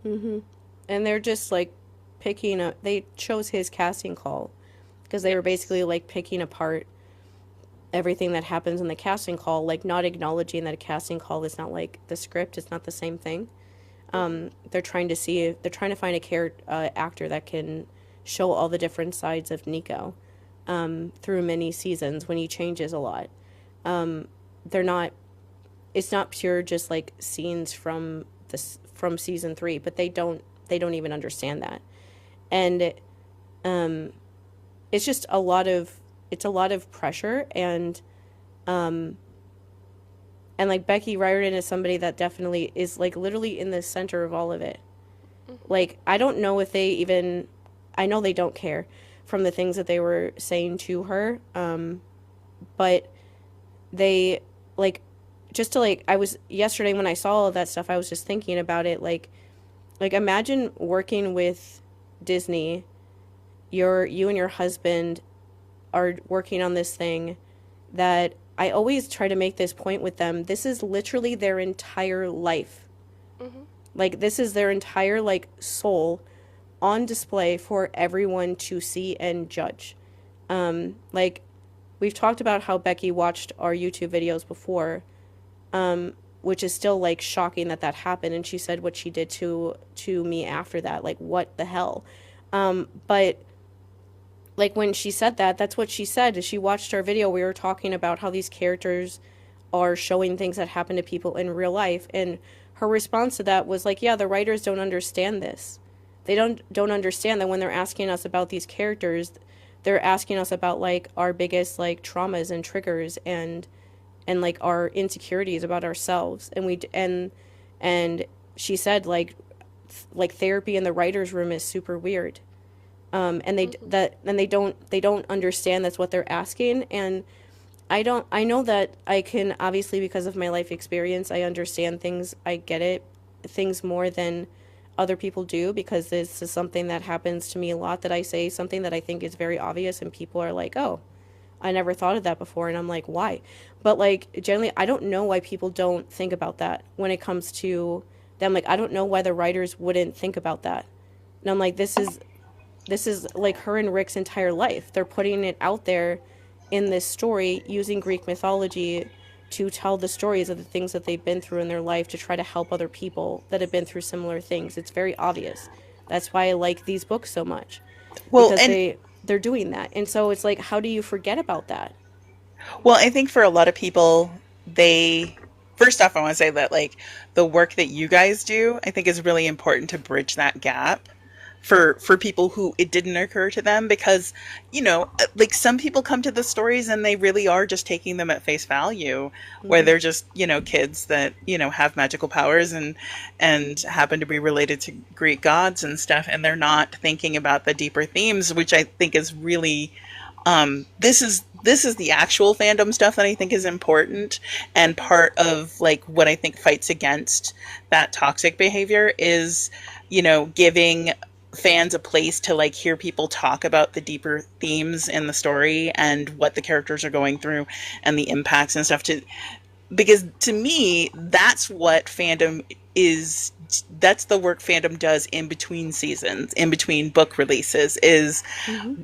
Mm-hmm. And they're just like they chose his casting call because they were basically like picking apart everything that happens in the casting call, like not acknowledging that a casting call is not like the script, it's not the same thing. They're trying to find a actor that can show all the different sides of Nico through many seasons when he changes a lot. They're not. It's not pure just like scenes from season 3, but they don't even understand that, and it's just a lot of pressure and like Becky Riordan is somebody that definitely is like literally in the center of all of it. Like, I don't know if I know they don't care from the things that they were saying to her. But they like, just to like, yesterday when I saw all of that stuff, I was just thinking about it. Like imagine working with Disney, you and your husband are working on this thing that I always try to make this point with them. This is literally their entire life. Mm-hmm. Like, this is their entire, like, soul on display for everyone to see and judge. Like, we've talked about how Becky watched our YouTube videos before, which is still, like, shocking that happened. And she said what she did to me after that. Like, what the hell? But like when she said that's what she said. She watched our video. We were talking about how these characters are showing things that happen to people in real life, and her response to that was like, yeah, the writers don't understand this. They don't understand that when they're asking us about these characters, they're asking us about like our biggest like traumas and triggers and like our insecurities about ourselves. And she said like therapy in the writers' room is super weird. And they don't understand that's what they're asking. And I know that I can, obviously, because of my life experience, I understand things, I get things more than other people do, because this is something that happens to me a lot, that I say something that I think is very obvious and people are like, oh, I never thought of that before. And I'm like, why? But like, generally, I don't know why people don't think about that when it comes to them. Like, I don't know why the writers wouldn't think about that. And I'm like, this is like her and Rick's entire life. They're putting it out there in this story using Greek mythology to tell the stories of the things that they've been through in their life, to try to help other people that have been through similar things. It's very obvious. That's why I like these books so much. Well, because they're doing that. And so it's like, how do you forget about that? Well, I think for a lot of people, first off, I want to say that like the work that you guys do, I think is really important to bridge that gap for people who it didn't occur to them, because, like some people come to the stories and they really are just taking them at face value, where they're just, kids that, have magical powers and happen to be related to Greek gods and stuff. And they're not thinking about the deeper themes, which I think is really this is the actual fandom stuff that I think is important, and part of like what I think fights against that toxic behavior is, you know, giving fans a place to like hear people talk about the deeper themes in the story and what the characters are going through and the impacts and stuff, to because to me that's what fandom is. That's the work fandom does in between seasons, in between book releases, is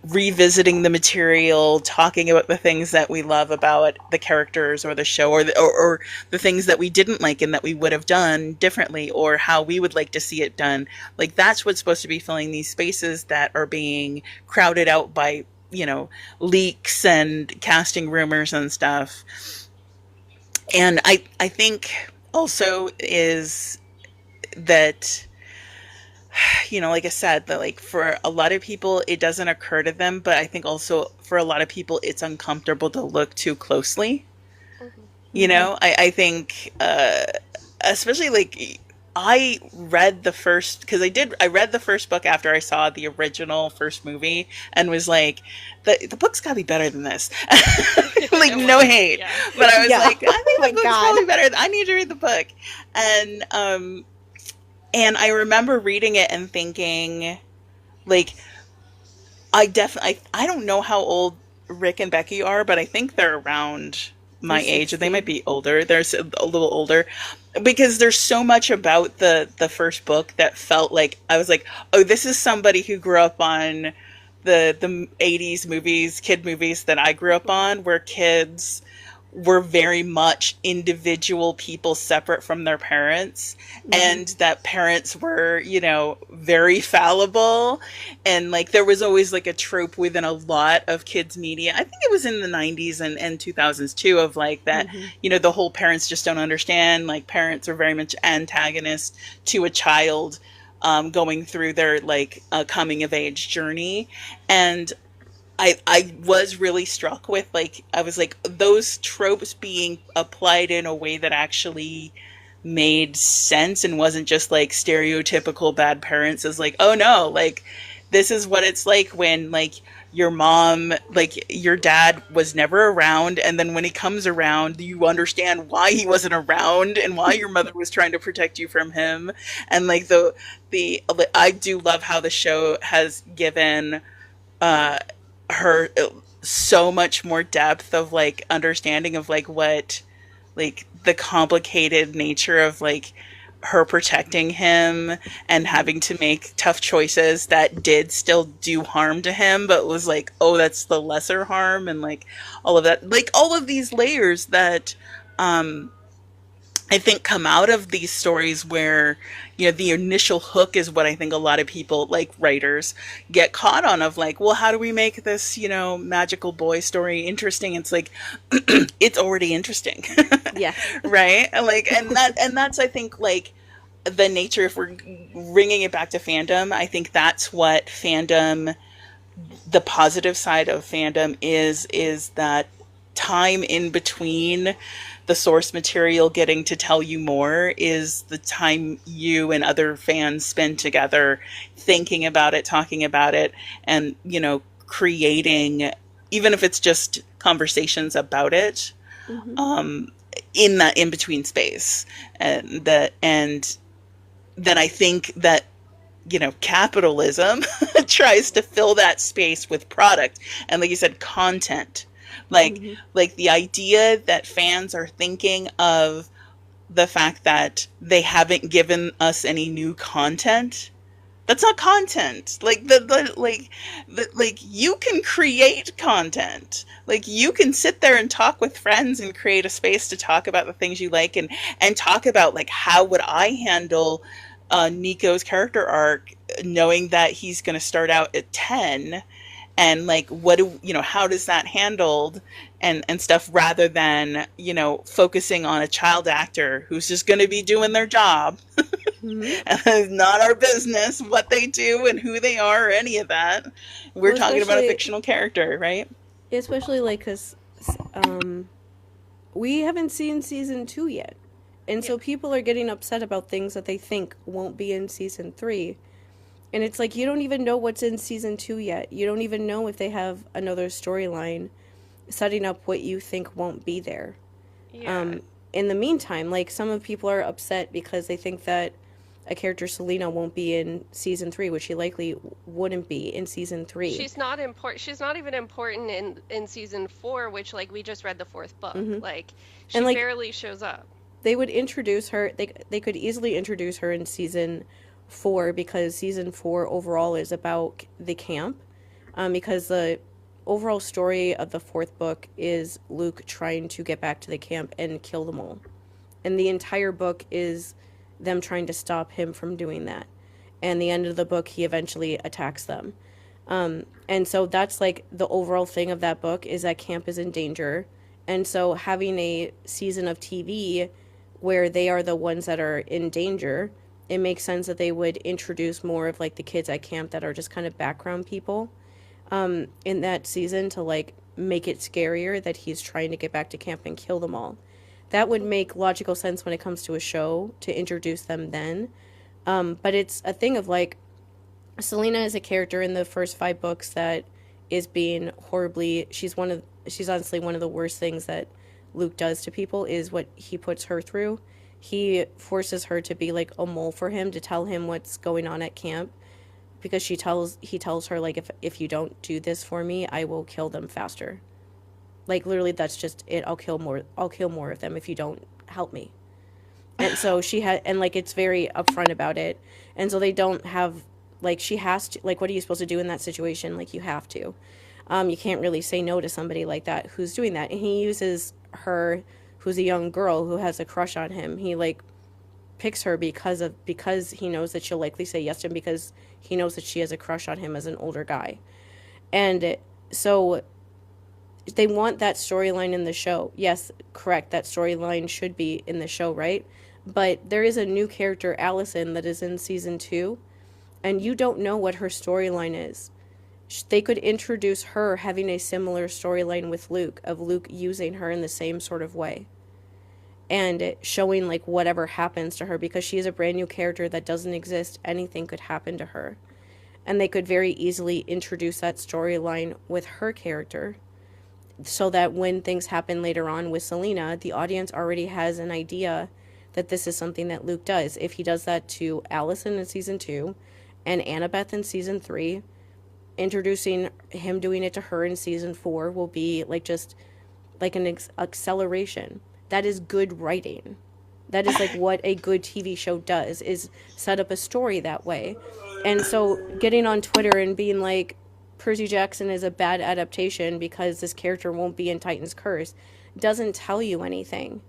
revisiting the material, talking about the things that we love about the characters or the show, or the things that we didn't like and that we would have done differently, or how we would like to see it done. Like that's what's supposed to be filling these spaces that are being crowded out by, you know, leaks and casting rumors and stuff. And I think also is that, you know, like I said, that like for a lot of people it doesn't occur to them, but I think also for a lot of people it's uncomfortable to look too closely. You know, I think especially like I read the first, because I read the first book after I saw the original first movie and was like, the book's gotta be better than this. Like no hate, yeah. but I was like, I think Oh my the book's God. probably better. I need to read the book. And I remember reading it and thinking, like, I don't know how old Rick and Becky are, but I think they're around my They're age. They 16. might be older. They're a little older, because there's so much about the first book that felt like I was like, oh, this is somebody who grew up on the 80s movies, kid movies that I grew up on, where kids were very much individual people separate from their parents, and that parents were, you know, very fallible, and like there was always like a trope within a lot of kids media. I think it was in the 90s and 2000s too, of like that, you know, the whole parents just don't understand, like parents are very much antagonists to a child going through their like coming of age journey. And I was really struck with, like, I was like, those tropes being applied in a way that actually made sense and wasn't just like stereotypical bad parents, is like, oh no, like this is what it's like when like your mom, like your dad was never around, and then when he comes around you understand why he wasn't around and why your mother was trying to protect you from him. And like the I do love how the show has given her so much more depth of like understanding of like what, like the complicated nature of like her protecting him and having to make tough choices that did still do harm to him, but was like, oh, that's the lesser harm, and like all of that, like all of these layers that I think come out of these stories, where, you know, the initial hook is what I think a lot of people, like writers, get caught on, of like, well, how do we make this, you know, magical boy story interesting? It's like, it's already interesting. Yeah. Right? Like, and that's, I think, like, the nature, if we're bringing it back to fandom, I think that's what fandom, the positive side of fandom is that time in between the source material getting to tell you more is the time you and other fans spend together thinking about it, talking about it, and, you know, creating, even if it's just conversations about it, in that in between space. And then I think that, you know, capitalism tries to fill that space with product and, like you said, content. Like the idea that fans are thinking of the fact that they haven't given us any new content. That's not content. Like like you can create content. Like you can sit there and talk with friends and create a space to talk about the things you like, and talk about like, how would I handle Nico's character arc, knowing that he's going to start out at 10, and like, what do you know, how does that handled, and stuff, rather than, you know, focusing on a child actor who's just going to be doing their job. And it's not our business what they do and who they are or any of that. We're Well, talking about a especially- fictional character, right? Especially like, because we haven't seen season 2 yet, and so people are getting upset about things that they think won't be in season 3. And it's like you don't even know what's in season 2 yet. You don't even know if they have another storyline setting up what you think won't be there. Yeah. Um, in the meantime, like some of people are upset because they think that a character Selena won't be in season 3, which she likely wouldn't be in season 3. She's not important. She's not even important in season 4, which like we just read the fourth book. Hmm. Like And she like barely shows up. they would introduce her, they could easily introduce her in season 4 because season 4 overall is about the camp. Because the overall story of the fourth book is Luke trying to get back to the camp and kill them all. And the entire book is them trying to stop him from doing that. And the end of the book, he eventually attacks them. And so that's like the overall thing of that book is that camp is in danger. And so having a season of TV where they are the ones that are in danger, it makes sense that they would introduce more of like the kids at camp that are just kind of background people in that season to like make it scarier that he's trying to get back to camp and kill them all. That would make logical sense when it comes to a show to introduce them then. But it's a thing of like Selena is a character in the first 5 books that is being horribly. She's honestly one of the worst things that Luke does to people is what he puts her through. He forces her to be like a mole for him to tell him what's going on at camp because he tells her like if you don't do this for me, I will kill them faster. Like literally that's just it. I'll kill more of them if you don't help me. And so she had and like it's very upfront about it. And so they don't have like she has to like what are you supposed to do in that situation? Like you have to. You can't really say no to somebody like that who's doing that. And he uses her who's a young girl who has a crush on him. He like picks her because he knows that she'll likely say yes to him because he knows that she has a crush on him as an older guy. And so they want that storyline in the show. Yes, correct. That storyline should be in the show, right? But there is a new character, Allison, that is in season 2, and you don't know what her storyline is. They could introduce her having a similar storyline with Luke, of Luke using her in the same sort of way. And showing like whatever happens to her because she is a brand new character that doesn't exist. Anything could happen to her. And they could very easily introduce that storyline with her character so that when things happen later on with Selena, the audience already has an idea that this is something that Luke does. If he does that to Allison in season 2 and Annabeth in season 3, introducing him doing it to her in season 4 will be like just like an acceleration. That is good writing. That is like what a good TV show does, is set up a story that way. And so getting on Twitter and being like, Percy Jackson is a bad adaptation because this character won't be in Titan's Curse doesn't tell you anything.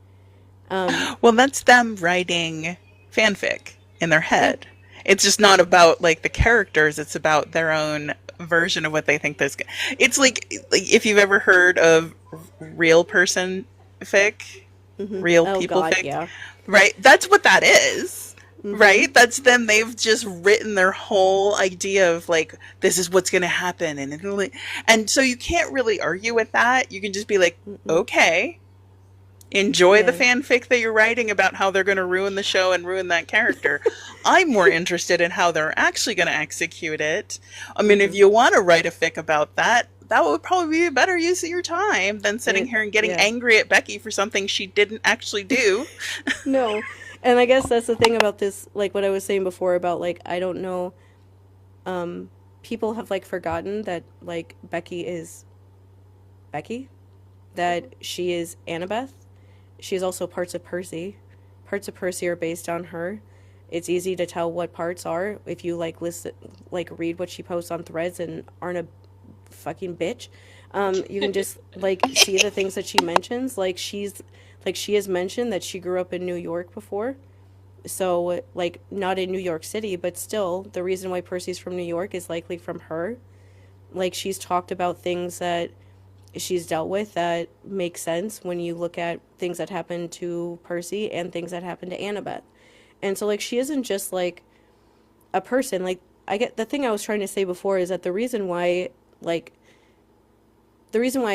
Well, that's them writing fanfic in their Yeah. head. It's just not about like the characters, it's about their own version of what they think this. It's like if you've ever heard of real person fic, real Oh people God, fic, yeah. right? That's what that is. Right? That's them. They've just written their whole idea of like this is what's going to happen, and so you can't really argue with that. You can just be like, okay, enjoy the Yeah. fanfic that you're writing about how they're going to ruin the show and ruin that character. I'm more interested in how they're actually going to execute it. I mean, if you want to write a fic about that, that would probably be a better use of your time than sitting here and getting Yeah. angry at Becky for something she didn't actually do. No. And I guess that's the thing about this, like what I was saying before about like I don't know, people have like forgotten that like Becky is Becky, that she is Annabeth. She's also parts of Percy. Parts of Percy are based on her. It's easy to tell what parts are if you like listen, like read what she posts on Threads and aren't a fucking bitch. You can just like see the things that she mentions. Like she has mentioned that she grew up in New York before. So like not in New York City, but still the reason why Percy's from New York is likely from her. Like she's talked about things that she's dealt with that make sense when you look at things that happened to Percy and things that happened to Annabeth. And so like she isn't just like a person. Like I get the thing I was trying to say before is that the reason why I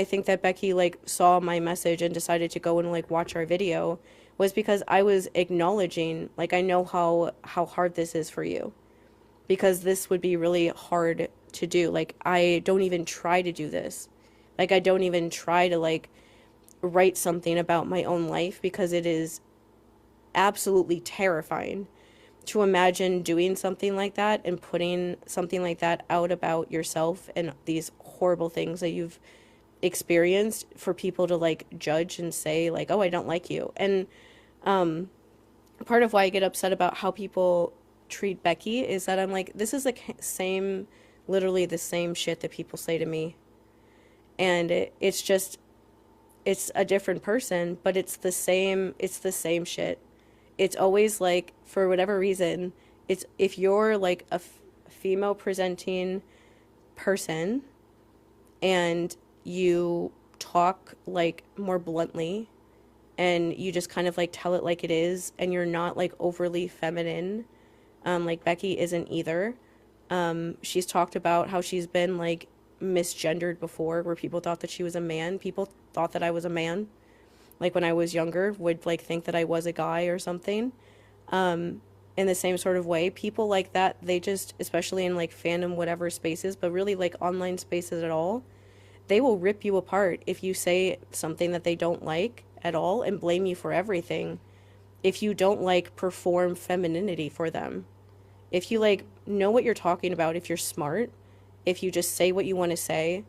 think that Becky like saw my message and decided to go and like watch our video was because I was acknowledging like I know how hard this is for you. because this would be really hard to do. Like, I don't even try to do this. Like, I don't even try to, like, write something about my own life because it is absolutely terrifying to imagine doing something like that and putting something like that out about yourself and these horrible things that you've experienced for people to like judge and say like, oh, I don't like you. And part of why I get upset about how people treat Becky is that I'm like, this is the same, literally the same shit that people say to me. And it's just, it's a different person, but it's the same shit. It's always like, for whatever reason, it's if you're like a female presenting person and you talk like more bluntly and you just kind of like tell it like it is and you're not like overly feminine, like Becky isn't either. She's talked about how she's been like misgendered before, where people thought that she was a man. People thought that I was a man, like when I was younger, would like think that I was a guy or something. In the same sort of way, people like that, they just, especially in like fandom whatever spaces, but really like online spaces at all, they will rip you apart if you say something that they don't like at all and blame you for everything. If you don't like perform femininity for them, if you like know what you're talking about, if you're smart, if you just say what you want to say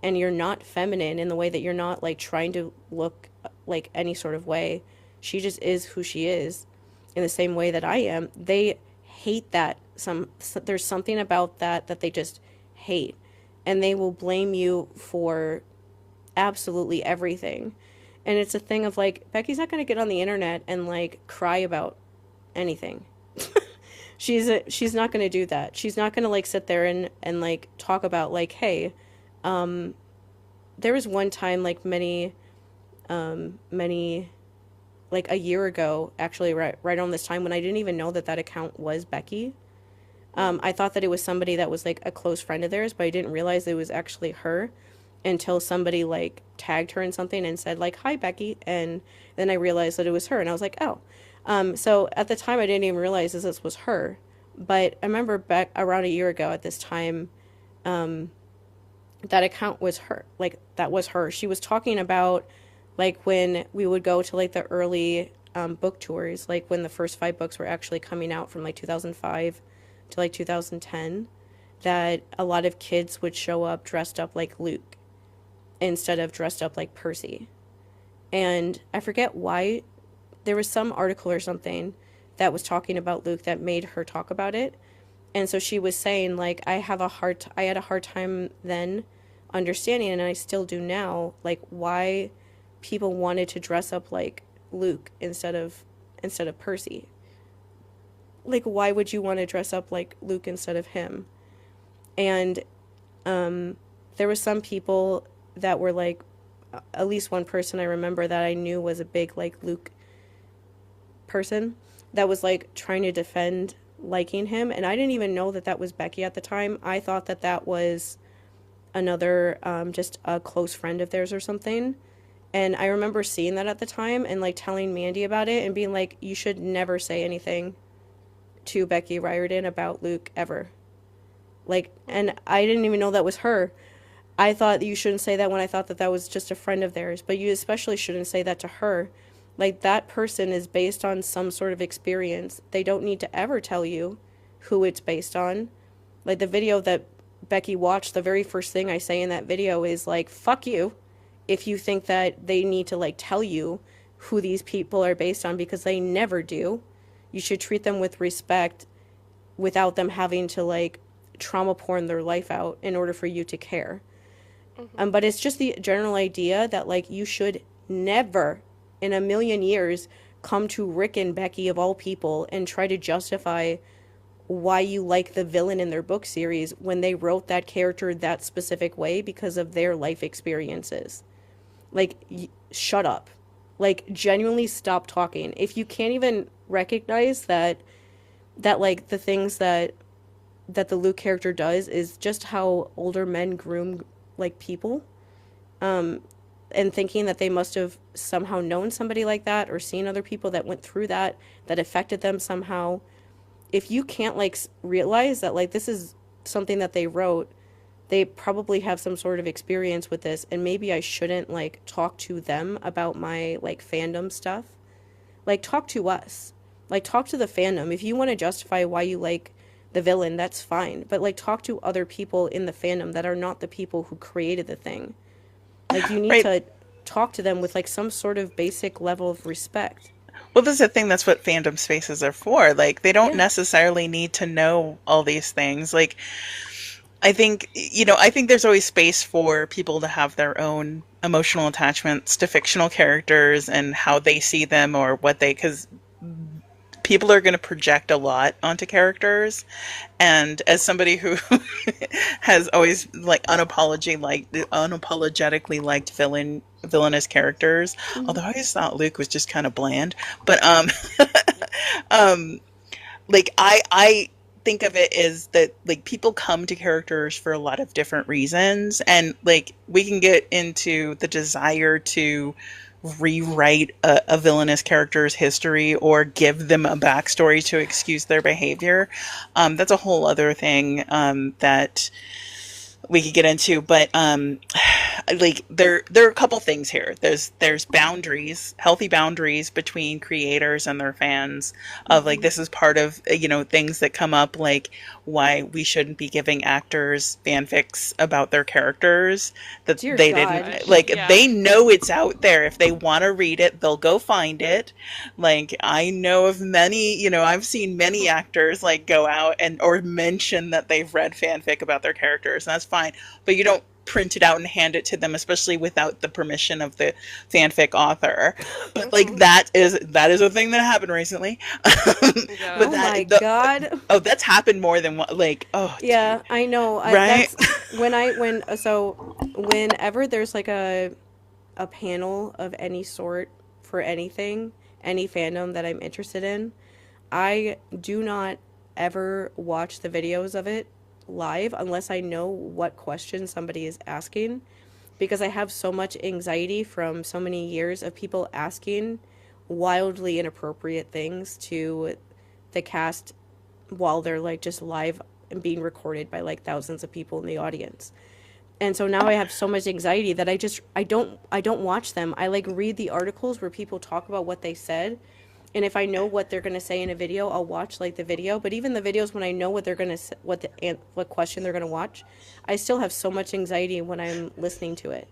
and you're not feminine in the way that you're not like trying to look like any sort of way, she just is who she is in the same way that I am. They hate that. There's something about that they just hate, and they will blame you for absolutely everything. And it's a thing of like, Becky's not going to get on the internet and like cry about anything. She's not going to do that. She's not going to like sit there and like talk about like, hey, there was one time like many like a year ago, actually right on this time, when I didn't even know that account was Becky. I thought that it was somebody that was like a close friend of theirs, but I didn't realize it was actually her until somebody like tagged her in something and said like, hi Becky, and then I realized that it was her, and I was like, oh. So at the time I didn't even realize this was her, but I remember back around a year ago at this time, that account was her. Like, that was her. She was talking about like when we would go to like the early book tours, like when the first 5 books were actually coming out from like 2005 to like 2010, that a lot of kids would show up dressed up like Luke instead of dressed up like Percy. And I forget why, there was some article or something that was talking about Luke that made her talk about it. And so she was saying like, I had a hard time then understanding, and I still do now, like why people wanted to dress up like Luke instead of Percy. Like, why would you want to dress up like Luke instead of him? And there were some people that were like, at least one person I remember that I knew was a big like Luke person that was like trying to defend liking him, and I didn't even know that was Becky at the time. I thought that was another just a close friend of theirs or something. And I remember seeing that at the time and like telling Mandy about it and being like, you should never say anything to Becky Riordan about Luke ever. Like, and I didn't even know that was her. I thought you shouldn't say that when I thought that was just a friend of theirs, but you especially shouldn't say that to her. Like, that person is based on some sort of experience. They don't need to ever tell you who it's based on. Like, the video that Becky watched, the very first thing I say in that video is like, fuck you if you think that they need to like tell you who these people are based on, because they never do. You should treat them with respect without them having to like trauma porn their life out in order for you to care. Mm-hmm. But it's just the general idea that like you should never in a million years come to Rick and Becky of all people and try to justify why you like the villain in their book series when they wrote that character that specific way because of their life experiences. Like, shut up. Like, genuinely stop talking. If you can't even recognize that like the things that the Luke character does is just how older men groom like people, and thinking that they must have somehow known somebody like that or seen other people that went through that affected them somehow. if you can't like realize that like this is something that they wrote, they probably have some sort of experience with this, and maybe I shouldn't like talk to them about my like fandom stuff. Like talk to us. Like talk to the fandom. If you want to justify why you like the villain, that's fine. But like talk to other people in the fandom that are not the people who created the thing. Like you need Right. to talk to them with like some sort of basic level of respect. Well, this is the thing. That's what fandom spaces are for. Like, they don't Yeah. necessarily need to know all these things. Like, I think there's always space for people to have their own emotional attachments to fictional characters and how they see them or what they, because people are going to project a lot onto characters. And as somebody who has always unapologetically liked villainous characters, Hmm. although I always thought Luke was just kind of bland, but um, like I think of it as that like people come to characters for a lot of different reasons, and like we can get into the desire to rewrite a villainous character's history or give them a backstory to excuse their behavior. That's a whole other thing that we could get into, but like there are a couple things here. There's boundaries, healthy boundaries between creators and their fans of like Hmm. this is part of things that come up, like why we shouldn't be giving actors fanfics about their characters that Dear they God. didn't Gosh, like. yeah. They know it's out there. If they want to read it, they'll go find it. Like I know of many, I've seen many actors like go out and or mention that they've read fanfic about their characters, and that's fine. But you don't print it out and hand it to them, especially without the permission of the fanfic author. But like Hmm. that is a thing that happened recently. Yeah. But Oh my that the, God. oh, that's happened more than one. Like, oh, dude, Yeah, I know. right? That's whenever there's like a panel of any sort for anything, any fandom that I'm interested in, I do not ever watch the videos of it live unless I know what question somebody is asking, because I have so much anxiety from so many years of people asking wildly inappropriate things to the cast while they're like just live and being recorded by like thousands of people in the audience. And so now I have so much anxiety that I don't watch them. I like read the articles where people talk about what they said, and if I know what they're going to say in a video, I'll watch like the video. But even the videos when I know what they're going to what question they're going to watch, I still have so much anxiety when I'm listening to it.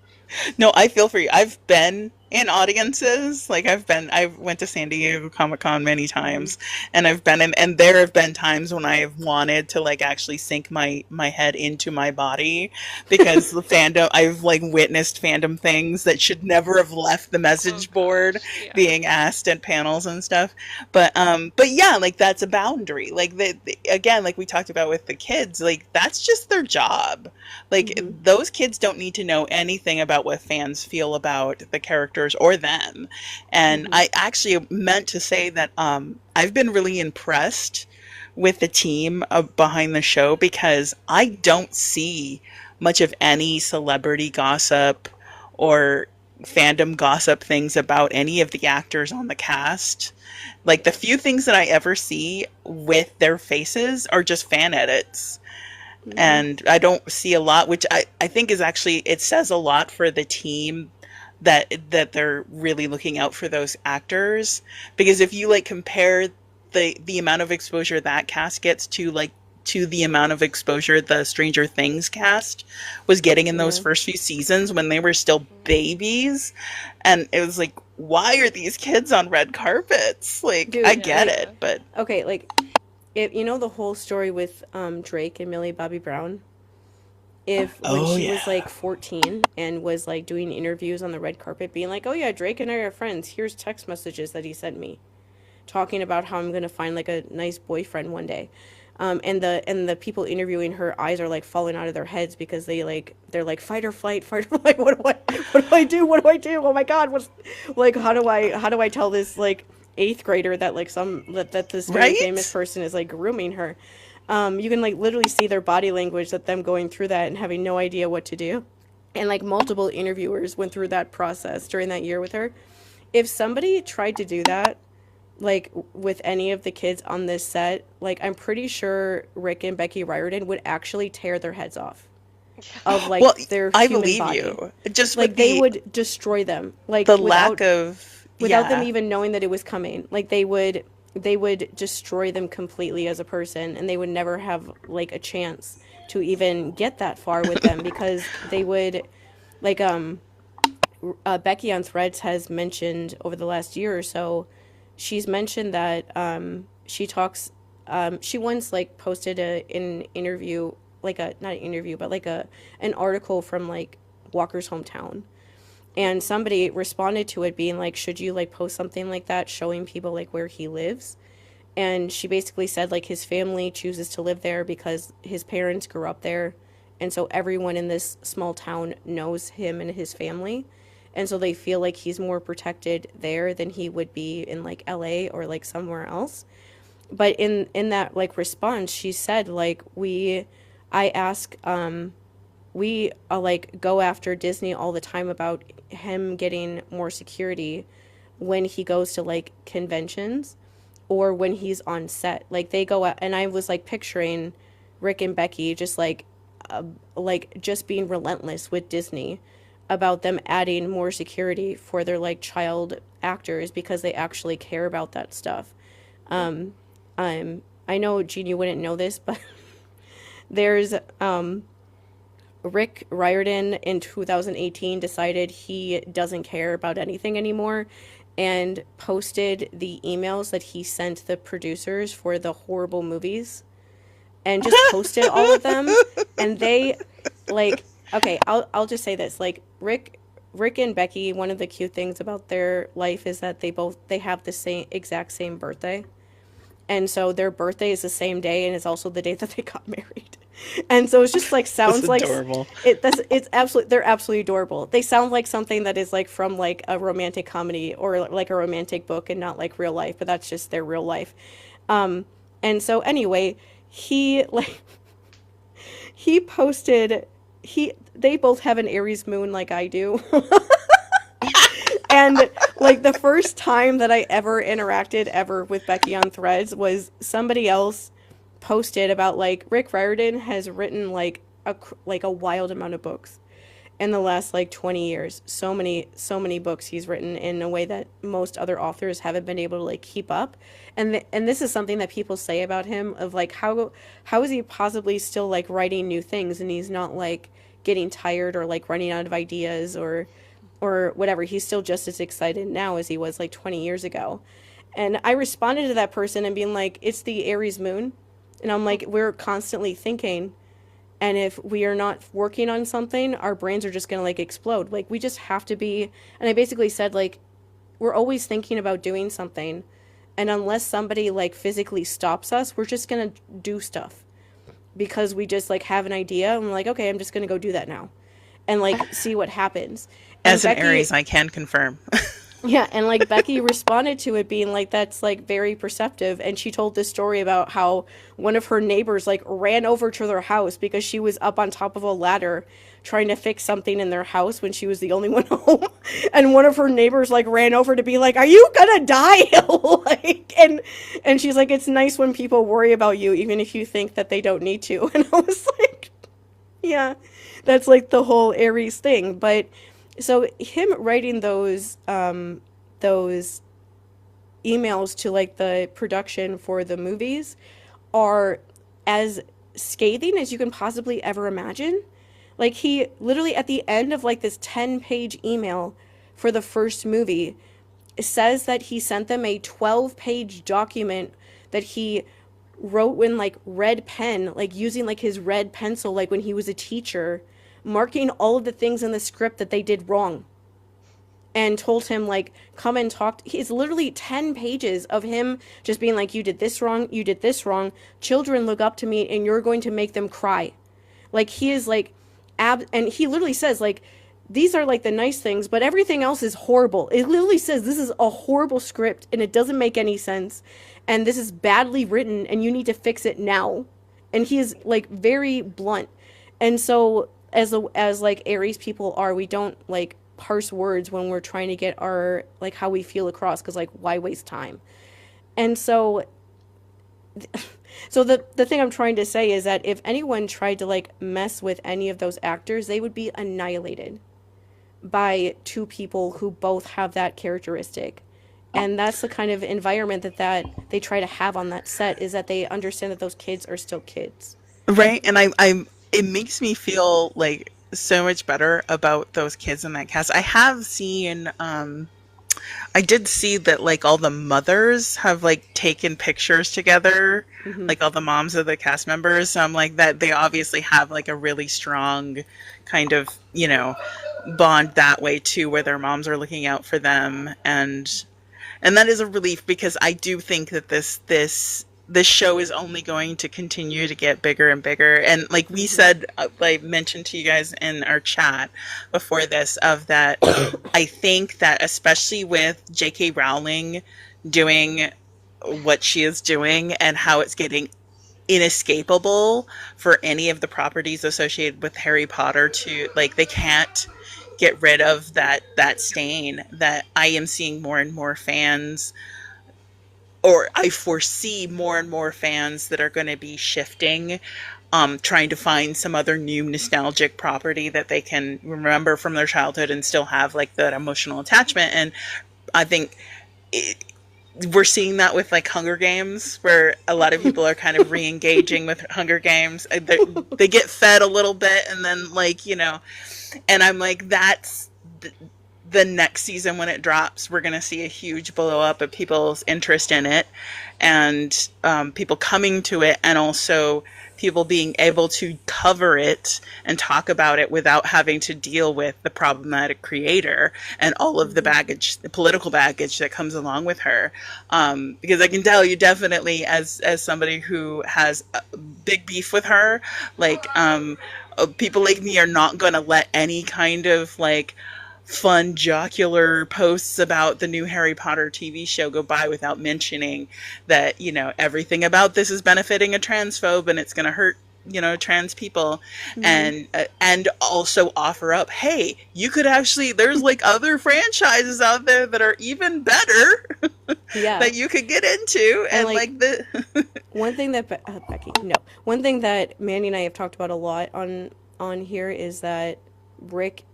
No, I feel for you. I've been in audiences. Like I went to San Diego Comic Con many Hmm. times, and I've been in, and there have been times when I've wanted to like actually sink my head into my body because the fandom, I've like witnessed fandom things that should never have left the Oh message board gosh, yeah. being asked at panels and stuff. But yeah, like that's a boundary. Like again, like we talked about with the kids, like that's just their job. Like Hmm. those kids don't need to know anything about what fans feel about the characters or them. And Hmm. I actually meant to say that I've been really impressed with the team behind the show because I don't see much of any celebrity gossip or fandom gossip things about any of the actors on the cast. Like the few things that I ever see with their faces are just fan edits, Hmm. and I don't see a lot, which I think is actually, it says a lot for the team that they're really looking out for those actors, because if you like compare the amount of exposure that cast gets to the amount of exposure the Stranger Things cast was getting in those Yeah. first few seasons when they were still babies, and it was like, why are these kids on red carpets? Like I Dude, get like, Yeah. it, but okay, like, if you know the whole story with Drake and Millie Bobby Brown, if when oh she was yeah. like 14 and was like doing interviews on the red carpet being like, "Oh yeah, Drake and I are friends. Here's text messages that he sent me talking about how I'm going to find like a nice boyfriend one day." And the people interviewing her eyes are like falling out of their heads because they're like fight or flight. What do I do? What do I do? Oh my God, what's like how do I tell this like eighth grader that like that this very famous Right? person is like grooming her? You can like literally see their body language, that them going through that and having no idea what to do. And like multiple interviewers went through that process during that year with her. If somebody tried to do that like with any of the kids on this set, like I'm pretty sure Rick and Becky Riordan would actually tear their heads off of Well, like their I human believe body. you. Just with Like they would destroy them, like the lack of, without them yeah. even knowing that it was coming. Like they would destroy them completely as a person, and they would never have like a chance to even get that far with them because they would like Becky on Threads has mentioned over the last year or so, she's mentioned that she once like posted an interview, like a not an interview but like a an article from like Walker's hometown, and somebody responded to it being like, should you like post something like that showing people like where he lives? And she basically said like his family chooses to live there because his parents grew up there, and so everyone in this small town knows him and his family, and so they feel like he's more protected there than he would be in like LA or like somewhere else. But in that like response, she said like I ask we like go after Disney all the time about him getting more security when he goes to like conventions or when he's on set. Like they go out, and I was like picturing Rick and Becky just like just being relentless with Disney about them adding more security for their like child actors because they actually care about that stuff. Um, I know Jeanne, you wouldn't know this, but there's Rick Riordan in 2018 decided he doesn't care about anything anymore and posted the emails that he sent the producers for the horrible movies and just posted all of them, and they like, okay, I'll just say this, like Rick and Becky, one of the cute things about their life is that they have the exact same birthday. And so their birthday is the same day, and it's also the day that they got married. And so it's just like That's sounds like adorable. it's absolutely, they're absolutely adorable. They sound like something that is like from like a romantic comedy or like a romantic book and not like real life, but that's just their real life. Um and so anyway, he like he posted he they both have an Aries moon like I do. And like the first time that I ever interacted ever with Becky on Threads was somebody else posted about like Rick Riordan has written like a wild amount of books in the last like 20 years. So many books he's written in a way that most other authors haven't been able to like keep up. And this is something that people say about him of like how is he possibly still like writing new things and he's not like getting tired or like running out of ideas or whatever. He's still just as excited now as he was like 20 years ago. And I responded to that person and being like, it's the Aries moon. And I'm like, we're constantly thinking. And if we are not working on something, our brains are just going to like explode. Like we just have to be. And I basically said like, we're always thinking about doing something. And unless somebody like physically stops us, we're just going to do stuff because we just like have an idea. And we're like, okay, I'm just going to go do that now and like see what happens. And As an Aries, I can confirm. yeah, and like Becky responded to it being like, that's like very perceptive. And she told this story about how one of her neighbors like ran over to their house because she was up on top of a ladder trying to fix something in their house when she was the only one home. And one of her neighbors like ran over to be like, are you gonna die? Like, and she's like, it's nice when people worry about you, even if you think that they don't need to. And I was like, yeah, that's like the whole Aries thing. But so him writing those emails to like the production for the movies are as scathing as you can possibly ever imagine. Like he literally at the end of like this 10-page email for the first movie says that he sent them a 12-page document that he wrote in like red pen, like using like his red pencil like when he was a teacher, marking all of the things in the script that they did wrong, and told him like come and talk. It's literally 10 pages of him just being like, you did this wrong, you did this wrong, children look up to me and you're going to make them cry. Like he is like and he literally says like, these are like the nice things, but everything else is horrible. It literally says this is a horrible script and it doesn't make any sense and this is badly written and you need to fix it now. And he is like very blunt. And so as like Aries people are, we don't like parse words when we're trying to get our like how we feel across, because like why waste time? And so the thing I'm trying to say is that if anyone tried to like mess with any of those actors, they would be annihilated by two people who both have that characteristic. And that's the kind of environment that they try to have on that set, is that they understand that those kids are still kids. Right, and I'm it makes me feel like so much better about those kids in that cast. I did see that like all the mothers have like taken pictures together, Hmm. like all the moms of the cast members. So I'm like that they obviously have like a really strong kind of, bond that way too, where their moms are looking out for them, and that is a relief because I do think that this show is only going to continue to get bigger and bigger. And like we Hmm. said, I mentioned to you guys in our chat before this, of that I think that especially with J.K. Rowling doing what she is doing and how it's getting inescapable for any of the properties associated with Harry Potter to, like, they can't get rid of that stain, that I am seeing more and more fans, or I foresee more and more fans that are going to be shifting, trying to find some other new nostalgic property that they can remember from their childhood and still have like that emotional attachment. And I think it, we're seeing that with like Hunger Games, where a lot of people are kind of re-engaging with Hunger Games. They get fed a little bit, and then like and I'm like, that's the next season when it drops, we're going to see a huge blow up of people's interest in it, and people coming to it, and also people being able to cover it and talk about it without having to deal with the problematic creator and all of the Hmm. baggage, the political baggage that comes along with her. Because I can tell you definitely, as somebody who has a big beef with her, like people like me are not going to let any kind of like fun jocular posts about the new Harry Potter TV show go by without mentioning that, everything about this is benefiting a transphobe and it's going to hurt, trans people, Hmm. and also offer up, hey, you could actually, there's like other franchises out there that are even better Yeah. that you could get into, And and like like the one thing that Becky, no, one thing that Mandy and I have talked about a lot on here is that Rick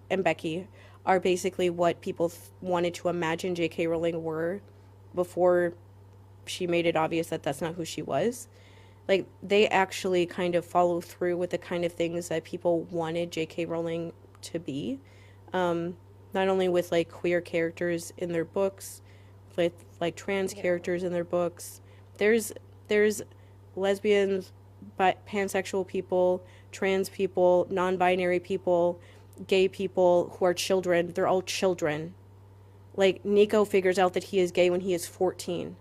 and Becky are basically what people wanted to imagine J.K. Rowling were before she made it obvious that that's not who she was. Like they actually kind of follow through with the kind of things that people wanted J.K. Rowling to be. Not only with like queer characters in their books, with like trans Yeah. characters in their books. There's there's lesbians, pansexual people, trans people, non-binary people, gay people who are children. They're all children. Like Nico figures out that he is gay when he is 14,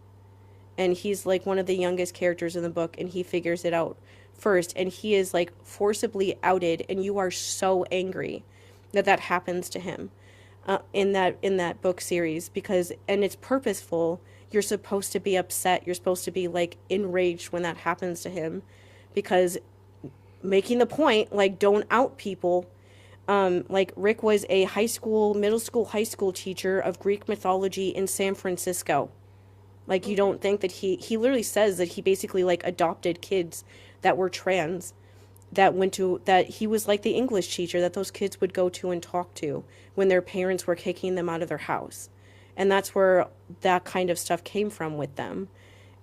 and he's like one of the youngest characters in the book, and he figures it out first, and he is like forcibly outed, and you are so angry that that happens to him, in that book series, because and it's purposeful. You're supposed to be upset, you're supposed to be like enraged when that happens to him, because making the point like don't out people. Like Rick was a middle school, high school teacher of Greek mythology in San Francisco. Like you Hmm. don't think that he literally says that he basically like adopted kids that were trans, that he was like the English teacher that those kids would go to and talk to when their parents were kicking them out of their house. And that's where that kind of stuff came from with them.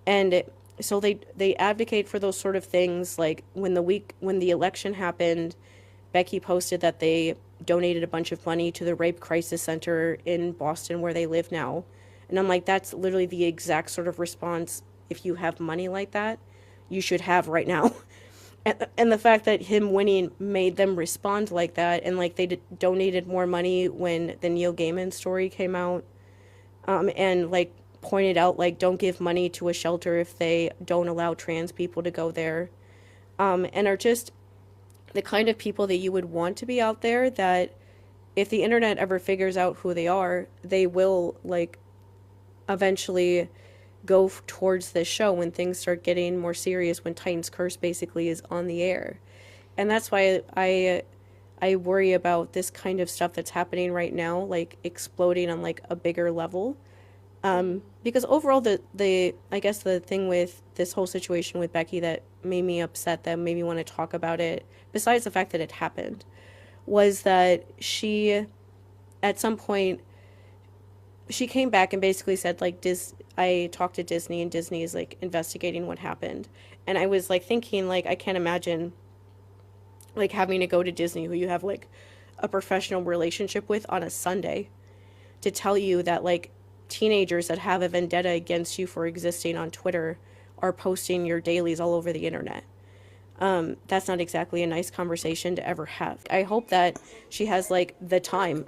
And so they advocate for those sort of things. Like when the election happened, Becky posted that they donated a bunch of money to the rape crisis center in Boston where they live now. And I'm like, that's literally the exact sort of response, if you have money like that, you should have right now. And the fact that him winning made them respond like that, and like they donated more money when the Neil Gaiman story came out, and like pointed out like don't give money to a shelter if they don't allow trans people to go there, and are just the kind of people that you would want to be out there, that if the internet ever figures out who they are, they will like eventually go towards this show when things start getting more serious, when Titan's Curse basically is on the air. And that's why I worry about this kind of stuff that's happening right now, like exploding on like a bigger level, Because overall, the I guess the thing with this whole situation with Becky that made me upset, that made me want to talk about it, besides the fact that it happened, was that she, at some point, she came back and basically said like, I talked to Disney and Disney is like investigating what happened. And I was like thinking like, I can't imagine like having to go to Disney, who you have like a professional relationship with, on a Sunday to tell you that like teenagers that have a vendetta against you for existing on Twitter are posting your dailies all over the internet. That's not exactly a nice conversation to ever have. I hope that she has like the time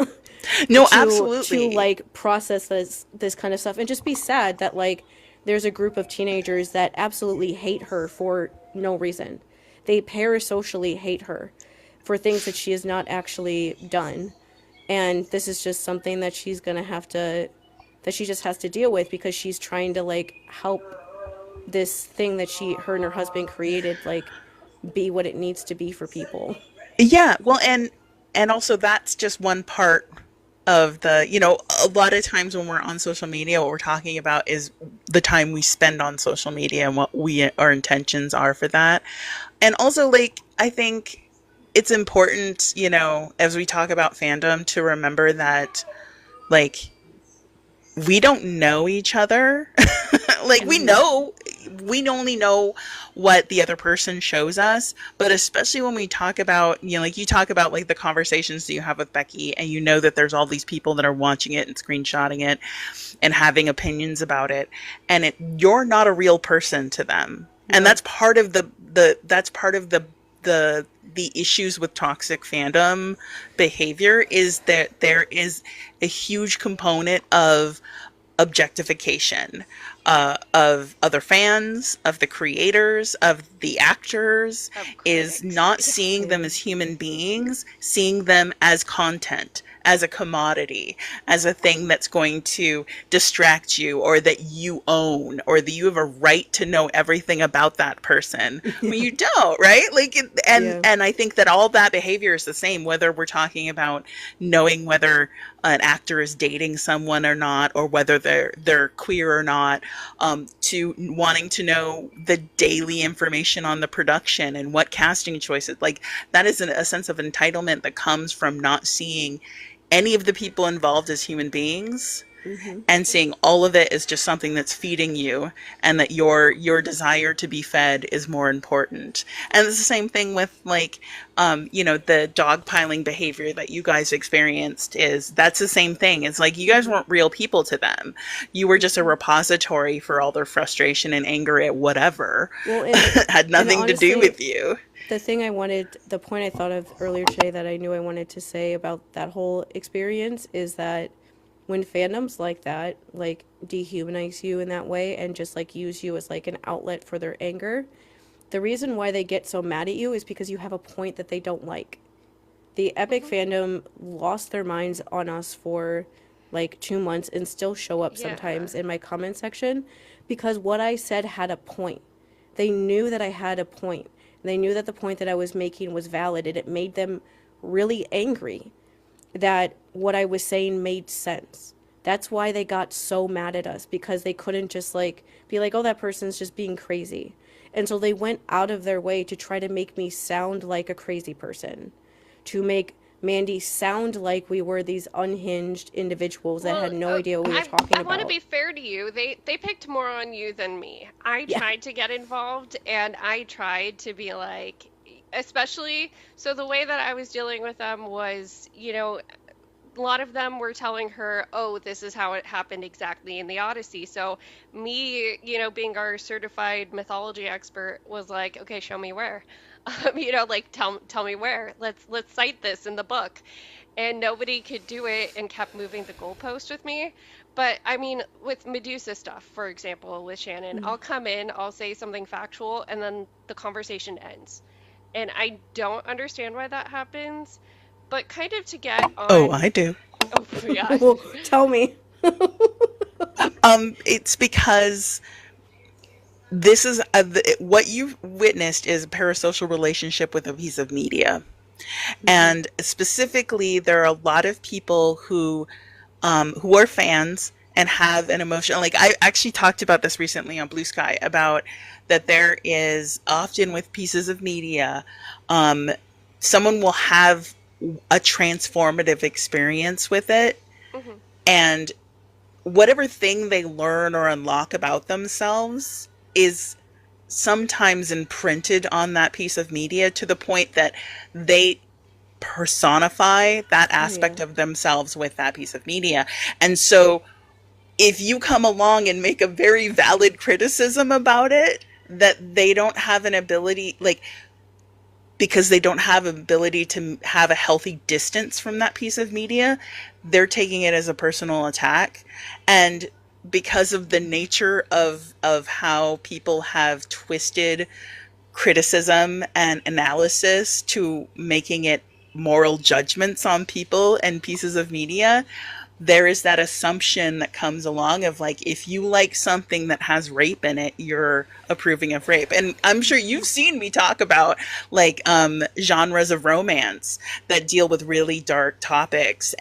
No, to absolutely. like process this kind of stuff, and just be sad that like there's a group of teenagers that absolutely hate her for no reason. They parasocially hate her for things that she has not actually done. And this is just something that she's going to have to, that she just has to deal with, because she's trying to like help this thing that her and her husband created like be what it needs to be for people. Yeah, well, and also that's just one part of the, a lot of times when we're on social media, what we're talking about is the time we spend on social media and what our intentions are for that. And also, like, I think it's important, as we talk about fandom, to remember that, like, we don't know each other. Like, we only know what the other person shows us, but especially when we talk about, like you talk about like the conversations that you have with Becky, and that there's all these people that are watching it and screenshotting it and having opinions about it, and you're not a real person to them. And that's part of the issues with toxic fandom behavior, is that there is a huge component of objectification of other fans, of the creators, of the actors, is not seeing them as human beings, seeing them as content, as a commodity, as a thing that's going to distract you, or that you own, or that you have a right to know everything about that person when you don't, right? Like, and I think that all that behavior is the same, whether we're talking about knowing whether an actor is dating someone or not, or whether they're queer or not, to wanting to know the daily information on the production and what casting choices. Like, that is a sense of entitlement that comes from not seeing any of the people involved as human beings, and seeing all of it as just something that's feeding you, and that your desire to be fed is more important. And it's the same thing with like, the dogpiling behavior that you guys experienced. That's the same thing. It's like, you guys weren't real people to them. You were just a repository for all their frustration and anger at whatever. Well, had nothing honestly, to do with you. The point I thought of earlier today that I knew I wanted to say about that whole experience is that when fandoms like that, like, dehumanize you in that way and just like use you as like an outlet for their anger, the reason why they get so mad at you is because you have a point that they don't like. The Epic fandom lost their minds on us for like 2 months and still show up sometimes in my comment section because what I said had a point. They knew that I had a point. They knew that the point that I was making was valid, and it made them really angry that what I was saying made sense. That's why they got so mad at us, because they couldn't just like be like, oh, that person's just being crazy. And so they went out of their way to try to make me sound like a crazy person, to make Mandy sound like we were these unhinged individuals that had no idea what we were talking about. I want to be fair to you. They picked more on you than me. I tried to get involved, and I tried to be like, especially, so the way that I was dealing with them was, a lot of them were telling her, oh, this is how it happened exactly in the Odyssey. So me, being our certified mythology expert, was like, okay, show me where. Like, tell me where. Let's cite this in the book. And nobody could do it, and kept moving the goalpost with me. But I mean, with Medusa stuff, for example, with Shannon, I'll come in, I'll say something factual, and then the conversation ends. And I don't understand why that happens, but kind of to get on... Oh, I do. Oh, yeah. Well, tell me. It's because this is what you've witnessed is a parasocial relationship with a piece of media. And specifically, there are a lot of people who are fans and have an emotion. Like, I actually talked about this recently on Blue Sky about that there is often with pieces of media, um, someone will have a transformative experience with it, Hmm. and whatever thing they learn or unlock about themselves is sometimes imprinted on that piece of media to the point that they personify that Oh yeah. aspect of themselves with that piece of media. And so if you come along and make a very valid criticism about it, that they don't have an ability, like, because they don't have ability to have a healthy distance from that piece of media, they're taking it as a personal attack. And because of the nature of how people have twisted criticism and analysis to making it moral judgments on people and pieces of media, there is that assumption that comes along of like, if you like something that has rape in it, you're approving of rape. And I'm sure you've seen me talk about like genres of romance that deal with really dark topics,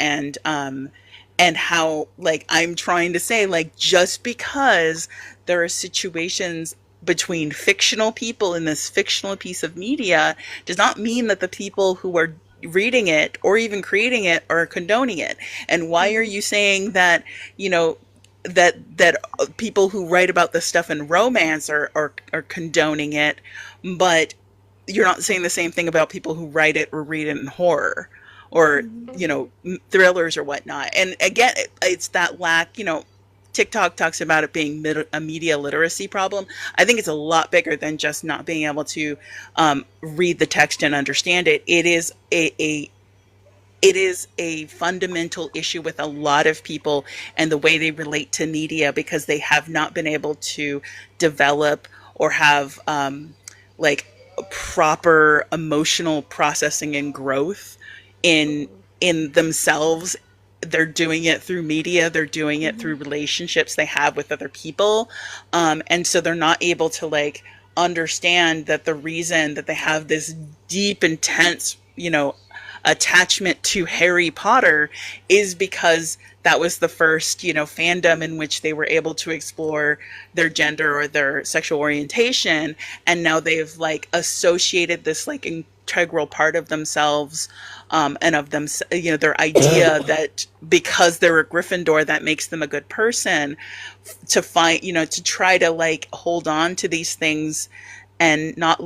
and how, like, I'm trying to say, like, just because there are situations between fictional people in this fictional piece of media does not mean that the people who are reading it or even creating it are condoning it. And why are you saying that, you know, that people who write about this stuff in romance are condoning it, but you're not saying the same thing about people who write it or read it in horror or, you Hmm. know, thrillers or whatnot. And again, it's that lack, you know, TikTok talks about it being a media literacy problem. I think it's a lot bigger than just not being able to read the text and understand it. It is a fundamental issue with a lot of people and the way they relate to media, because they have not been able to develop or have like proper emotional processing and growth in Hmm. themselves. They're doing it through media, they're doing it through Hmm. relationships they have with other people, and so they're not able to like understand that the reason that they have this deep intense, you know, attachment to Harry Potter is because that was the first, you know, fandom in which they were able to explore their gender or their sexual orientation. And now they've like associated this like integral part of themselves, and of them, you know, their idea that because they're a Gryffindor, that makes them a good person, to find, you know, to try to like hold on to these things and not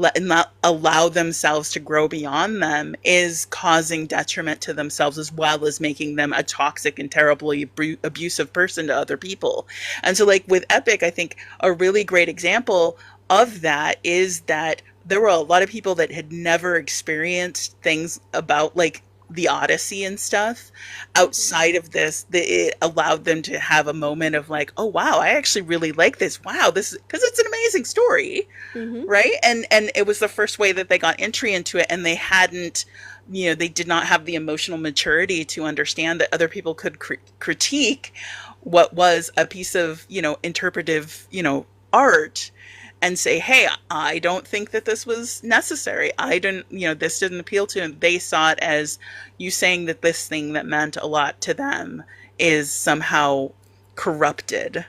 allow themselves to grow beyond them is causing detriment to themselves, as well as making them a toxic and terribly abusive person to other people. And so like with Epic, I think a really great example of that is that there were a lot of people that had never experienced things about like the Odyssey and stuff Hmm. outside of this, that it allowed them to have a moment of like, oh wow, I actually really like this. Wow, this is, because it's an amazing story, Hmm. right? And it was the first way that they got entry into it, and they hadn't, you know, they did not have the emotional maturity to understand that other people could critique what was a piece of, you know, interpretive, you know, art, and say, hey, I don't think that this was necessary, I didn't, you know, this didn't appeal to them. They saw it as you saying that this thing that meant a lot to them is somehow corrupted,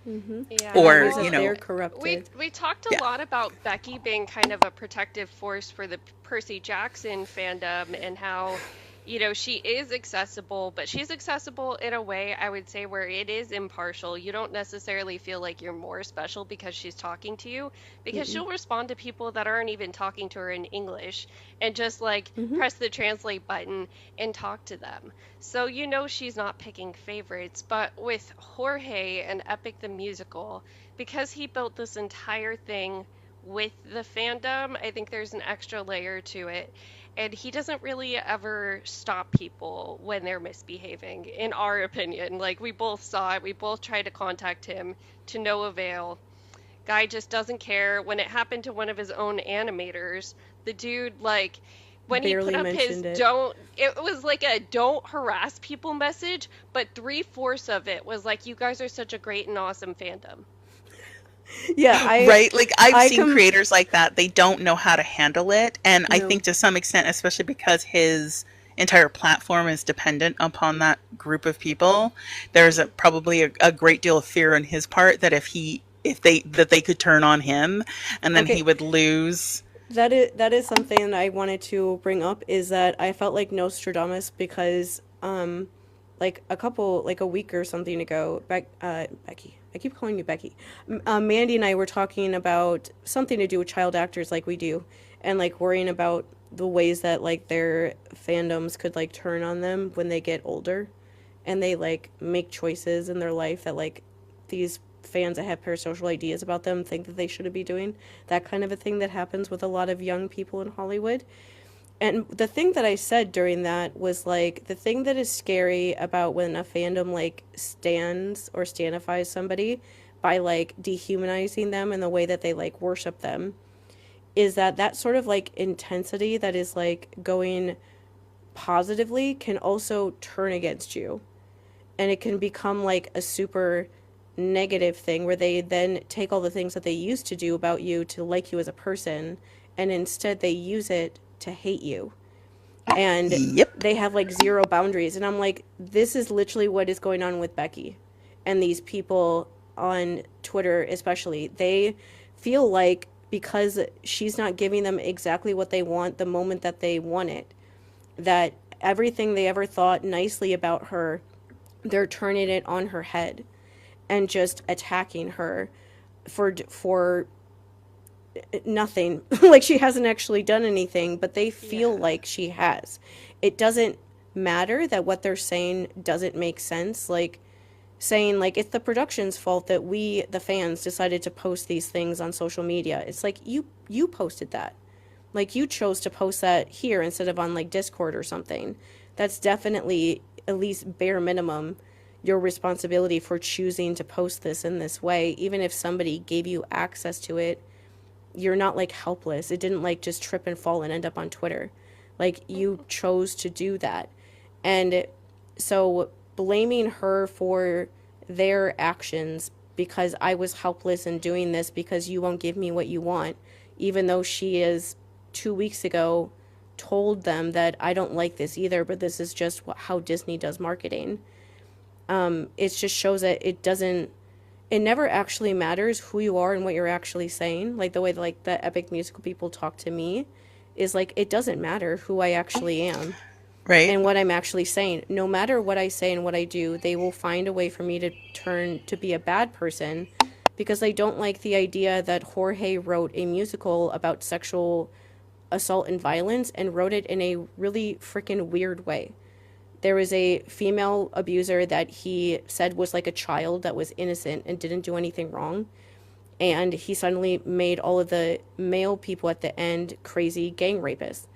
Hmm. And Yeah, that or means well, you that know, they're corrupted. we talked a yeah. lot about Becky being kind of a protective force for the Percy Jackson fandom and how, you know, she is accessible, but she's accessible in a way I would say where it is impartial. You don't necessarily feel like you're more special because she's talking to you, because Mm-mm. she'll respond to people that aren't even talking to her in English and just like Hmm. press the translate button and talk to them. So you know she's not picking favorites, but with Jorge and Epic the Musical, because he built this entire thing with the fandom, I think there's an extra layer to it. And he doesn't really ever stop people when they're misbehaving, in our opinion. Like, we both saw it, we both tried to contact him to no avail. Guy just doesn't care. When it happened to one of his own animators, the dude, like, when he put Barely up his mentioned it. don't, it was like a don't harass people message, but three-fourths of it was like, you guys are such a great and awesome fandom. Yeah, I Right? Like I've I seen come creators like that. They don't know how to handle it. And I no. think to some extent, especially because his entire platform is dependent upon that group of people, there's probably a great deal of fear on his part that if they could turn on him and then he Okay, would lose. that is something that I wanted to bring up is that I felt like Nostradamus because like a week or something ago, Becky, I keep calling you Becky. Mandy and I were talking about something to do with child actors like we do, and like worrying about the ways that like their fandoms could like turn on them when they get older and they like make choices in their life that like these fans that have parasocial ideas about them think that they shouldn't be doing. That kind of a thing that happens with a lot of young people in Hollywood. And the thing that I said during that was like the thing that is scary about when a fandom like stands or standifies somebody by like dehumanizing them in the way that they like worship them is that that sort of like intensity that is like going positively can also turn against you, and it can become like a super negative thing where they then take all the things that they used to do about you to like you as a person, and instead they use it to hate you, and Yep. they have like zero boundaries. And I'm like, this is literally what is going on with Becky and these people on Twitter especially. They feel like because she's not giving them exactly what they want the moment that they want it, that everything they ever thought nicely about her, they're turning it on her head and just attacking her for nothing. Like she hasn't actually done anything, but they feel Yeah. like she has. It doesn't matter that what they're saying doesn't make sense. Like saying like it's the production's fault that we the fans decided to post these things on social media. It's like you posted that. Like you chose to post that here instead of on like Discord or something. That's definitely at least bare minimum your responsibility for choosing to post this in this way. Even if somebody gave you access to it, you're not like helpless. It didn't like just trip and fall and end up on Twitter. Like you chose to do that. And so blaming her for their actions because I was helpless in doing this because you won't give me what you want, even though she is 2 weeks ago told them that I don't like this either, but this is just how Disney does marketing. It just shows that it never actually matters who you are and what you're actually saying. Like the way like the epic musical people talk to me is like it doesn't matter who I actually am Right. and what I'm actually saying. No matter what I say and what I do, they will find a way for me to turn to be a bad person because they don't like the idea that Jorge wrote a musical about sexual assault and violence and wrote it in a really freaking weird way. There was a female abuser that he said was like a child that was innocent and didn't do anything wrong. And he suddenly made all of the male people at the end crazy gang rapists.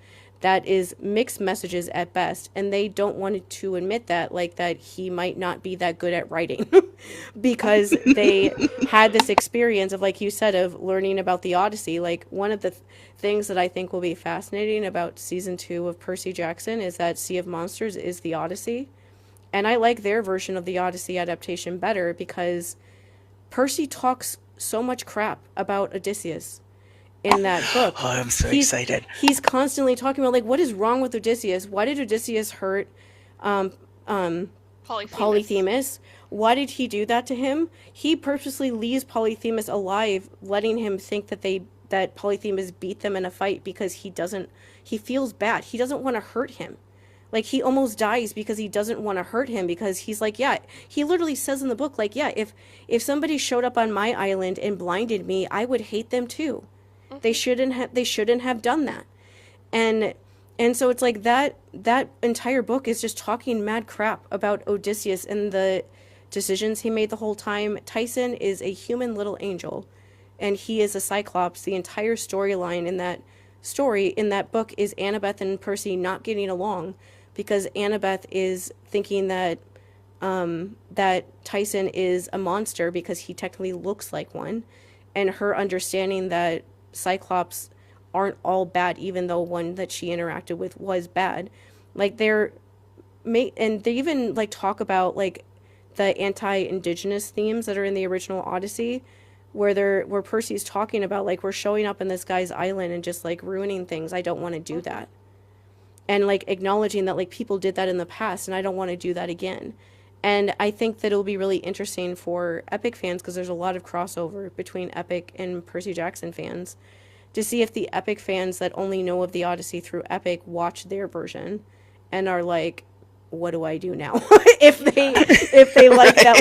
That is mixed messages at best, and they don't want to admit that, like that he might not be that good at writing because they had this experience of, like you said, of learning about the Odyssey. Like one of the things that I think will be fascinating about season 2 of Percy Jackson is that Sea of Monsters is the Odyssey, and I like their version of the Odyssey adaptation better because Percy talks so much crap about Odysseus in that book. Oh, I'm so He's excited. he's constantly talking about like what is wrong with Odysseus? Why did Odysseus hurt um Polyphemus. Polyphemus? Why did he do that to him? He purposely leaves Polyphemus alive, letting him think that Polyphemus beat them in a fight because he feels bad. He doesn't want to hurt him. Like he almost dies because he doesn't want to hurt him because he's like, yeah, he literally says in the book like, yeah, if somebody showed up on my island and blinded me, I would hate them too. They shouldn't have done that. And and so it's like that entire book is just talking mad crap about Odysseus and the decisions he made the whole time. Tyson is a human little angel and he is a cyclops. The entire storyline in that book is Annabeth and Percy not getting along because Annabeth is thinking that Tyson is a monster because he technically looks like one, and her understanding that Cyclops aren't all bad, even though one that she interacted with was bad. Like and they even like talk about like the anti-indigenous themes that are in the original Odyssey, where Percy's talking about like we're showing up in this guy's island and just like ruining things. I don't want to do that. and like acknowledging that like people did that in the past and I don't want to do that again. And I think that it'll be really interesting for Epic fans because there's a lot of crossover between Epic and Percy Jackson fans to see if the Epic fans that only know of the Odyssey through Epic watch their version and are like, what do I do now? If they like that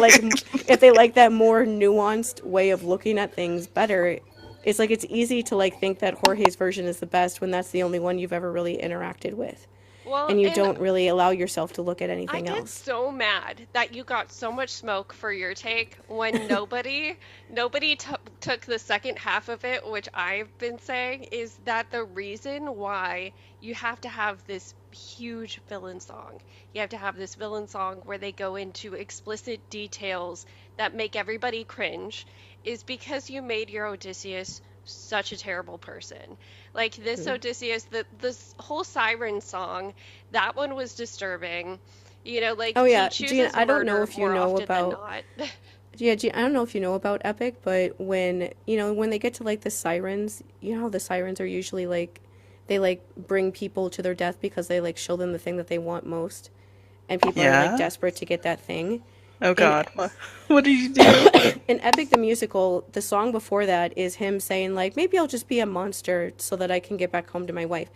if they like that more nuanced way of looking at things better. It's like it's easy to like think that Jorge's version is the best when that's the only one you've ever really interacted with. Well, And you and don't really allow yourself to look at I anything get else. so mad that you got so much smoke for your take when nobody took the second half of it, which I've been saying is that the reason why you have to have this huge villain song, you have to have this villain song where they go into explicit details that make everybody cringe, is because you made your Odysseus such a terrible person. Like this Odysseus, this whole siren song, that one was disturbing. You know, like Oh he yeah, chooses Jeanne, I don't know murder if you more know often than about not. yeah, Jeanne, I don't know if you know about Epic, but when when they get to like the sirens, you know how the sirens are usually like they like bring people to their death because they like show them the thing that they want most, and people are like Yeah. desperate to get that thing. Oh In God. What did you do? in Epic the musical, the song before that is him saying like maybe I'll just be a monster so that I can get back home to my wife.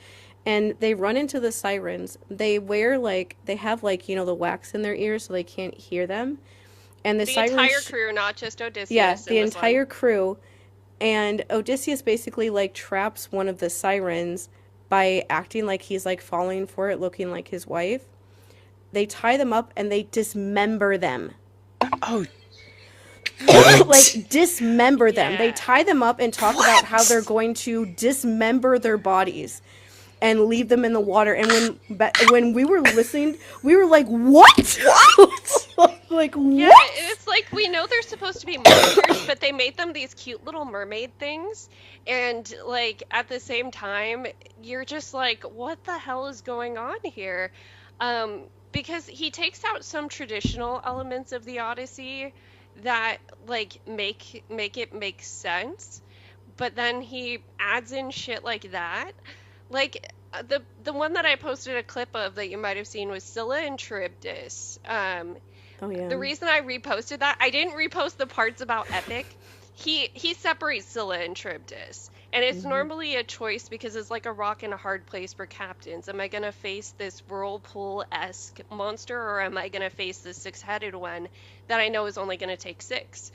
And they run into the sirens. They wear like they have like the wax in their ears so they can't hear them. And the The sirens entire crew, not just yeah, Odysseus in the this one. entire crew. And Odysseus basically like traps one of the sirens by acting like he's like falling for it, looking like his wife. They tie them up and they dismember them. Oh, Like dismember them. They Yeah. tie them up and talk about how they're going to dismember their bodies and leave them in the water. And when we were listening, we were like, "What? Like Yeah, what?" it's like we know they're supposed to be monsters, but they made them these cute little mermaid things. And like at the same time, you're just like, what the hell is going on here? Because he takes out some traditional elements of the Odyssey that like make it make sense, but then he adds in shit like that. Like the one that I posted a clip of that you might have seen was Scylla and Charybdis. Oh yeah. The reason I reposted that, I didn't repost the parts about Epic. He separates Scylla and Charybdis. And it's normally a choice because it's like a rock and a hard place for captains. Am I going to face this whirlpool-esque monster, or am I going to face this six-headed one that I know is only going to take six?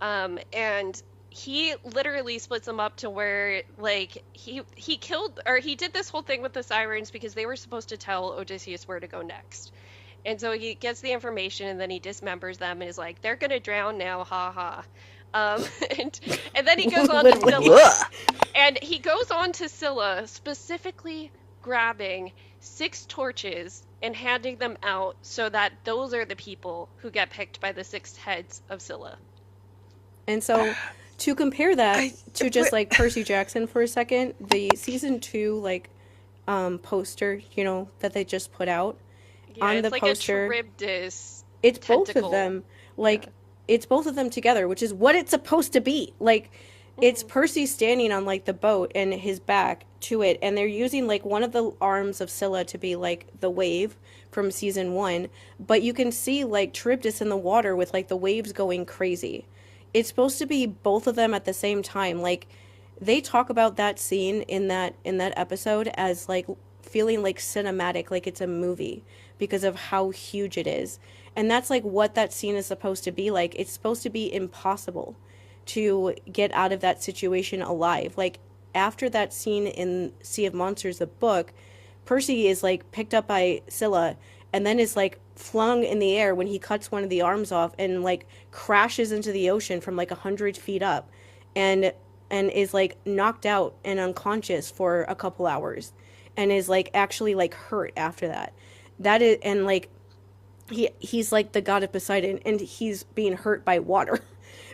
And he literally splits them up to where like he killed, or he did this whole thing with the sirens because they were supposed to tell Odysseus where to go next. And so he gets the information and then he dismembers them and is like, they're gonna drown now, ha ha. Um, and, and then he goes on to Literally. Scylla. ugh. And he goes on to Scylla, specifically grabbing 6 torches and handing them out so that those are the people who get picked by the 6 heads of Scylla. And so to compare that I- to just but- like Percy Jackson for a second, the season 2 like poster, that they just put out. Yeah, On it's the like poster, a Charybdis it's both of tentacle. them. Like it's both of them together, which is what it's supposed to be. Like it's Percy standing on like the boat and his back to it, and they're using like one of the arms of Scylla to be like the wave from season 1, but you can see like Charybdis in the water with like the waves going crazy. It's supposed to be both of them at the same time. Like they talk about that scene in that episode as like feeling like cinematic, like it's a movie because of how huge it is. And that's like what that scene is supposed to be like. It's supposed to be impossible to get out of that situation alive. Like after that scene in Sea of Monsters, the book, Percy is like picked up by Scylla and then is like flung in the air when he cuts one of the arms off and like crashes into the ocean from like 100 feet up and is like knocked out and unconscious for a couple hours and is like actually like hurt after that. That is, and like he's like the god of Poseidon and he's being hurt by water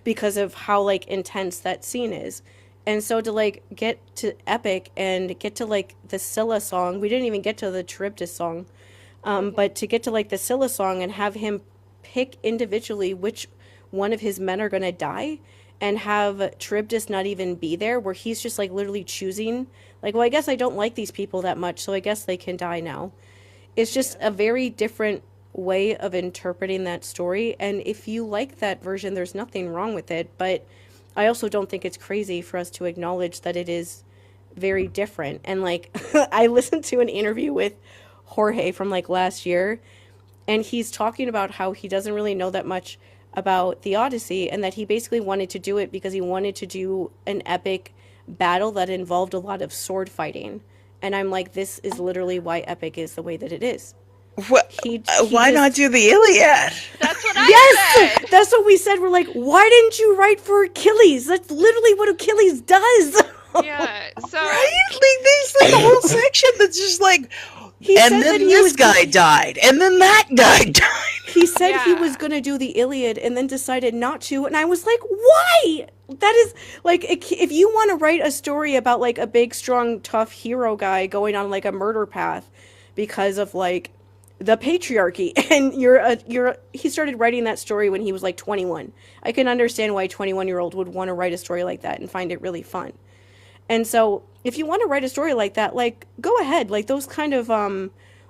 because of how like intense that scene is. And so to like get to Epic and get to like the Scylla song, we didn't even get to the Charybdis song, but to get to like the Scylla song and have him pick individually which one of his men are going to die and have Charybdis not even be there, where he's just like literally choosing, like, well, I guess I don't like these people that much, so I guess they can die now. It's just a very different way of interpreting that story. And if you like that version, there's nothing wrong with it. But I also don't think it's crazy for us to acknowledge that it is very different. And like, I listened to an interview with Jorge from like last year, and he's talking about how he doesn't really know that much about the Odyssey, and that he basically wanted to do it because he wanted to do an epic battle that involved a lot of sword fighting. And I'm like, this is literally why epic is the way that it is. What? He Why not just do the Iliad? That's what I yes, said. that's what we said. We're like, why didn't you write for Achilles? That's literally what Achilles does. Yeah. So Right? Like there's like a whole section that's just like, He and said that then he this was guy died, and then that guy died. he said he Yeah. was going to do the Iliad and then decided not to, and I was like, why? That is like, if you want to write a story about like a big strong tough hero guy going on like a murder path because of like the patriarchy, and he started writing that story when he was like 21. I can understand why a 21-year-old would want to write a story like that and find it really fun. And so, if you want to write a story like that, like, go ahead. Like, those kind of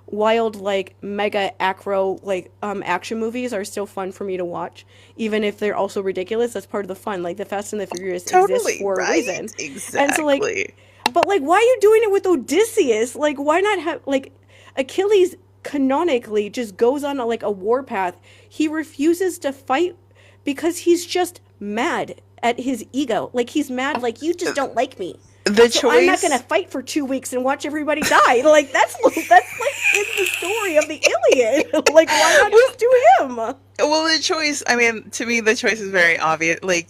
wild, like, mega acro, like, action movies are still fun for me to watch, even if they're also ridiculous. That's part of the fun. Like, the Fast and the Furious exists Totally, for a right? reason. And so, like, Exactly. but like, why are you doing it with Odysseus? Like, why not have like Achilles canonically just goes on like a war path. He refuses to fight because he's just mad at his ego. Like, he's mad, like, you just don't like me. The So I'm not gonna choice. fight for 2 weeks and watch everybody die. Like, that's like in the story of the Iliad. Like, why not just do him? Well, the choice. I mean, to me, the choice is very obvious. Like,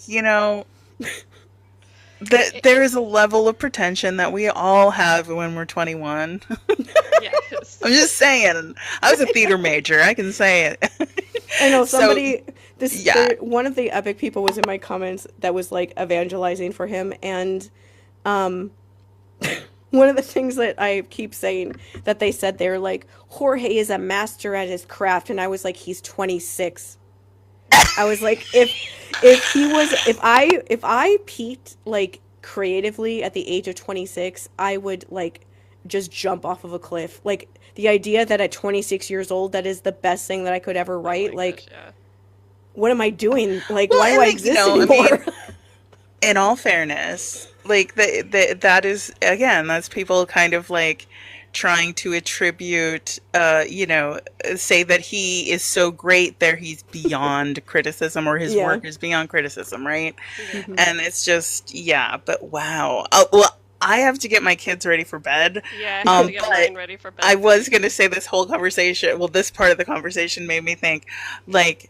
that there is a level of pretension that we all have when we're 21. yes. I'm just saying. I was a theater major. I can say it. I know So, somebody. yeah. One of the epic people was in my comments that was like evangelizing for him, and um, one of the things that I keep saying that they said, they're like, Jorge is a master at his craft, and I was like, he's 26. I was like, if I peaked like creatively at the age of 26, I would like just jump off of a cliff. Like, the idea that at 26 years old that is the best thing that I could ever Oh write, my like, gosh, yeah. what am I doing? Like, Well, why do and I like, exist I mean, anymore? in all fairness, like that is again, that's people kind of like trying to attribute, say that he is so great there he's beyond criticism, or his Yeah. work is beyond criticism, right? Yeah. Mhm. And it's just, yeah, but wow. Oh, well, I have to get my kids ready for bed. Yeah, I have to get But mine ready for I bed. was going to say this whole conversation, well, this part of the conversation made me think, like,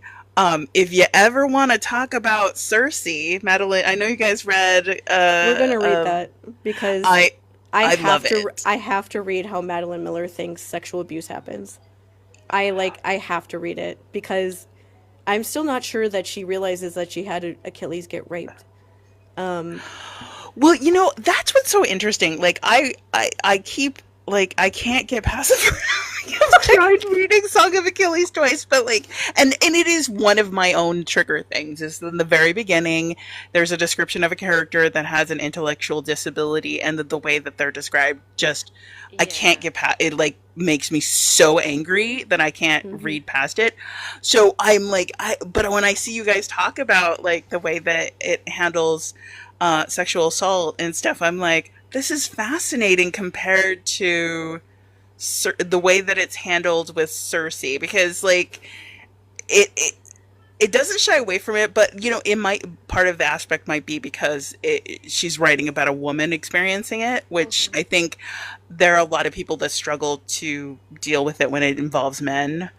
if you ever want to talk about Cersei, Madeline, I know you guys read, We're gonna read that because I I have love to. it. I have to read how Madeline Miller thinks sexual abuse happens. I have to read it because I'm still not sure that she realizes that she had Achilles get raped. Um, Well, that's what's so interesting. Like, I keep, like, I can't get past it. I've tried reading Song of Achilles twice, but like, and it is one of my own trigger things. Is in the very beginning, there's a description of a character that has an intellectual disability, and the way that they're described, just I can't Yeah. get past. It like makes me so angry that I can't mhm. read past it. So I'm like, but when I see you guys talk about like the way that it handles sexual assault and stuff, I'm like, this is fascinating compared to the way that it's handled with Cersei, because like it doesn't shy away from it, but it might, part of the aspect might be because she's writing about a woman experiencing it, which Mhm. I think there are a lot of people that struggle to deal with it when it involves men.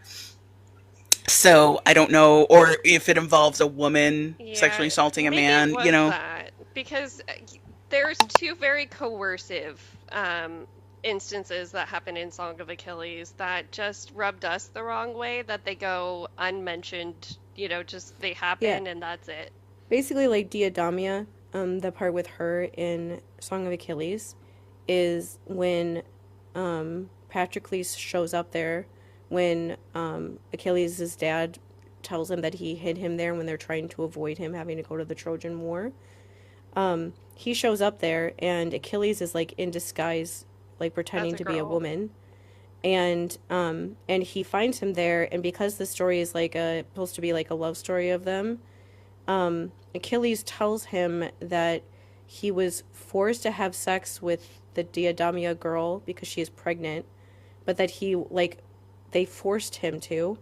So I don't know, or if it involves a woman sexually Yeah, assaulting a maybe it man, was that because there's two very coercive instances that happen in Song of Achilles that just rubbed us the wrong way, that they go unmentioned, just they Yeah, happen and that's it. basically like Diadamia. The part with her in Song of Achilles is when Patroclus shows up there when Achilles' dad tells him that he hid him there when they're trying to avoid him having to go to the Trojan War. He shows up there, and Achilles is like in disguise, like pretending to be a woman, and he finds him there, and because the story is like supposed to be like a love story of them, Achilles tells him that he was forced to have sex with the Diadamia girl because she is pregnant, but that they forced him to,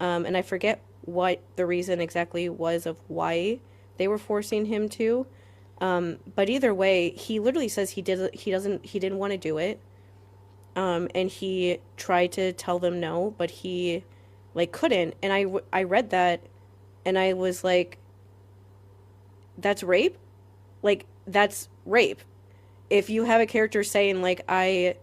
and I forget what the reason exactly was of why they were forcing him to, but either way, he literally says he didn't want to do it. And he tried to tell them no, but he, like, couldn't. And I read that, and I was like, that's rape? Like, that's rape. If you have a character saying, like, I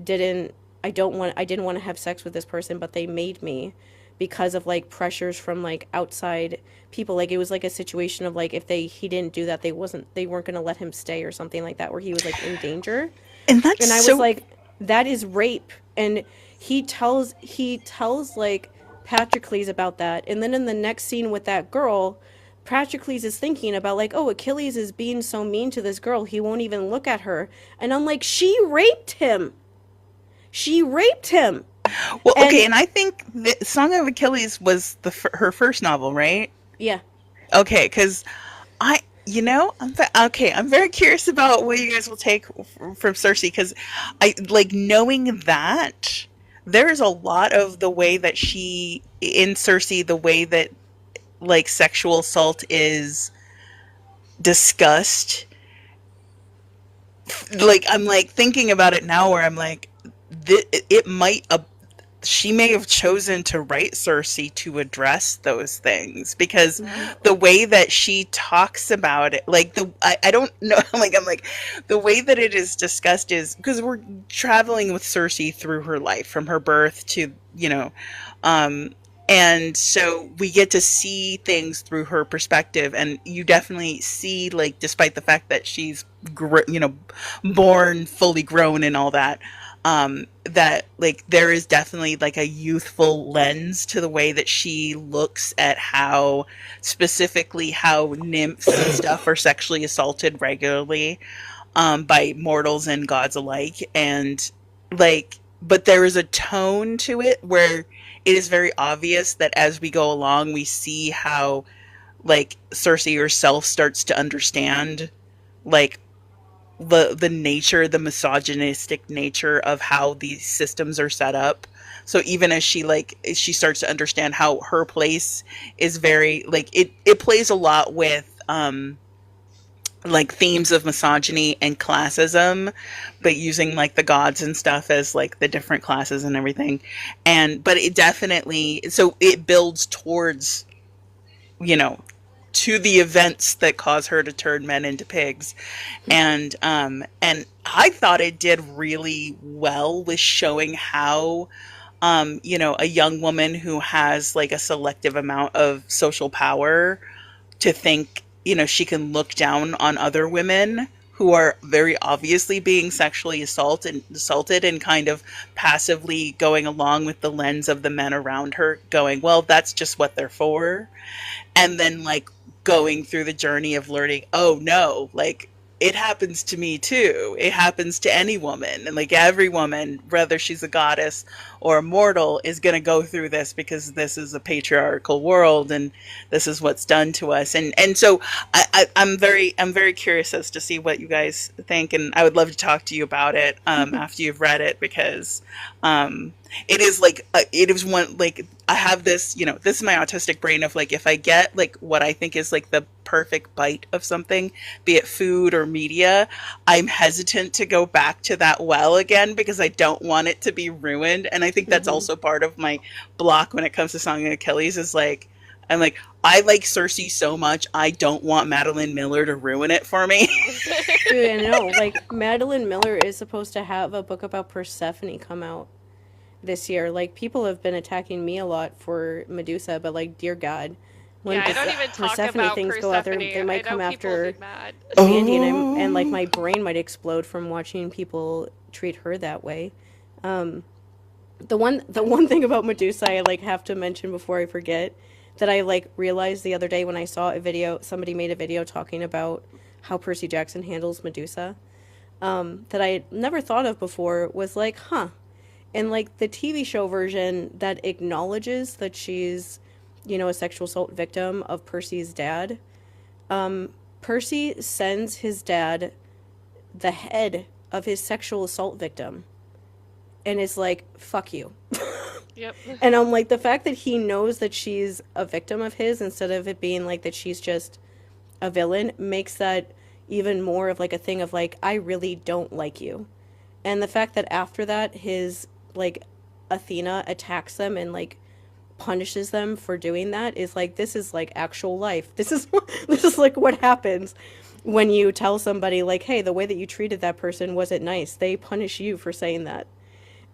didn't want to have sex with this person, but they made me because of, like, pressures from, like, outside people. Like, it was, like, a situation of, like, if he didn't do that, they weren't going to let him stay or something like that, where he was, like, in danger. And that's And I so... was like, that is rape. And he tells like Patroclus about that. And then in the next scene with that girl, Patroclus is thinking about like, oh, Achilles is being so mean to this girl, he won't even look at her. And I'm like, she raped him. Well, okay, and I think the Song of Achilles was her first novel, right? Yeah. Okay, because I'm very curious about what you guys will take from Cersei, because I like knowing that there's a lot of the way that in Cersei, the way that like sexual assault is discussed. Like, I'm like thinking about it now, where I'm like, she may have chosen to write Cersei to address those things, because the way that she talks about it, like I don't know, like I'm like, the way that it is discussed is because we're traveling with Cersei through her life from her birth to, and so we get to see things through her perspective, and you definitely see, like, despite the fact that she's, born fully grown and all that, that like there is definitely like a youthful lens to the way that she looks at how nymphs and stuff are sexually assaulted regularly, by mortals and gods alike. And like, but there is a tone to it where it is very obvious that as we go along, we see how like Cersei herself starts to understand like the nature, the misogynistic nature of how these systems are set up. So even as she starts to understand how her place is very like it plays a lot with like themes of misogyny and classism, but using like the gods and stuff as like the different classes and everything. But it definitely, so it builds towards, to the events that cause her to turn men into pigs. And I thought it did really well with showing how, a young woman who has like a selective amount of social power to think, she can look down on other women who are very obviously being sexually assaulted and kind of passively going along with the lens of the men around her, going, well, that's just what they're for. And then like going through the journey of learning, oh no, like it happens to me too. It happens to any woman. And like every woman, whether she's a goddess or a mortal, is going to go through this because this is a patriarchal world and this is what's done to us. And so I'm very curious as to see what you guys think. And I would love to talk to you about it after you've read it, because it is like, it is one, like I have this, this is my autistic brain of like, if I get like what I think is like the perfect bite of something, be it food or media, I'm hesitant to go back to that well again because I don't want it to be ruined. And I think that's also part of my block when it comes to Song of Achilles, is like, I'm like, I like Cersei so much, I don't want Madeline Miller to ruin it for me. Dude, I know, like Madeline Miller is supposed to have a book about Persephone come out this year. Like, people have been attacking me a lot for Medusa, but like, dear God, when I don't even talk Persephone about things Persephone. go out there, they might come after mad. Mandy, and like my brain might explode from watching people treat her that way. The one thing about Medusa I like have to mention before I forget, that I like realized the other day when I saw a video, somebody made a video talking about how Percy Jackson handles Medusa, that I never thought of before was like, huh. And like the TV show version that acknowledges that she's, you know, a sexual assault victim of Percy's dad, Percy sends his dad the head of his sexual assault victim and is like, fuck you. Yep. And I'm like, the fact that he knows that she's a victim of his instead of it being like that she's just a villain makes that even more of like a thing of like, I really don't like you. And the fact that after that, his like Athena attacks them and like punishes them for doing that is like, this is like actual life. This is like what happens when you tell somebody like, hey, the way that you treated that person wasn't nice. They punish you for saying that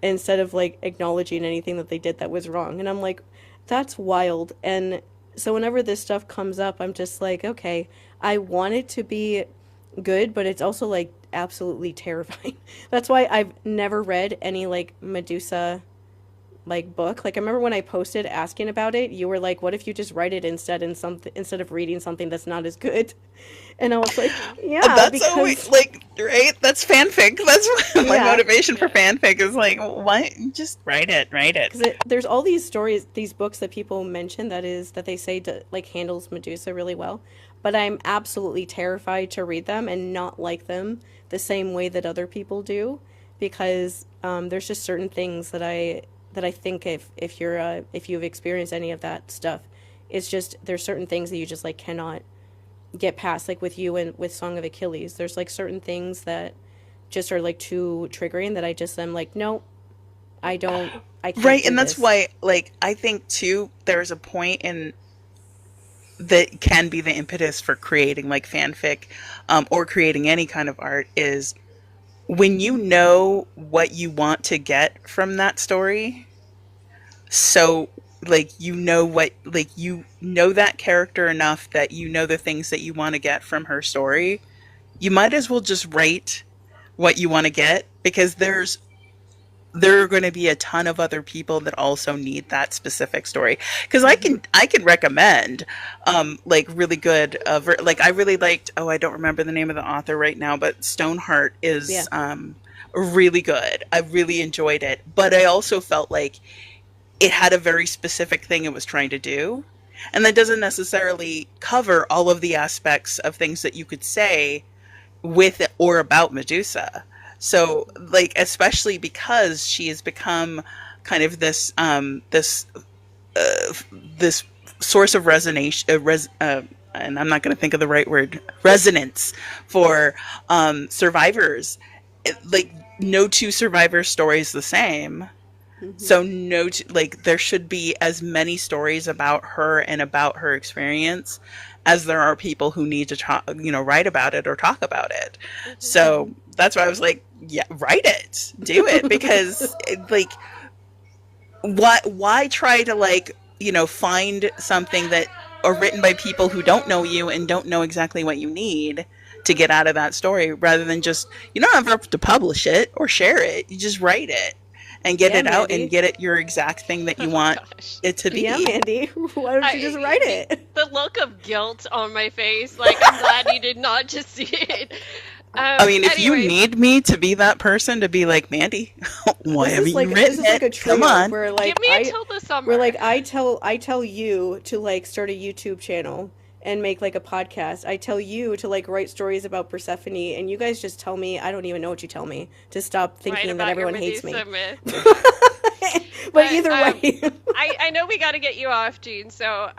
instead of like acknowledging anything that they did that was wrong. And I'm like, that's wild. And so whenever this stuff comes up, I'm just like, okay, I want it to be good, but it's also like absolutely terrifying. That's why I've never read any like Medusa like book. Like I remember when I posted asking about it, you were like, what if you just write it instead instead of reading something that's not as good? And I was like, yeah, That's because always like, right? That's fanfic. That's my Yeah. motivation for fanfic is like, why just write it. there's all these stories, these books that people mention that they say like handles Medusa really well, but I'm absolutely terrified to read them and not like them the same way that other people do, because there's just certain things that I think if you've experienced any of that stuff, it's just there's certain things that you just like cannot get past. Like with you and with Song of Achilles, there's like certain things that just are like too triggering that I just am like, no, I can't Right, do and that's this. why, like, I think too, there's a point in that can be the impetus for creating like fanfic, or creating any kind of art is when you know what you want to get from that story. So, like, you know that character enough that you know the things that you want to get from her story. You might as well just write what you want to get, because there are going to be a ton of other people that also need that specific story. Because I can recommend like really good like I really liked, oh, I don't remember the name of the author right now, but Stoneheart is Yeah. really good. I really enjoyed it, but I also felt like it had a very specific thing it was trying to do, and that doesn't necessarily cover all of the aspects of things that you could say with or about Medusa. So, like, especially because she has become kind of uh, this source of resonance, and I'm not going to think of the right word, resonance for survivors. Like, no two survivor stories the same. Hmm. So like there should be as many stories about her and about her experience as there are people who need to talk, write about it or talk about it. So that's why I was like, yeah, write it, do it, because like, why try to like, find something that or written by people who don't know you and don't know exactly what you need to get out of that story, rather than just, you don't have to publish it or share it. You just write it and get Yeah, it out and Mandy. get it your exact thing that you Oh want gosh. it to Yeah, be. Mandy. Why don't you just write it? The look of guilt on my face, like I'm glad you did not just see it. I mean, if you Anyways, need me to be that person to be like, Mandy, why This haven't is you like written a it? trio Come on. where give like me until the summer. where like I tell you to like start a YouTube channel and make like a podcast. I tell you to like write stories about Persephone, and you guys just tell me, I don't even know what you tell me, to stop Right thinking that about your everyone hates me. Medusa myth. But But either way. I know we got to get you off, Jeanne. So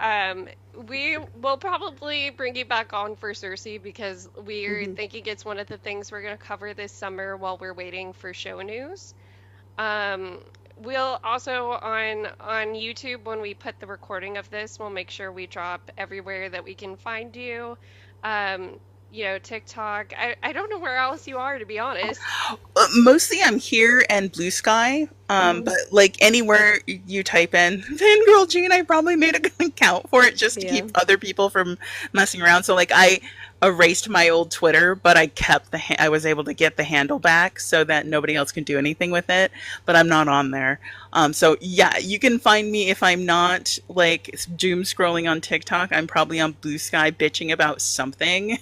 we will probably bring you back on for Cersei because we're thinking it's one of the things we're going to cover this summer while we're waiting for show news. Um, we'll also on YouTube when we put the recording of this, we'll make sure we drop everywhere that we can find you. TikTok. I don't know where else you are, to be honest. mostly I'm here and Blue Sky. But like anywhere you type in Fangirl Jeanne, I probably made an account for it just to Yeah. keep other people from messing around. So like I erased my old Twitter, but I kept I was able to get the handle back so that nobody else can do anything with it. But I'm not on there. So yeah, you can find me if I'm not like doom scrolling on TikTok. I'm probably on Blue Sky bitching about something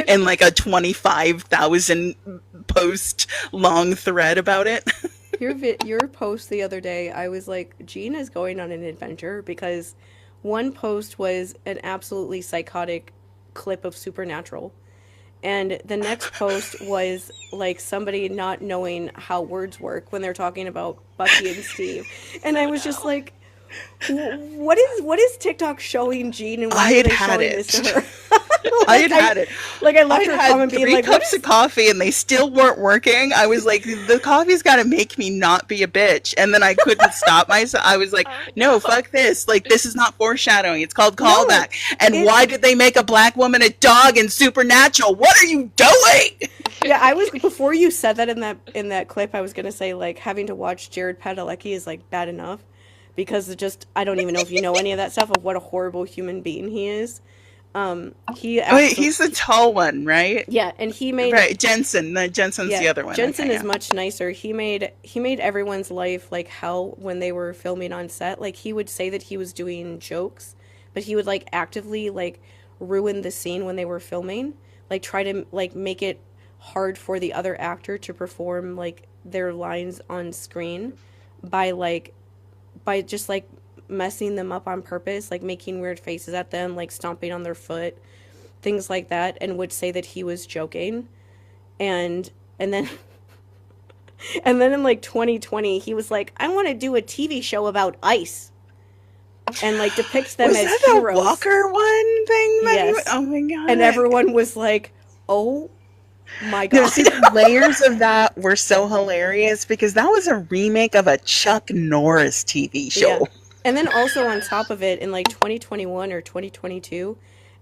in like a 25,000 post long thread about it. Your post the other day, I was like, Jeanne is going on an adventure, because one post was an absolutely psychotic clip of Supernatural, and the next post was like somebody not knowing how words work when they're talking about Bucky and Steve, and I was just like, what is TikTok showing Jeanne, and I why are had they had showing it. this to her? I had had it. Like I left I'd her a had comment being 3 like, what cups is of coffee and they still weren't working. I was like, the coffee's got to make me not be a bitch. And then I couldn't stop myself. I was like, no, fuck this. Like, this is not foreshadowing. It's called callback. And why did they make a black woman a dog in Supernatural? What are you doing? Yeah, I was, before you said that in that clip, I was gonna say like having to watch Jared Padalecki is like bad enough, because it just, I don't even know if you know any of that stuff of what a horrible human being he is. Wait, he's the tall one, right? Yeah, and he made Right, Jensen. Jensen's the other one. Jensen Okay, is much nicer. He made everyone's life like hell when they were filming on set. Like he would say that he was doing jokes, but he would like actively like ruin the scene when they were filming. Like try to like make it hard for the other actor to perform like their lines on screen by just like messing them up on purpose, like making weird faces at them, like stomping on their foot, things like that, and would say that he was joking. And then and then in like 2020 he was like, I want to do a TV show about ice, and like depicts them was as that heroes. the Walker one thing? Yes. Oh my god! And everyone was like, oh my god. No, see, the layers of that were so hilarious because that was a remake of a Chuck Norris TV show. Yeah. And then also on top of it, in like 2021 or 2022,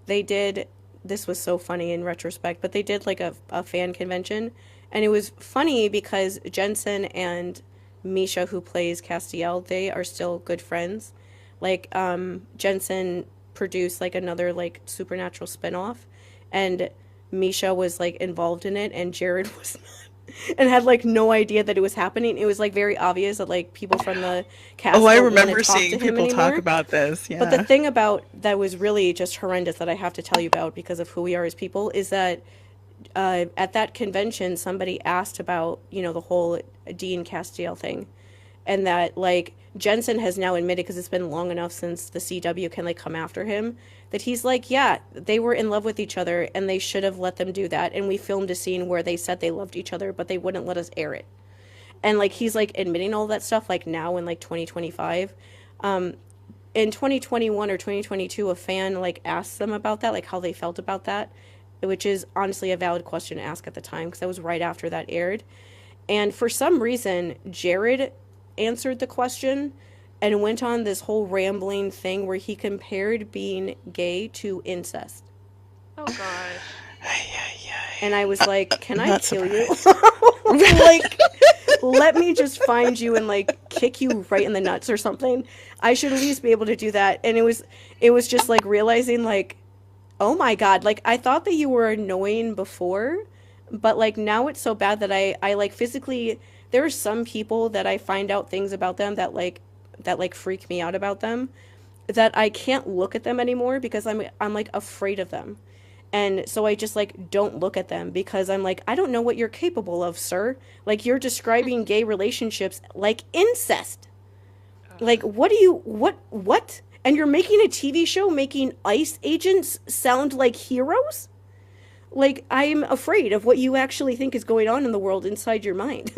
they did, this was so funny in retrospect, but they did like a fan convention. And it was funny because Jensen and Misha, who plays Castiel, they are still good friends. Like, Jensen produced like another like Supernatural spinoff, and Misha was like involved in it, and Jared was not. And had like no idea that it was happening. It was like very obvious that like people from the cast. Oh, I don't wanna remember talk seeing to him people talk anymore. about this. Yeah. But the thing about that was really just horrendous that I have to tell you about because of who we are as people is that at that convention somebody asked about, you know, the whole Dean Castiel thing, and that like Jensen has now admitted, because it's been long enough since the CW can like come after him, that he's like, yeah, they were in love with each other and they should have let them do that, and we filmed a scene where they said they loved each other but they wouldn't let us air it. And like he's like admitting all that stuff like now in like 2025. In 2021 or 2022 a fan like asked them about that, like how they felt about that, which is honestly a valid question to ask at the time because that was right after that aired. And for some reason Jared answered the question and went on this whole rambling thing where he compared being gay to incest. Oh gosh. And I was like, can I not kill you? Like, let me just find you and like kick you right in the nuts or something. I should at least be able to do that. And it was just like realizing like, oh my god, like I thought that you were annoying before, but like now it's so bad that I like physically, there are some people that I find out things about them that like freak me out about them, that I can't look at them anymore because I'm like afraid of them. And so I just like don't look at them because I'm like, I don't know what you're capable of, sir. Like you're describing gay relationships like incest. Like what and you're making a TV show making ICE agents sound like heroes? Like, I'm afraid of what you actually think is going on in the world inside your mind.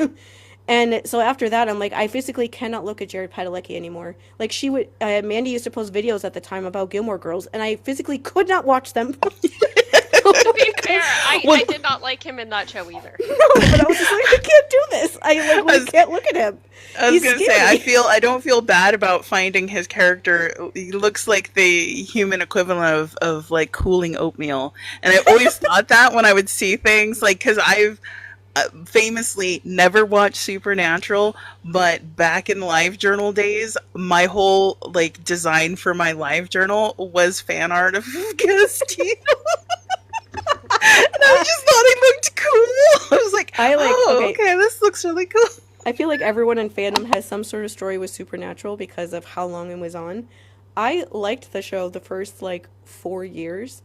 And so after that, I'm like, I physically cannot look at Jared Padalecki anymore. Like, she would, Mandy used to post videos at the time about Gilmore Girls, and I physically could not watch them. To be fair, I did not like him in that show either. No, but I was just like, I can't do this. I can't look at him. I was gonna say, scary. I don't feel bad about finding his character. He looks like the human equivalent of like cooling oatmeal, and I always thought that when I would see things, like because famously never watched Supernatural, but back in live journal days, my whole like design for my live journal was fan art of Castile. And I just thought it looked cool. I was like, I like oh, okay. okay, this looks really cool. I feel like everyone in fandom has some sort of story with Supernatural because of how long it was on. I liked the show the first like 4 years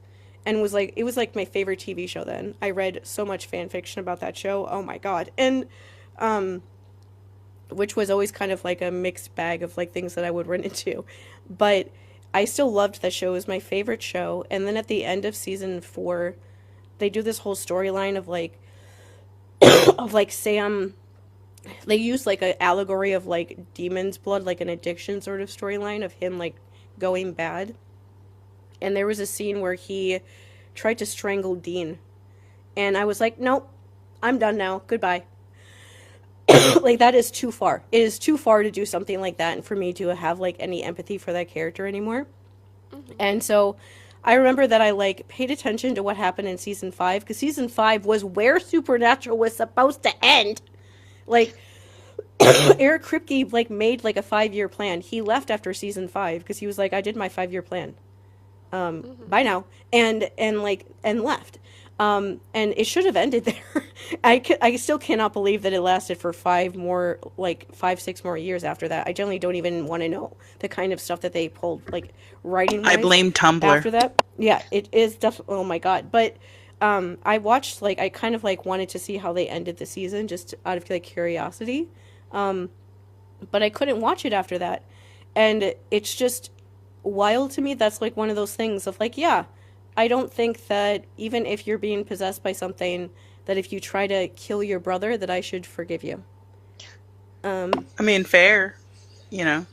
and was like it was like my favorite TV show then. I read so much fan fiction about that show. Oh my god. And which was always kind of like a mixed bag of like things that I would run into. But I still loved that show. It was my favorite show. And then at the end of season 4, they do this whole storyline of like of like Sam, they use like an allegory of like demon's blood, like an addiction sort of storyline of him like going bad. And there was a scene where he tried to strangle Dean. And I was like, nope, I'm done now. Goodbye. Like, that is too far. It is too far to do something like that and for me to have like any empathy for that character anymore. And so I remember that I like paid attention to what happened in season 5 because season 5 was where Supernatural was supposed to end. Like, Eric Kripke like made like a 5-year plan. He left after season 5 because he was like, I did my 5-year plan. Bye now, and left. And it should have ended there. I still cannot believe that it lasted for 5 more, like 5-6 more years after that. I generally don't even want to know the kind of stuff that they pulled, like writing. I blame Tumblr. After that. Yeah, it is definitely. Oh my god! But I watched like I kind of like wanted to see how they ended the season just out of like curiosity, but I couldn't watch it after that, and it's just wild to me. That's like one of those things of like, yeah, I don't think that even if you're being possessed by something, that if you try to kill your brother, that I should forgive you. I mean, fair, you know.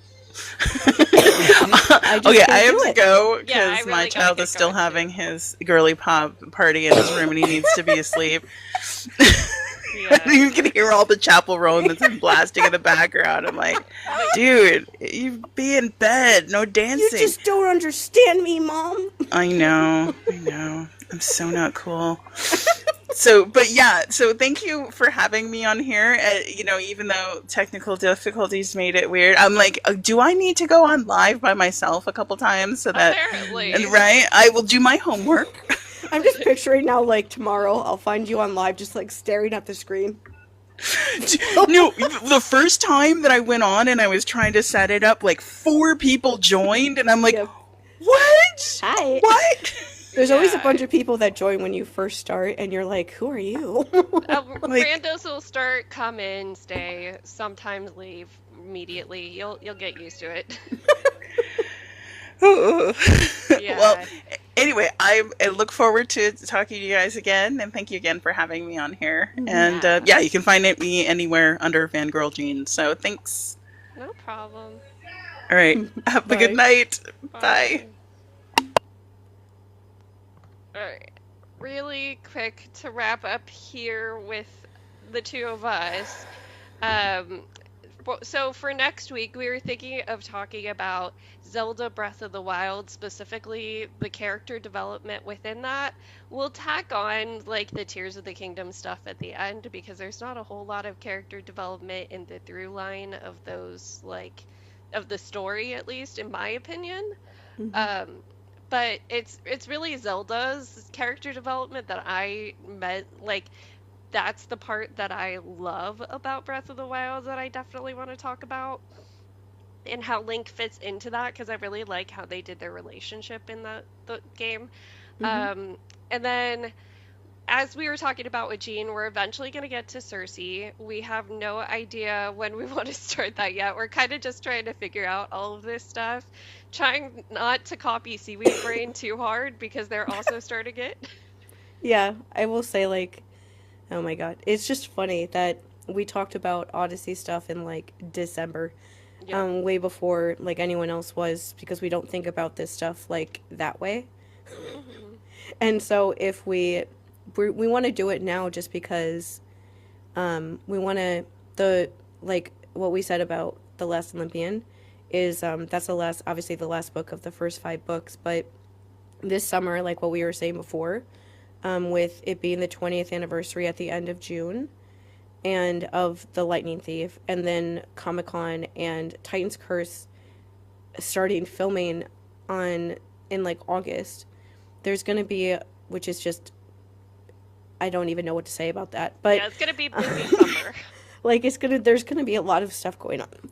I just Okay, can't I have do to it. go because Yeah, I really my gotta child get is still going, having too. his girly pop party in his room and he needs to be asleep. Yeah. You can hear all the chapel rolling that's been blasting in the background. I'm like, dude, you be in bed, no You dancing. just don't understand me, Mom. I know. I'm so not cool. So, but yeah, so thank you for having me on here. You know, even though technical difficulties made it weird, I'm like, do I need to go on live by myself a couple times so that, Apparently. and right, I will do my homework. I'm just picturing now, like, tomorrow I'll find you on live just, like, staring at the screen. No, the first time that I went on and I was trying to set it up, like 4 people joined, and I'm like, Yep. what? Hi. What? There's always a Yeah. bunch of people that join when you first start, and you're like, who are you? Like- Randos will start, come in, stay, sometimes leave immediately. You'll get used to it. Yeah. Well, anyway, I look forward to talking to you guys again, and thank you again for having me on here. And yeah, you can find me anywhere under Fangirl Jeanne. So thanks. No problem. All right, have a good Bye. night. Bye. Alright. Really quick to wrap up here with the two of us. So for next week, we were thinking of talking about Zelda Breath of the Wild, specifically the character development within that. We'll tack on like the Tears of the Kingdom stuff at the end because there's not a whole lot of character development in the through line of those, like, of the story, at least in my opinion. But it's really Zelda's character development that I met, like, that's the part that I love about Breath of the Wild that I definitely want to talk about, and how Link fits into that because I really like how they did their relationship in the game. And then, as we were talking about with Jeanne, we're eventually going to get to Cersei. We have no idea when we want to start that yet. We're kind of just trying to figure out all of this stuff. Trying not to copy Seaweed Brain too hard because they're also starting it. Yeah, I will say, like, oh my god. It's just funny that we talked about Odyssey stuff in, like, December. Yep. Way before, like, anyone else was, because we don't think about this stuff, like, that way. And so if we want to do it now just because we want to, like, what we said about The Last Olympian is that's obviously the last book of the first 5 books, but this summer, like what we were saying before, with it being the 20th anniversary at the end of June, and of the Lightning Thief, and then Comic-Con and Titan's Curse starting filming on in like August. There's going to be, which is just, I don't even know what to say about that, but Yeah, it's gonna be busy summer. like there's going to be a lot of stuff going on.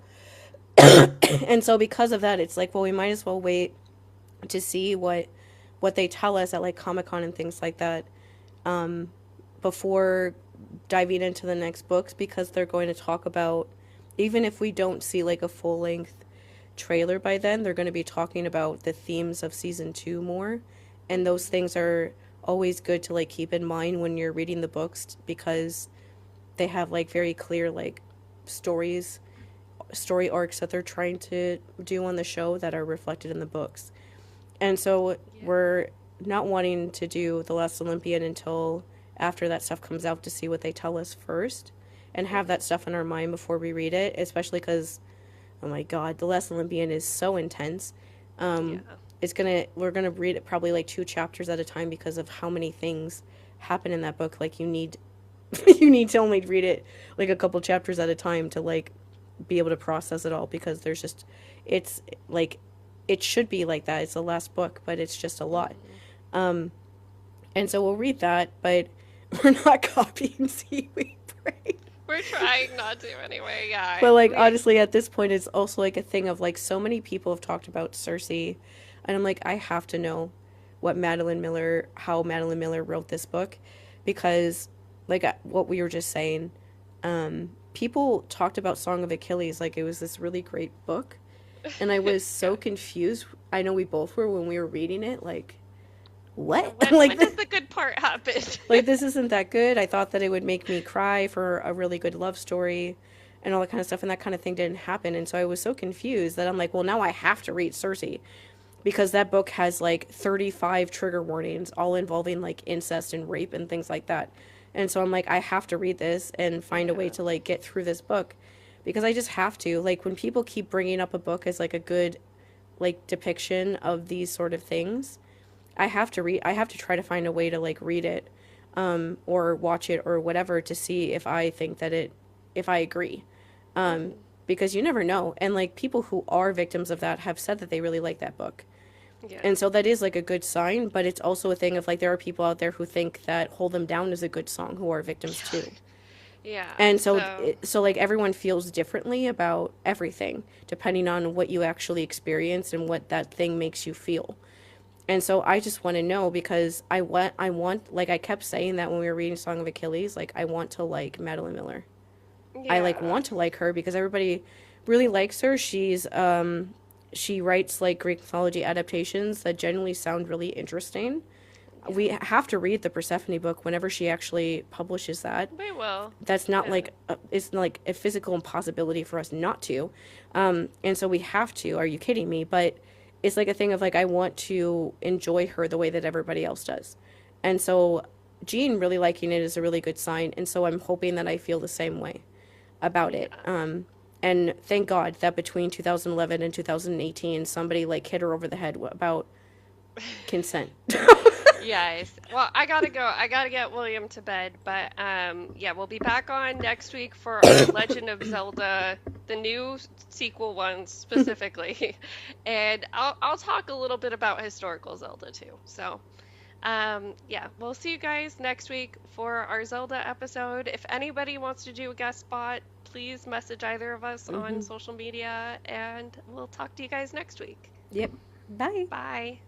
And so because of that, it's like, well, we might as well wait to see what they tell us at like Comic-Con and things like that, before diving into the next books, because they're going to talk about, even if we don't see like a full-length trailer by then, they're going to be talking about the themes of season 2 more, and those things are always good to like keep in mind when you're reading the books, because they have like very clear like story arcs that they're trying to do on the show that are reflected in the books. And so we're not wanting to do The Last Olympian until after that stuff comes out, to see what they tell us first and have that stuff in our mind before we read it, especially because, oh my God, The Last Olympian is so intense. Yeah. We're gonna read it probably like 2 chapters at a time because of how many things happen in that book. Like you need you need to only read it like a couple chapters at a time to like be able to process it all, because there's just, it's like, it should be like that. It's the last book, but it's just a lot. And so we'll read that, but we're not copying Seaweed Brain. We're trying not to anyway, yeah. But like honestly, at this point, it's also like a thing of like, so many people have talked about Cersei, and I'm like, I have to know how Madeline Miller wrote this book, because like what we were just saying, people talked about Song of Achilles like it was this really great book, and I was so confused. I know we both were when we were reading it, like, what? When does the good part happen? Like, this isn't that good. I thought that it would make me cry for a really good love story and all that kind of stuff, and that kind of thing didn't happen. And so I was so confused that I'm like, well, now I have to read Cersei, because that book has like 35 trigger warnings, all involving like incest and rape and things like that. And so I'm like, I have to read this and find a way to like get through this book, because I just have to. Like, when people keep bringing up a book as like a good like depiction of these sort of things, I have to try to find a way to like read it, or watch it or whatever, to see if I think that if I agree. Because you never know. And like, people who are victims of that have said that they really like that book. Yeah. And so that is like a good sign, but it's also a thing of like, there are people out there who think that Hold Them Down is a good song, who are victims too. Yeah. And so like, everyone feels differently about everything depending on what you actually experience and what that thing makes you feel. And so I just want to know, because I want, like I kept saying that when we were reading Song of Achilles, like, I want to like Madeline Miller. Yeah. I like want to like her because everybody really likes her. She writes like Greek mythology adaptations that genuinely sound really interesting. Yeah. We have to read the Persephone book whenever she actually publishes that. We will. That's not like it's like a physical impossibility for us not to. And so we have to. Are you kidding me? But it's like a thing of like, I want to enjoy her the way that everybody else does. And so Jeanne really liking it is a really good sign. And so I'm hoping that I feel the same way about it. And thank God that between 2011 and 2018, somebody like hit her over the head about consent. Yes. Well, I gotta go. I gotta get William to bed. But yeah, we'll be back on next week for our Legend of Zelda, the new sequel ones specifically, and I'll talk a little bit about historical Zelda too. So, yeah, we'll see you guys next week for our Zelda episode. If anybody wants to do a guest spot, please message either of us on social media, and we'll talk to you guys next week. Yep. Bye. Bye.